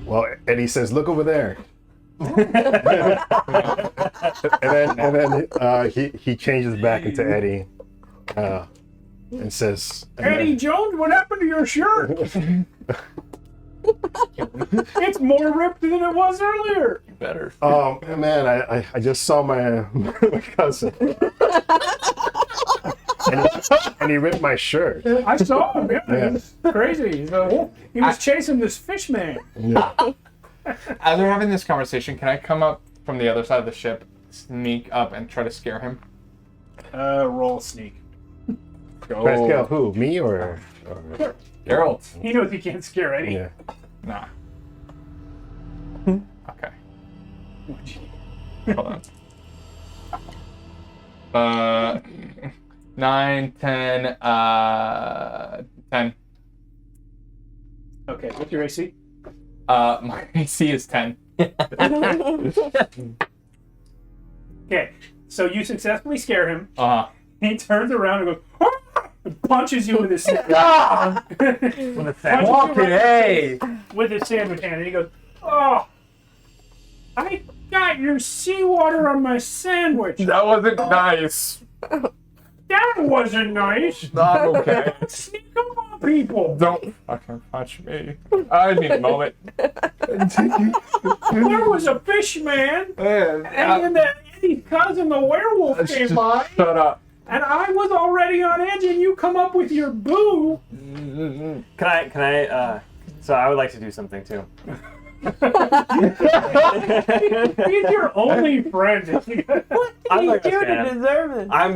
Well, Eddie says, "Look over there." and then he changes back into Eddie and says, Eddie Jones, what happened to your shirt? It's more ripped than it was earlier. Better. "Oh man, I just saw my cousin." and he ripped my shirt. I saw him. Yeah. It's crazy. He was chasing this fish man. Yeah. As we're having this conversation, can I come up from the other side of the ship, sneak up, and try to scare him? Roll sneak. Try to scare who? Me or Geralt? He knows he can't scare Eddie. yeah. Nah. Okay. Hold on. 9, 10, 10. Okay, what's your AC? My AC is 10. Okay, so you successfully scare him. Uh-huh. He turns around and goes, "Ah!" and punches you with his sandwich. With a sandwich. Fucking A! With his sandwich hand, and he goes, "Oh, I got your seawater on my sandwich. That wasn't nice. That wasn't nice. Not okay. Sneak up on people. Don't fucking punch me. I need a moment. There was a fish man, and then Eddie's cousin, the werewolf, came by, Shut up. and I was already on edge, and you come up with your boo." Can I, so I would like to do something too. He's your only friend. I'm not You gonna stand to him. deserve it. I'm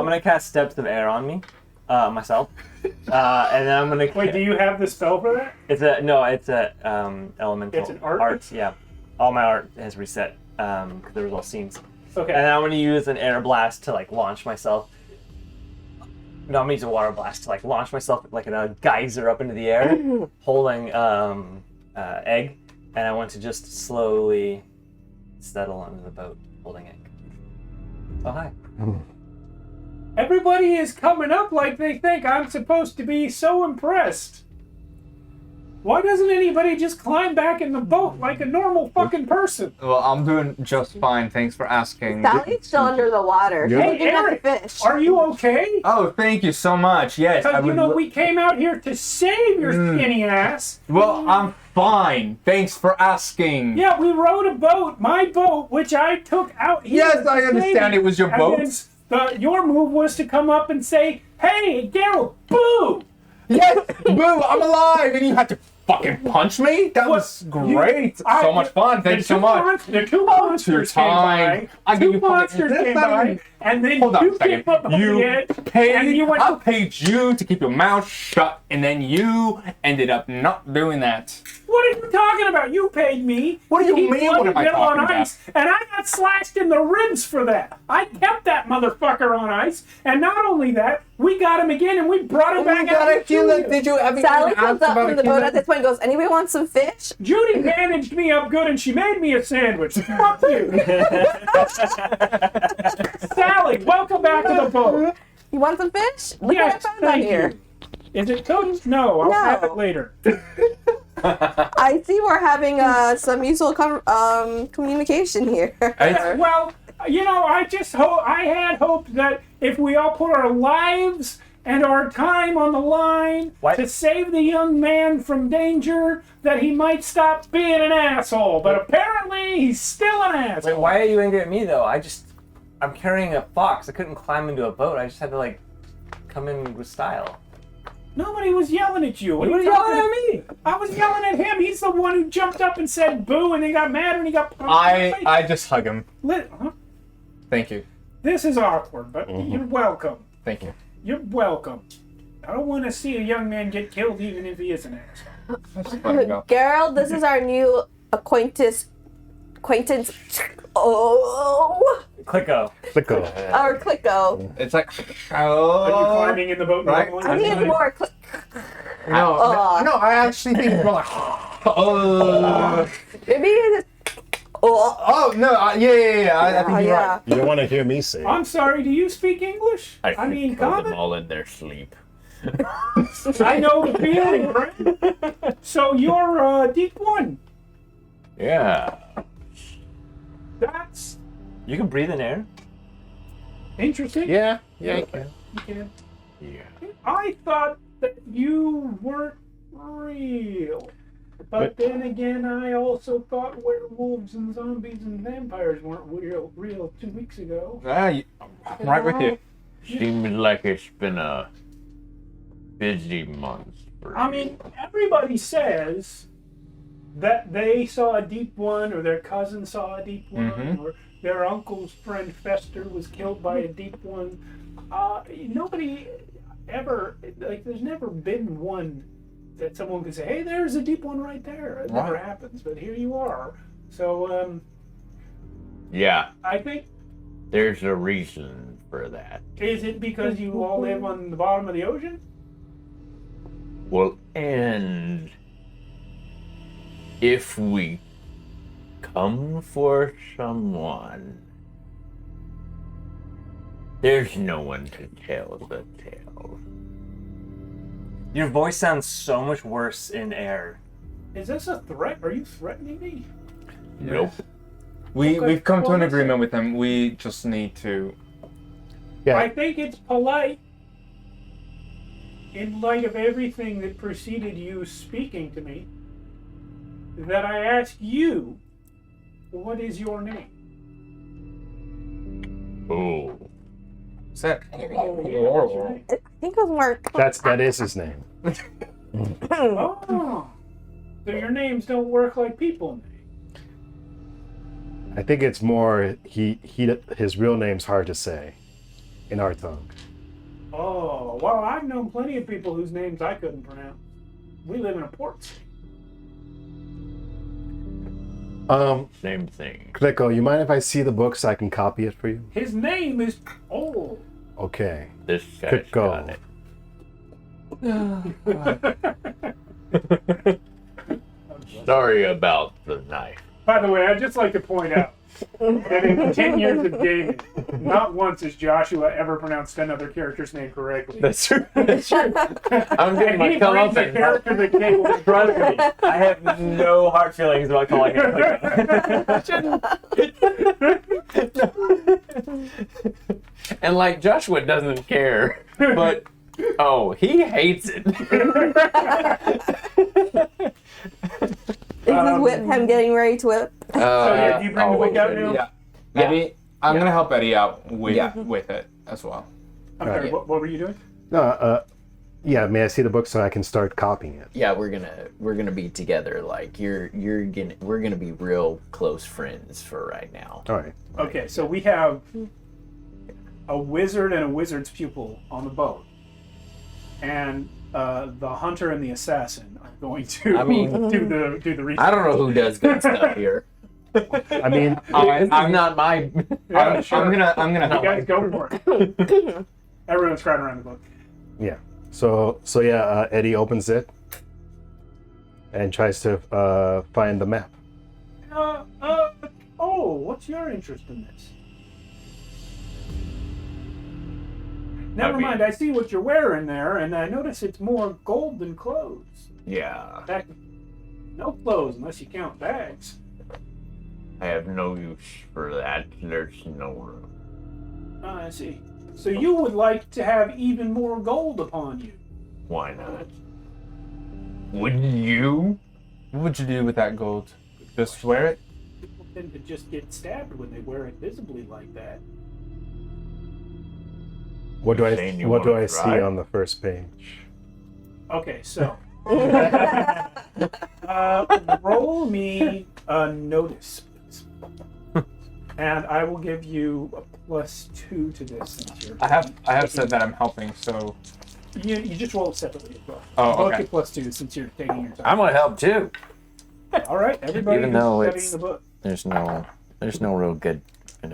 gonna cast Steps of Air on me, myself. And then I'm gonna. Wait, do you have the spell for that? It's a elemental. It's an art? Yeah. All my art has reset, because there was all scenes. Okay. And then I'm gonna use an air blast to like launch myself. No, I'm gonna use a water blast to like launch myself like in a geyser up into the air, holding egg, and I want to just slowly settle onto the boat, holding egg. Oh hi. Everybody is coming up like they think I'm supposed to be so impressed. Why doesn't anybody just climb back in the boat like a normal fucking person? Well, I'm doing just fine. Thanks for asking. Sally's still under the water. Yeah. Hey, Looking at Eric, the fish. are you okay? Oh, thank you so much. Yes, I Because, would. you know, we came out here to save your skinny ass. Well, I'm fine. Thanks for asking. Yeah, we rowed a boat, my boat, which I took out here. Yes, I to understand save you. it was your And boat. then, your move was to come up and say, "Hey, Geralt, boo!" Yes, boo! I'm alive, and you had to fucking punch me. That was great. So much fun. Thank you so much. The two monsters came by. I give Two you fucking- monsters that's came not by, even- and then Hold on you a second. came up on the You edge, and paid. you went I to... paid you to keep your mouth shut, and then you ended up not doing that. What are you talking about? You paid me. What do you to keep mean, what am I Bill on talking ice, and I got got slashed in the ribs for that. I kept that motherfucker on ice, and not only that, we got him again, and we brought him back out. Did you ever Sally comes up from the boat at this point and goes, anybody want some fish? Judy managed me up good, and she made me a sandwich. Fuck you. Sally, welcome back to the boat. You want some fish? Look Yes, what I found on thank here. you. Is it cooked? No, I'll have it later. I see we're having some mutual communication here. Well, I had hoped that if we all put our lives and our time on the line to save the young man from danger, that he might stop being an asshole. But apparently, he's still an asshole. Wait, why are you angry at me though? I'm carrying a fox. I couldn't climb into a boat. I just had to come in with style. Nobody was yelling at you. What are you yelling at me? I was yelling at him. He's the one who jumped up and said boo, and then got mad when he got punched. I just hug him. Huh? Thank you. This is awkward, but you're welcome. Thank you. You're welcome. I don't want to see a young man get killed, even if he is an asshole. Gerald, this is our new acquaintance. Oh. Clicko. Our Clicko. It's like, Are you climbing in the boat? Right. I think it's more click. No, I actually think it's more like, Maybe it's. Oh, no, yeah. I think you're right. You don't want to hear me say it. I'm sorry, do you speak English? I mean, throw them common? all in their sleep. I know the feeling, right? So you're Deep One. Yeah. That's You can breathe in air. interesting. Yeah, you can. You can. Yeah. I thought that you weren't real. But then again, I also thought werewolves and zombies and vampires weren't real 2 weeks ago. I'm right with you. Seems like it's been a busy month for I you. mean, everybody says that they saw a Deep One, or their cousin saw a Deep One, or their uncle's friend Fester was killed by a Deep One. Nobody ever, there's never been one that someone could say, hey, there's a Deep One right there. It never happens, but here you are. So, yeah, I think, there's a reason for that. is it because you all live on the bottom of the ocean? Well, and if we come for someone, there's no one to tell the tale. Your voice sounds so much worse in air. Is this a threat? Are you threatening me? Nope. We've come to an agreement with him. We just need to. Yeah. I think it's polite, in light of everything that preceded you speaking to me, that I ask you, what is your name? Oh. Is that? I think it was more. That is his name. Oh, so your names don't work like people names. I think it's more his real name's hard to say in our tongue. Oh, well, I've known plenty of people whose names I couldn't pronounce. We live in a port city. Same thing. Clicko, you mind if I see the book so I can copy it for you? His name is Okay. This guy's Could go. got it. Sorry about the knife. By the way, I'd just like to point out that in 10 years of gaming, not once has Joshua ever pronounced another character's name correctly. That's true. That's true. I'm getting And my he brings a comeuppance. character that came with Trust me, I have no hard feelings about calling him Clicko. And like Joshua doesn't care, but he hates it. Is this whip him getting ready to whip? So yeah, do you bring the wig out now? Yeah. Eddie, I'm gonna help Eddie out with it as well. I'm sorry, what were you doing? No, yeah, may I see the book so I can start copying it? Yeah, we're gonna be together. Like we're gonna be real close friends for right now. All right. Okay, so we have a wizard and a wizard's pupil on the boat. And the hunter and the assassin are going to do the research. I don't know who does good stuff here. I mean, I'm not my. Yeah, sure. I'm gonna You help. guys go for it. Everyone's crying around the book. yeah. So yeah, Eddie opens it and tries to find the map. Oh, what's your interest in this? Never mind, I see what you're wearing there, and I notice it's more gold than clothes. Yeah, In fact, no clothes unless you count bags. I have no use for that. There's no room. I see. So you would like to have even more gold upon you? Why not? Wouldn't you? What would you do with that gold? Just wear it? People tend to just get stabbed when they wear it visibly like that. What do Saying you what do wanna I see try? on the first page? Okay, so roll me a notice, please. And I will give you a +2 to this since you're. I have said that I'm helping, so You just roll it separately as well. Oh, Both okay. get +2 since you're taking your time. I'm gonna help too. All right, everybody Even who's though studying it's- the book. There's no real good.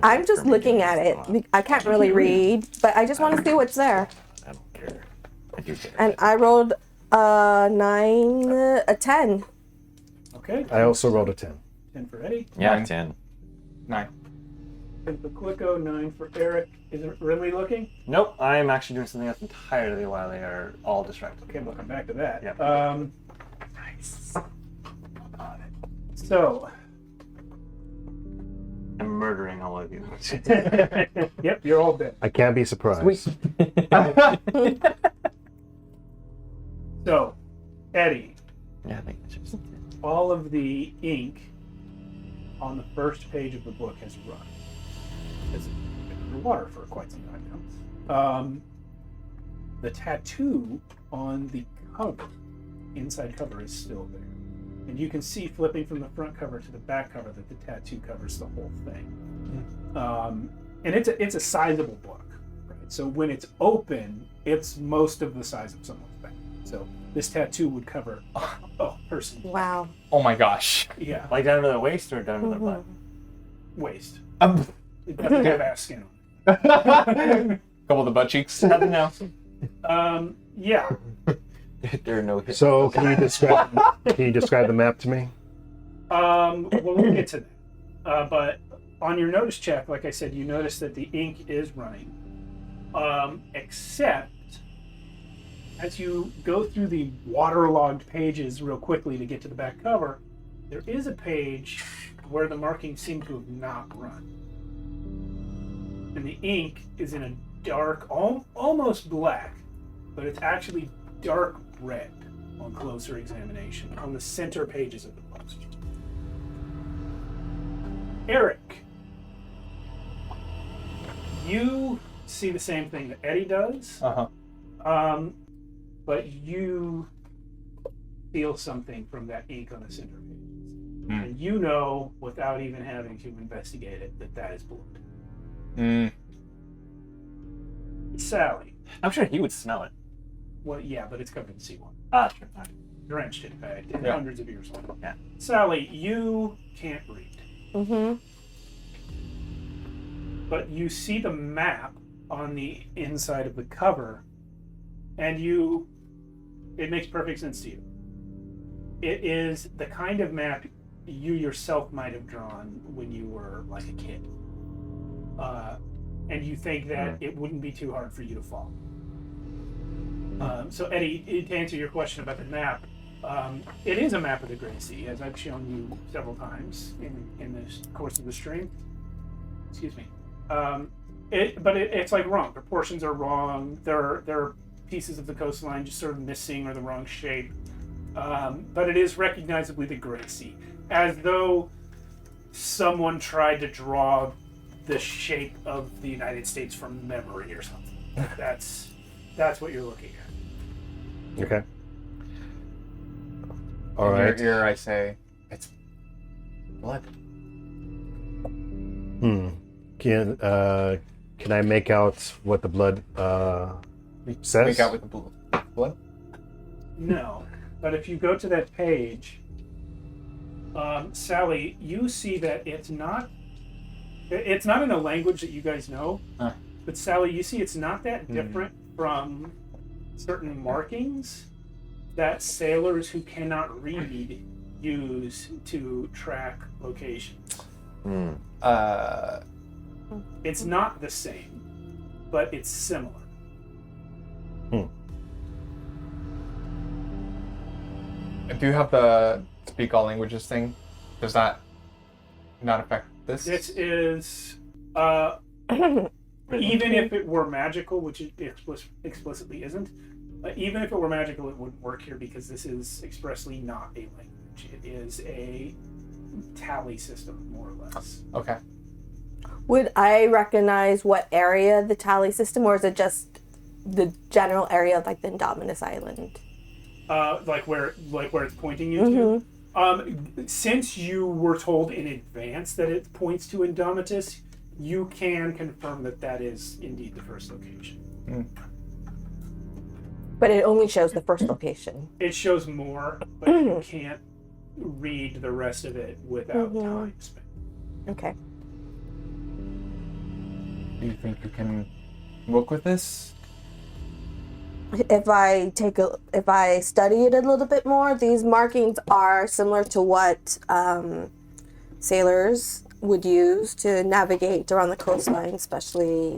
I'm just looking at it. I can't really read, but I just want to see what's there. I don't care. I do care. And I rolled a 9, a 10. Okay. I also rolled a 10. 10 for Eddie. Yeah, 9. 10. 9. 10 for Clicko, 9 for Eric. Is it really looking? Nope, I'm actually doing something else entirely while they are all distracted. Okay, we'll come back to that. Yep. Nice. So, I'm murdering all of you. yep, you're all dead. I can't be surprised. So, Eddie, Yeah, I think it's just. all of the ink on the first page of the book has run. It's been underwater for quite some time now. The tattoo on the cover, inside cover, is still there. And you can see flipping from the front cover to the back cover that the tattoo covers the whole thing. And it's a sizable book, right? So when it's open, it's most of the size of someone's back. So this tattoo would cover a person. Wow. Oh my gosh. Yeah, Like down to the waist or down to the butt? waist. It doesn't have ass skin on Couple of the butt cheeks. Nothing else. it. Yeah. There are no hits. So can you describe the map to me? Well, we'll get to that. But on your notice check, like I said, you notice that the ink is running. Except as you go through the waterlogged pages real quickly to get to the back cover, there is a page where the markings seem to have not run. And the ink is in a dark, almost black, but it's actually dark red on closer examination on the center pages of the book. Eric, you see the same thing that Eddie does, but you feel something from that ink on the center pages. And you know, without even having to investigate it, that is blood. Sally. I'm sure he would smell it. Well, yeah, but it's covered in seawater. Sure. Drenched, in fact, in Yeah. hundreds of years old. Yeah. Sally, you can't read. Mm-hmm. But you see the map on the inside of the cover, and it makes perfect sense to you. It is the kind of map you yourself might have drawn when you were like a kid. And you think that it wouldn't be too hard for you to follow. So Eddie, to answer your question about the map, it is a map of the Great Sea, as I've shown you several times in the course of the stream. Excuse me. It's like wrong. Proportions are wrong. There are pieces of the coastline just sort of missing or the wrong shape. But it is recognizably the Great Sea, as though someone tried to draw the shape of the United States from memory or something. That's what you're looking at. Okay. All In right. your ear, I say, it's blood. Can I make out what the blood says? Make out with the blood? No, but if you go to that page, Sally, you see that it's not in a language that you guys know, but Sally, you see it's not that different from certain markings that sailors who cannot read use to track locations. It's not the same, but it's similar. Do you have the speak all languages thing? Does that not affect this? This is even if it were magical, which it explicitly isn't. Even if it were magical, it wouldn't work here because this is expressly not a language. It is a tally system, more or less. Okay. Would I recognize what area the tally system, or is it just the general area of like the Indominus Island? Like where it's pointing you to. Since you were told in advance that it points to Indomitus, you can confirm that is indeed the first location. But it only shows the first location. It shows more, but you can't read the rest of it without time spent. Okay. Do you think you can work with this? If I study it a little bit more, these markings are similar to what sailors would use to navigate around the coastline, especially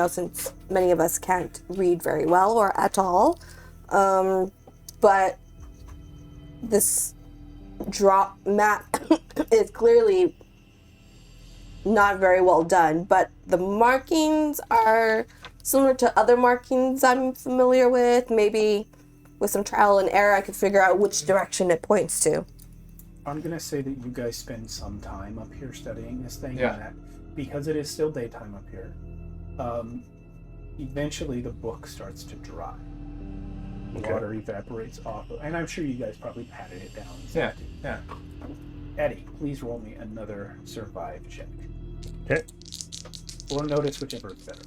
since many of us can't read very well or at all. But this drop map is clearly not very well done, but the markings are similar to other markings I'm familiar with. Maybe with some trial and error, I could figure out which direction it points to. I'm going to say that you guys spend some time up here studying this thing. Yeah. And that because it is still daytime up here, eventually the book starts to dry. The water evaporates off. And I'm sure you guys probably patted it down. Yeah. Eddie, please roll me another survive check. Okay. Or notice, whichever is better.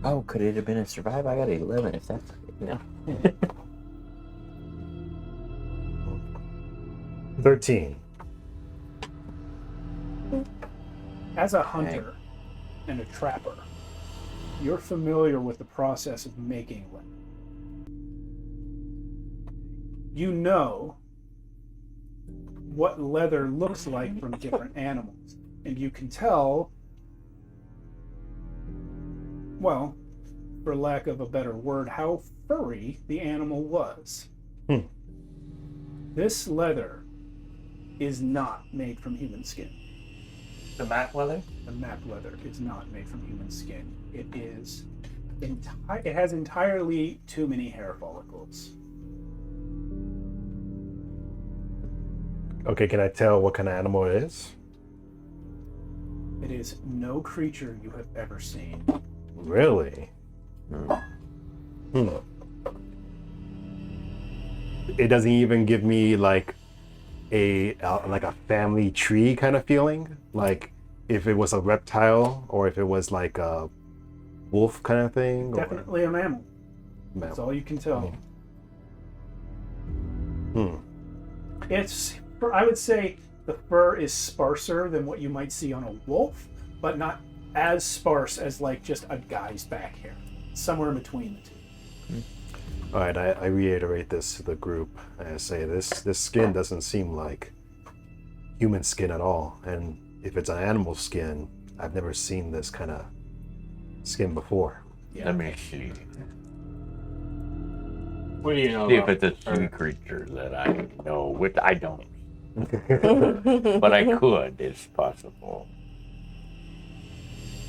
Oh, could it have been a survive? I got 11 if that's... No. 13. As a hunter and a trapper, you're familiar with the process of making leather. You know what leather looks like from different animals, and you can tell, well, for lack of a better word, how furry the animal was. This leather is not made from human skin. The map leather? The map leather is not made from human skin. It is it has entirely too many hair follicles. Okay, can I tell what kind of animal it is? It is no creature you have ever seen. Really? It doesn't even give me like a family tree kind of feeling, like if it was a reptile or if it was like a wolf kind of thing. Definitely a mammal. That's all you can tell. It's, I would say, the fur is sparser than what you might see on a wolf, but not as sparse as like just a guy's back hair. Somewhere in between the two. All right, I reiterate this to the group. I say this skin doesn't seem like human skin at all, and if it's an animal skin, I've never seen this kind of skin before. Let me see. What do you know? See if it's a sea creature that I know, which I don't. But I could, it's possible.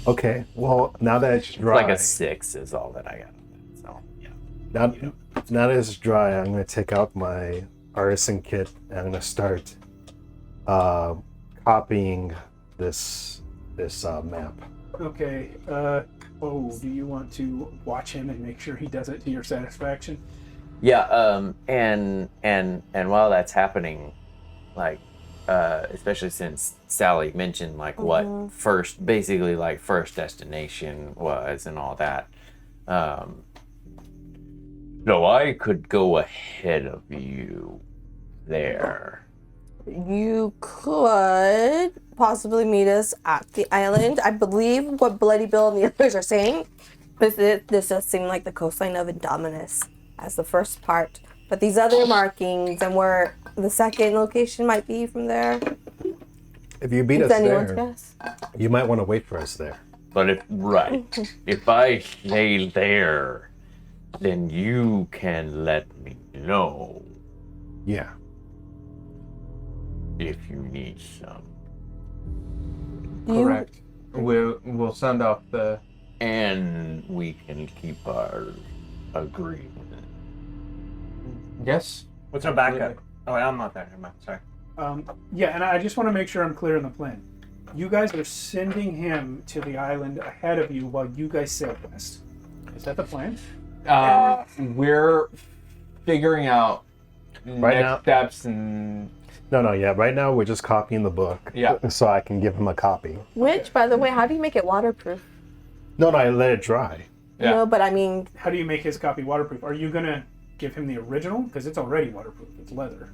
Okay, well, now that it's dry... Like a 6 is all that I got. So, yeah. Now that it's dry, I'm going to take out my artisan kit and I'm going to start copying this map. Okay. Do you want to watch him and make sure he does it to your satisfaction? Yeah. And while that's happening, like, especially since Sally mentioned like what first destination was and all that. So I could go ahead of you there. You could possibly meet us at the island. I believe what Bloody Bill and the others are saying is that this does seem like the coastline of Indominus as the first part. But these other markings and where the second location might be from there. If you beat Is us anyone's there, guess? you might want to wait for us there. But if I stay there, then you can let me know Yeah. if you need some. Correct. We'll send off the. And we can keep our agreement. Yes. What's our backup? Oh, I'm not there. Never mind. Sorry. Yeah, and I just want to make sure I'm clear on the plan. You guys are sending him to the island ahead of you while you guys sail west. Is that the plan? We're figuring out Right next now- steps and No, yeah. Right now, we're just copying the book. Yeah. So I can give him a copy. Which, by the way, how do you make it waterproof? No, I let it dry. Yeah. No, but I mean, How do you make his copy waterproof? Are you going to give him the original? Because it's already waterproof. It's leather.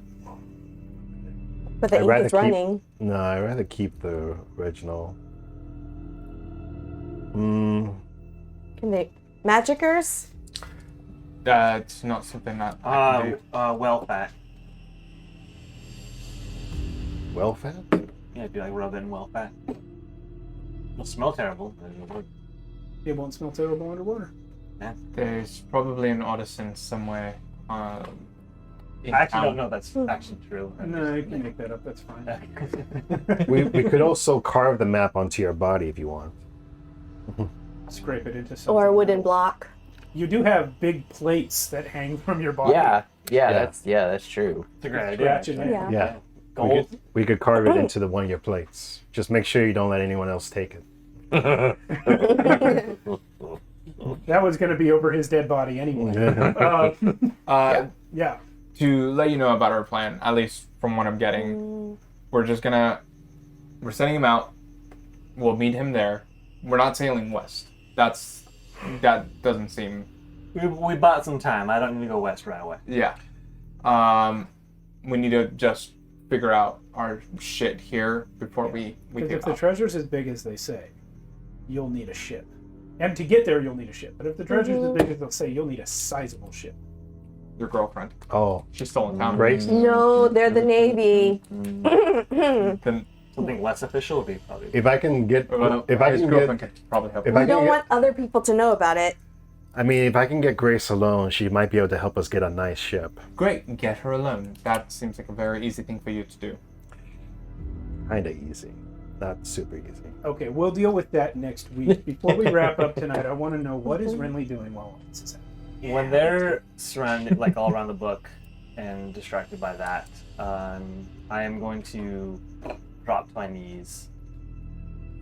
but the I'd ink rather is keep- running. No, I'd rather keep the original. Hmm. Can they magicers? it's not something that I can do. Well fat. Well fat? Yeah, it'd be like rub in well fat. It'll smell terrible, but it'll work. It won't smell terrible underwater. There's probably an Odyssin somewhere. In I actually town. don't know if that's actually true. No, you can make that up. That's fine. We could also carve the map onto your body if you want. Scrape it into something. Or a wooden block? You do have big plates that hang from your body. Yeah, that's true. It's a great idea. Scratch it. actually. Yeah. Yeah. Gold. We could carve it into one of your plates. Just make sure you don't let anyone else take it. That was going to be over his dead body anyway. Yeah. To let you know about our plan, at least from what I'm getting, we're sending him out. We'll meet him there. We're not sailing west. That doesn't seem. We bought some time. I don't need to go west right away. Yeah. We need to just figure out our shit here before we Because take if the off. treasure's as big as they say, you'll need a ship. And to get there, you'll need a ship. But if the treasure's as big as they'll say, you'll need a sizable ship. Your girlfriend. Oh, She's still in town. Grace? No, they're the Navy. Then Something less official would be probably. If I can get, if I his can girlfriend get, could probably help. if We I don't can get, want other people to know about it. I mean, if I can get Grace alone, she might be able to help us get a nice ship. Great, get her alone. That seems like a very easy thing for you to do. Kinda easy, not super easy. Okay, we'll deal with that next week. Before we wrap up tonight, I want to know, what is Renly doing while all this is happening? When they're surrounded, like all around the book, and distracted by that, I am going to drop to my knees,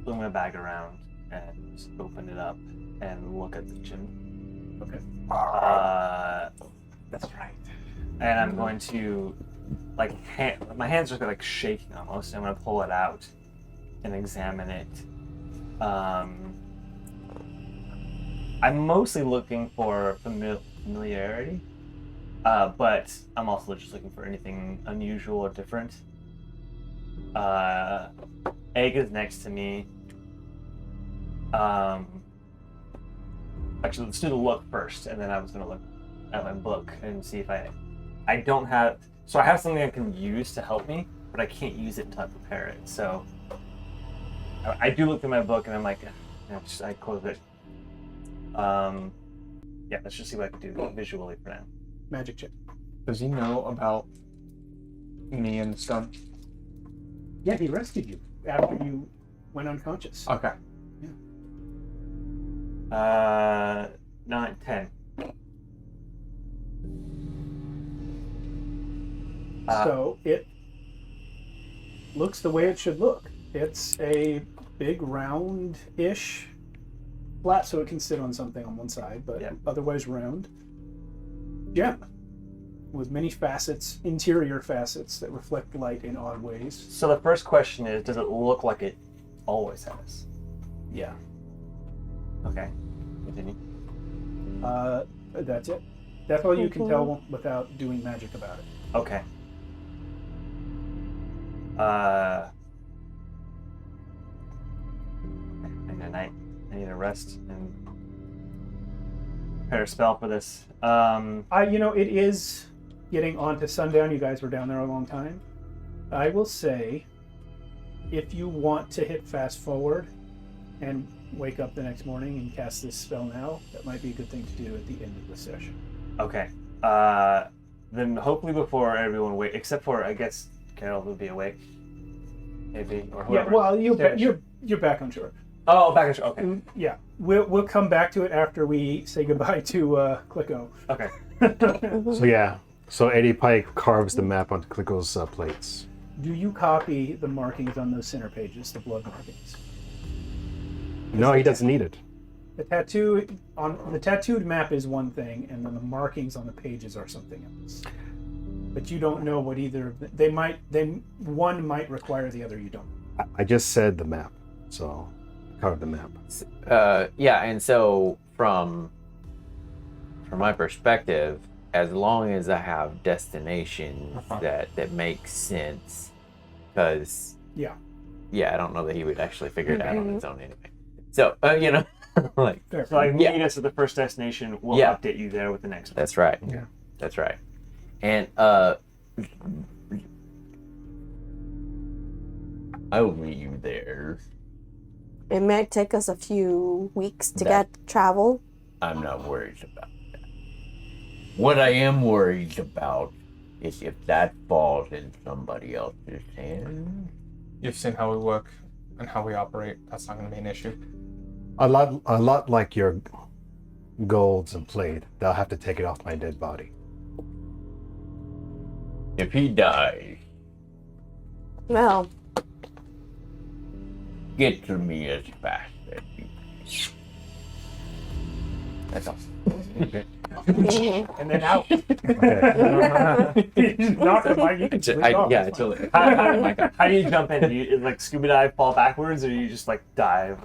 swing my bag around, and open it up and look at the gym. Okay. That's right. And I'm going to, like, my hands are like shaking almost. I'm going to pull it out and examine it. I'm mostly looking for familiarity, but I'm also just looking for anything unusual or different. Egg is next to me. Actually, let's do the look first, and then I was going to look at my book and see if I don't have... So I have something I can use to help me, but I can't use it until I prepare it. So I do look at my book, and I'm like, I close it. Yeah, let's just see what I can do visually for now. Magic check. Does he know about me and the stone? Yeah, he rescued you after you went unconscious. Okay. 9, 10. So it looks the way it should look. It's a big round-ish flat, so it can sit on something on one side, but otherwise round gem with many facets, interior facets that reflect light in odd ways. So the first question is, does it look like it always has? Yeah. Okay. Continue. That's it. That's all you can tell without doing magic about it. Okay. And I need a rest and prepare a spell for this. It is getting on to sundown. You guys were down there a long time. I will say, if you want to hit fast forward and wake up the next morning and cast this spell now, that might be a good thing to do at the end of the session. Okay. Then hopefully before everyone wake, except for I guess Carol will be awake, maybe, or whoever. Yeah, well, you're back on shore. Oh, back on shore. Okay. Yeah, we'll come back to it after we say goodbye to Clicko. Okay. So Eddie Pike carves the map onto Clicko's plates. Do you copy the markings on those center pages, the blood markings? No, he doesn't need it. The tattooed map is one thing, and then the markings on the pages are something else. But you don't know what either of them. One might require the other. You don't. I just said the map, so I carved the map. And so from my perspective, as long as I have destinations that make sense, because I don't know that he would actually figure it out on his own anyway. So like, so I meet us at the first destination. We'll update you there with the next one. That's right. Yeah, that's right. And I will meet you there. It might take us a few weeks to get travel. I'm not worried about that. What I am worried about is if that falls in somebody else's hands. You've seen how we work and how we operate. That's not going to be an issue. A lot like your golds and plate. They'll have to take it off my dead body. If he dies, Well, get to me as fast as you can. That's all. And then out. Totally. How do you jump in? Do you like scuba dive, fall backwards, or do you just like dive?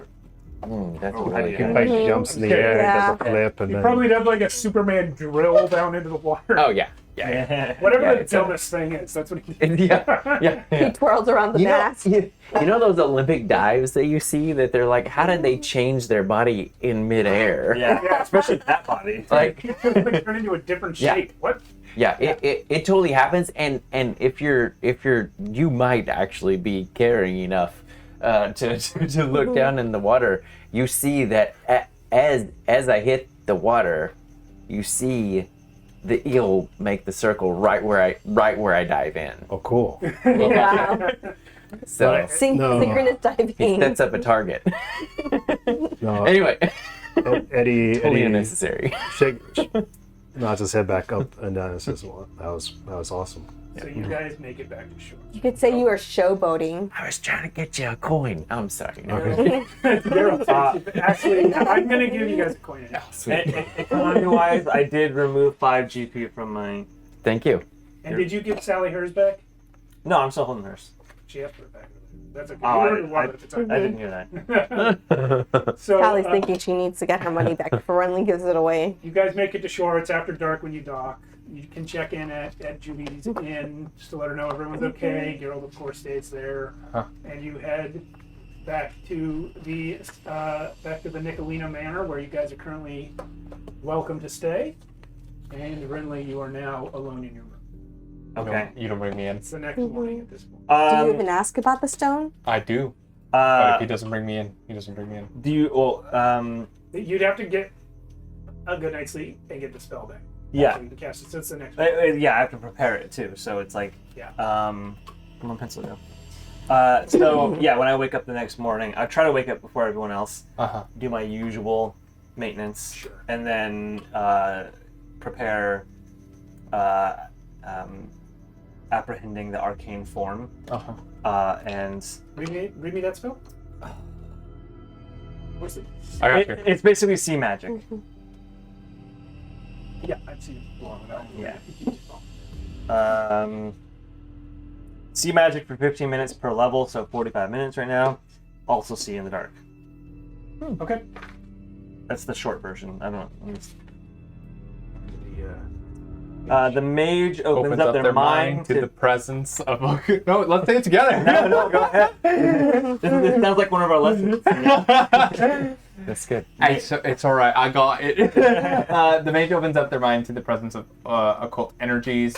That's He jumps in the air, does a flip, and He then probably does like a Superman drill down into the water. Oh yeah. Whatever the dumbest thing is, that's what he does. he twirls around the mast. You know those Olympic dives that you see that they're like, how did they change their body in midair? Yeah, especially that body. Like, He turn into a different shape. What? Yeah, it totally happens, and if you might actually be caring enough to look down in the water, you see that as I hit the water, you see the eel make the circle right where I dive in. Oh, cool. Wow. So Synchronous diving. he sets up a target. No, Anyway, Eddie, unnecessary. nods his head back up and down and says, "Well, that was awesome." So you guys make it back to shore. You could say you were showboating. I was trying to get you a coin. I'm sorry. Okay. Actually, I'm going to give you guys a coin. Economy-wise, I did remove 5 GP from my... Thank you. And did you give Sally hers back? No, I'm still holding hers. She has to put it back. That's okay. Oh, You already wanted it to time. I didn't hear that. So, Sally's thinking she needs to get her money back before Renly gives it away. you guys make it to shore. It's after dark when you dock. You can check in at Julie's Inn just to let her know everyone's okay. Gerald, of course, stays there. And you head back to the Nicolino Manor, where you guys are currently welcome to stay. And Renly, you are now alone in your room. Okay. You don't bring me in. It's the next morning at this point. Do you even ask about the stone? I do. But if he doesn't bring me in, he doesn't bring me in. Do you... Well, You'd have to get a good night's sleep and get the spell back. Yeah. After you cast it, so it's the next one. yeah, I have to prepare it too. So it's like... Yeah. Come on, pencil, go. So, yeah, when I wake up the next morning, I try to wake up before everyone else. Do my usual maintenance. Sure. And then prepare... apprehending the arcane form. And Read me that spell. Where's it? I got you. It's basically sea magic. Yeah, I've seen it long enough. Yeah. Sea magic for 15 minutes per level, so 45 minutes right now. Also see in the dark. Okay. That's the short version. I don't know. The mage opens up their mind to the presence of. No, let's say it together. No, go ahead. This sounds like one of our lessons. That's good. It's all right. I got it. The mage opens up their mind to the presence of occult energies.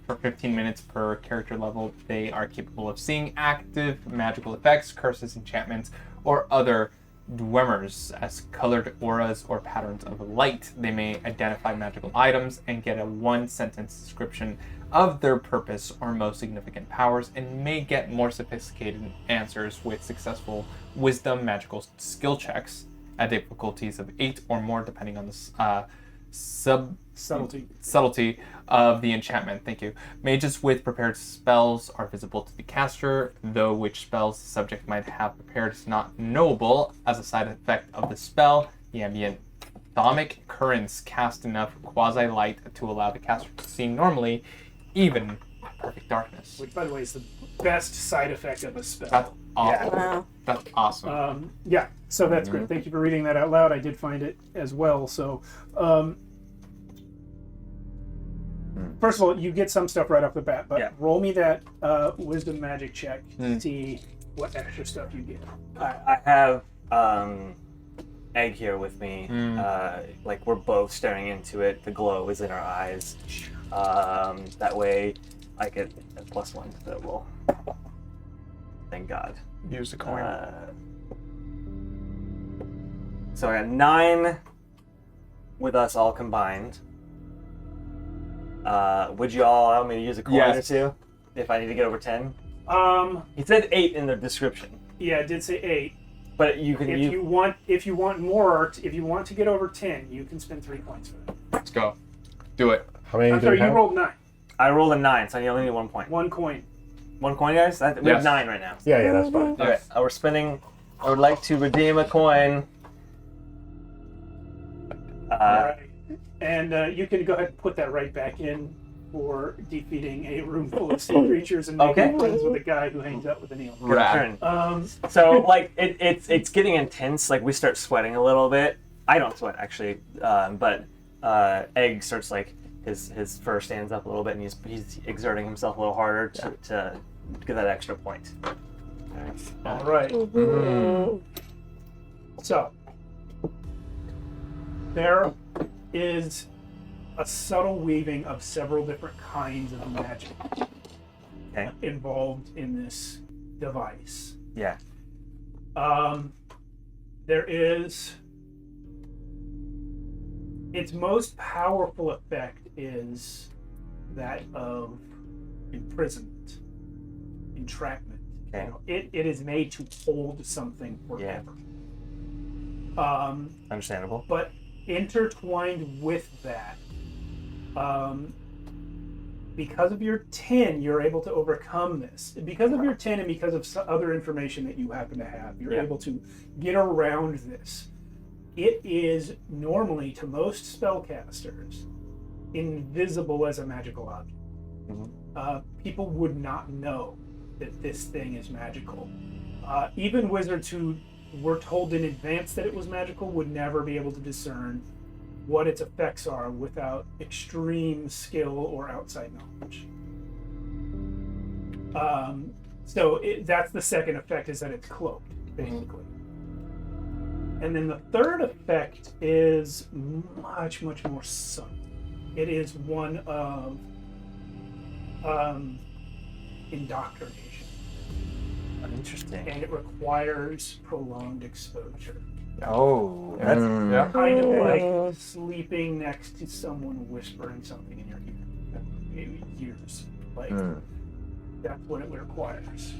For 15 minutes per character level, they are capable of seeing active magical effects, curses, enchantments, or other dweomers as colored auras or patterns of light. They may identify magical items and get a one-sentence description of their purpose or most significant powers, and may get more sophisticated answers with successful wisdom magical skill checks at difficulties of 8 or more, depending on the subtlety of the enchantment. Thank you. Mages with prepared spells are visible to the caster, though which spells the subject might have prepared is not knowable. As a side effect of the spell, the ambient thaumic currents cast enough quasi-light to allow the caster to see normally, even in perfect darkness. Which, by the way, is the best side effect of a spell. That's awesome. Yeah. Wow. That's awesome. Yeah, so that's great. Thank you for reading that out loud. I did find it as well. So, first of all, you get some stuff right off the bat, but roll me that wisdom magic check to see what extra stuff you get. I have Egg here with me. Like we're both staring into it. The glow is in our eyes. That way, I get a +1 to the roll. Thank God. Use the coin. So I got 9 with us all combined. Would you all allow me to use a coin or two if I need to get over 10? It said 8 in the description. Yeah, it did say 8. But you can. If you want more, if you want to get over 10, you can spend 3 points for that. Let's go. Do it. How many I'm do sorry, you you have? rolled 9. I rolled a 9, so I only need 1 point. 1 coin. 1 coin, guys? We have 9 right now. Yeah, that's fine. Okay, we're spending. I would like to redeem a coin. All right. And you can go ahead and put that right back in for defeating a room full of sea creatures and making friends with a guy who hangs out with an eel. Turn. So like it's getting intense. Like we start sweating a little bit. I don't sweat actually, but Egg starts like his fur stands up a little bit and he's exerting himself a little harder to get that extra point. All right. So there is a subtle weaving of several different kinds of magic involved in this device. Yeah. There is its most powerful effect is that of imprisonment, entrapment. Okay. It is made to hold something forever. Understandable. But intertwined with that, because of your 10, you're able to overcome this. Because of your 10 and because of other information that you happen to have, you're able to get around this. It is normally, to most spellcasters, invisible as a magical object. People would not know that this thing is magical. Even wizards who were told in advance that it was magical would never be able to discern what its effects are without extreme skill or outside knowledge. So that's the second effect, is that it's cloaked, basically. And then the third effect is much, much more subtle. It is one of indoctrination. Interesting. And it requires prolonged exposure. Oh, that's Kind of like sleeping next to someone whispering something in your ear. Maybe years. Like, that's what it requires.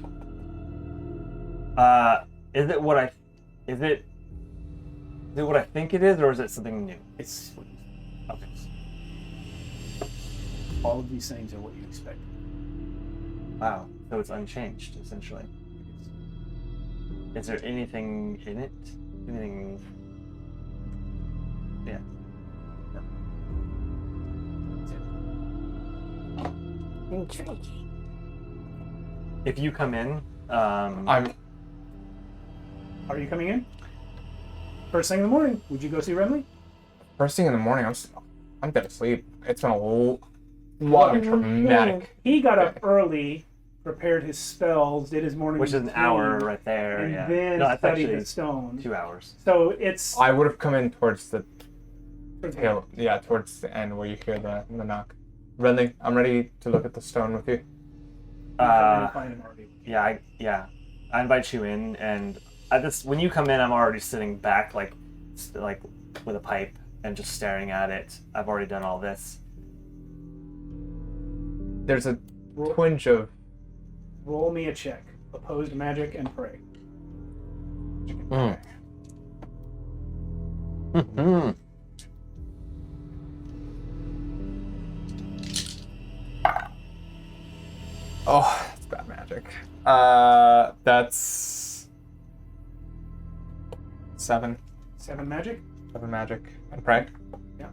Is it what I think it is, or is it something new? It's Okay. all of these things are what you expect. Wow. So it's unchanged, essentially. Is there anything in it? Anything? Yeah. No. That's it. Intriguing. If you come in, Are you coming in? First thing in the morning, would you go see Renly? First thing in the morning, I'm dead asleep. It's been a Water traumatic. He got up early, prepared his spells, did his morning Which is an routine, hour right there. and Yeah. then No, that's studied actually the stone. 2 hours. So it's I would have come in towards the tail. Yeah, towards the end where you hear the knock. Renly, I'm ready to look at the stone with you. Yeah, I invite you in, and when you come in, I'm already sitting back, like with a pipe and just staring at it. I've already done all this. There's a twinge of. Roll me a check. Opposed magic and pray. Oh, that's bad magic. That's 7. 7 magic? 7 magic. And pray? Yeah.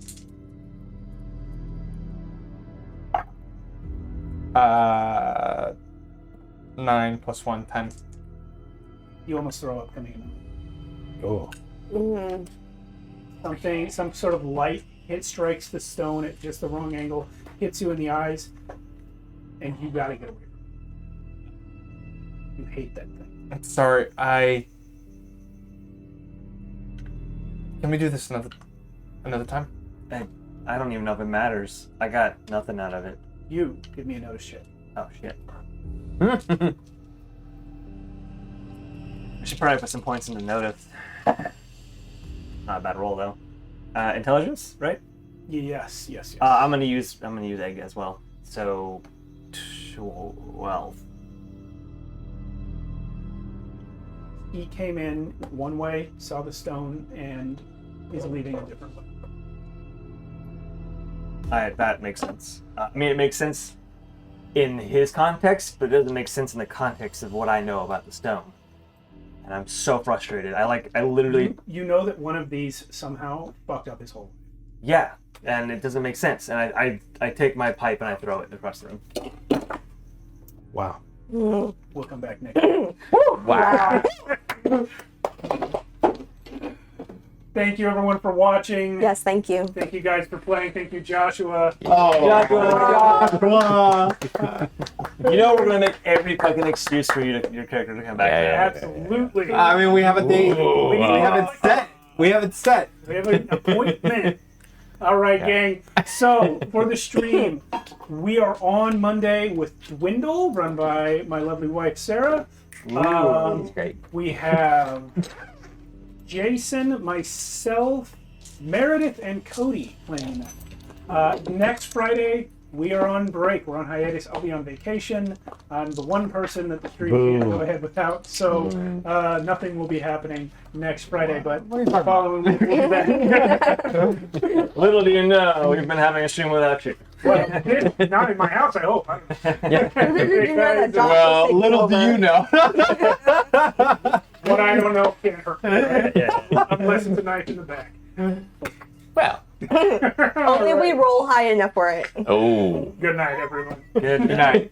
9 plus 1, 10. You almost throw up coming in. Oh. Some sort of light strikes the stone at just the wrong angle, hits you in the eyes, and you gotta get away from it. You hate that thing. I'm sorry, Can we do this another time? I don't even know if it matters. I got nothing out of it. You give me a notice check. Oh shit. I should probably put some points into notice. Not a bad roll though. Intelligence, right? Yes. I'm gonna use egg as well. So 12. He came in one way, saw the stone, and is leaving a different way. That makes sense. I mean, it makes sense in his context, but it doesn't make sense in the context of what I know about the stone. And I'm so frustrated. I literally... You know that one of these somehow fucked up his whole... Yeah, and it doesn't make sense. And I take my pipe and I throw it across the room. Wow. We'll come back next. Wow. Thank you everyone for watching. Yes, thank you. Thank you guys for playing. Thank you, Joshua. Joshua! You know we're gonna make every fucking excuse for your character to come back. Absolutely. I mean, we have a date. We have it set. We have an appointment. All right, gang. So for the stream, we are on Monday with Dwindle, run by my lovely wife Sarah. That's great. We have Jason, myself, Meredith, and Cody playing that. Next Friday, we are on break. We're on hiatus. I'll be on vacation. I'm the one person that the stream can't go ahead without, so nothing will be happening next Friday. But following week, we'll be back. Little do you know, we've been having a stream without you. Well, not in my house, I hope. Well, little do you know. What I don't know can't hurt me, right? Unless it's a knife in the back. Well. Only we roll high enough for it. Oh. Good night, everyone. Good night.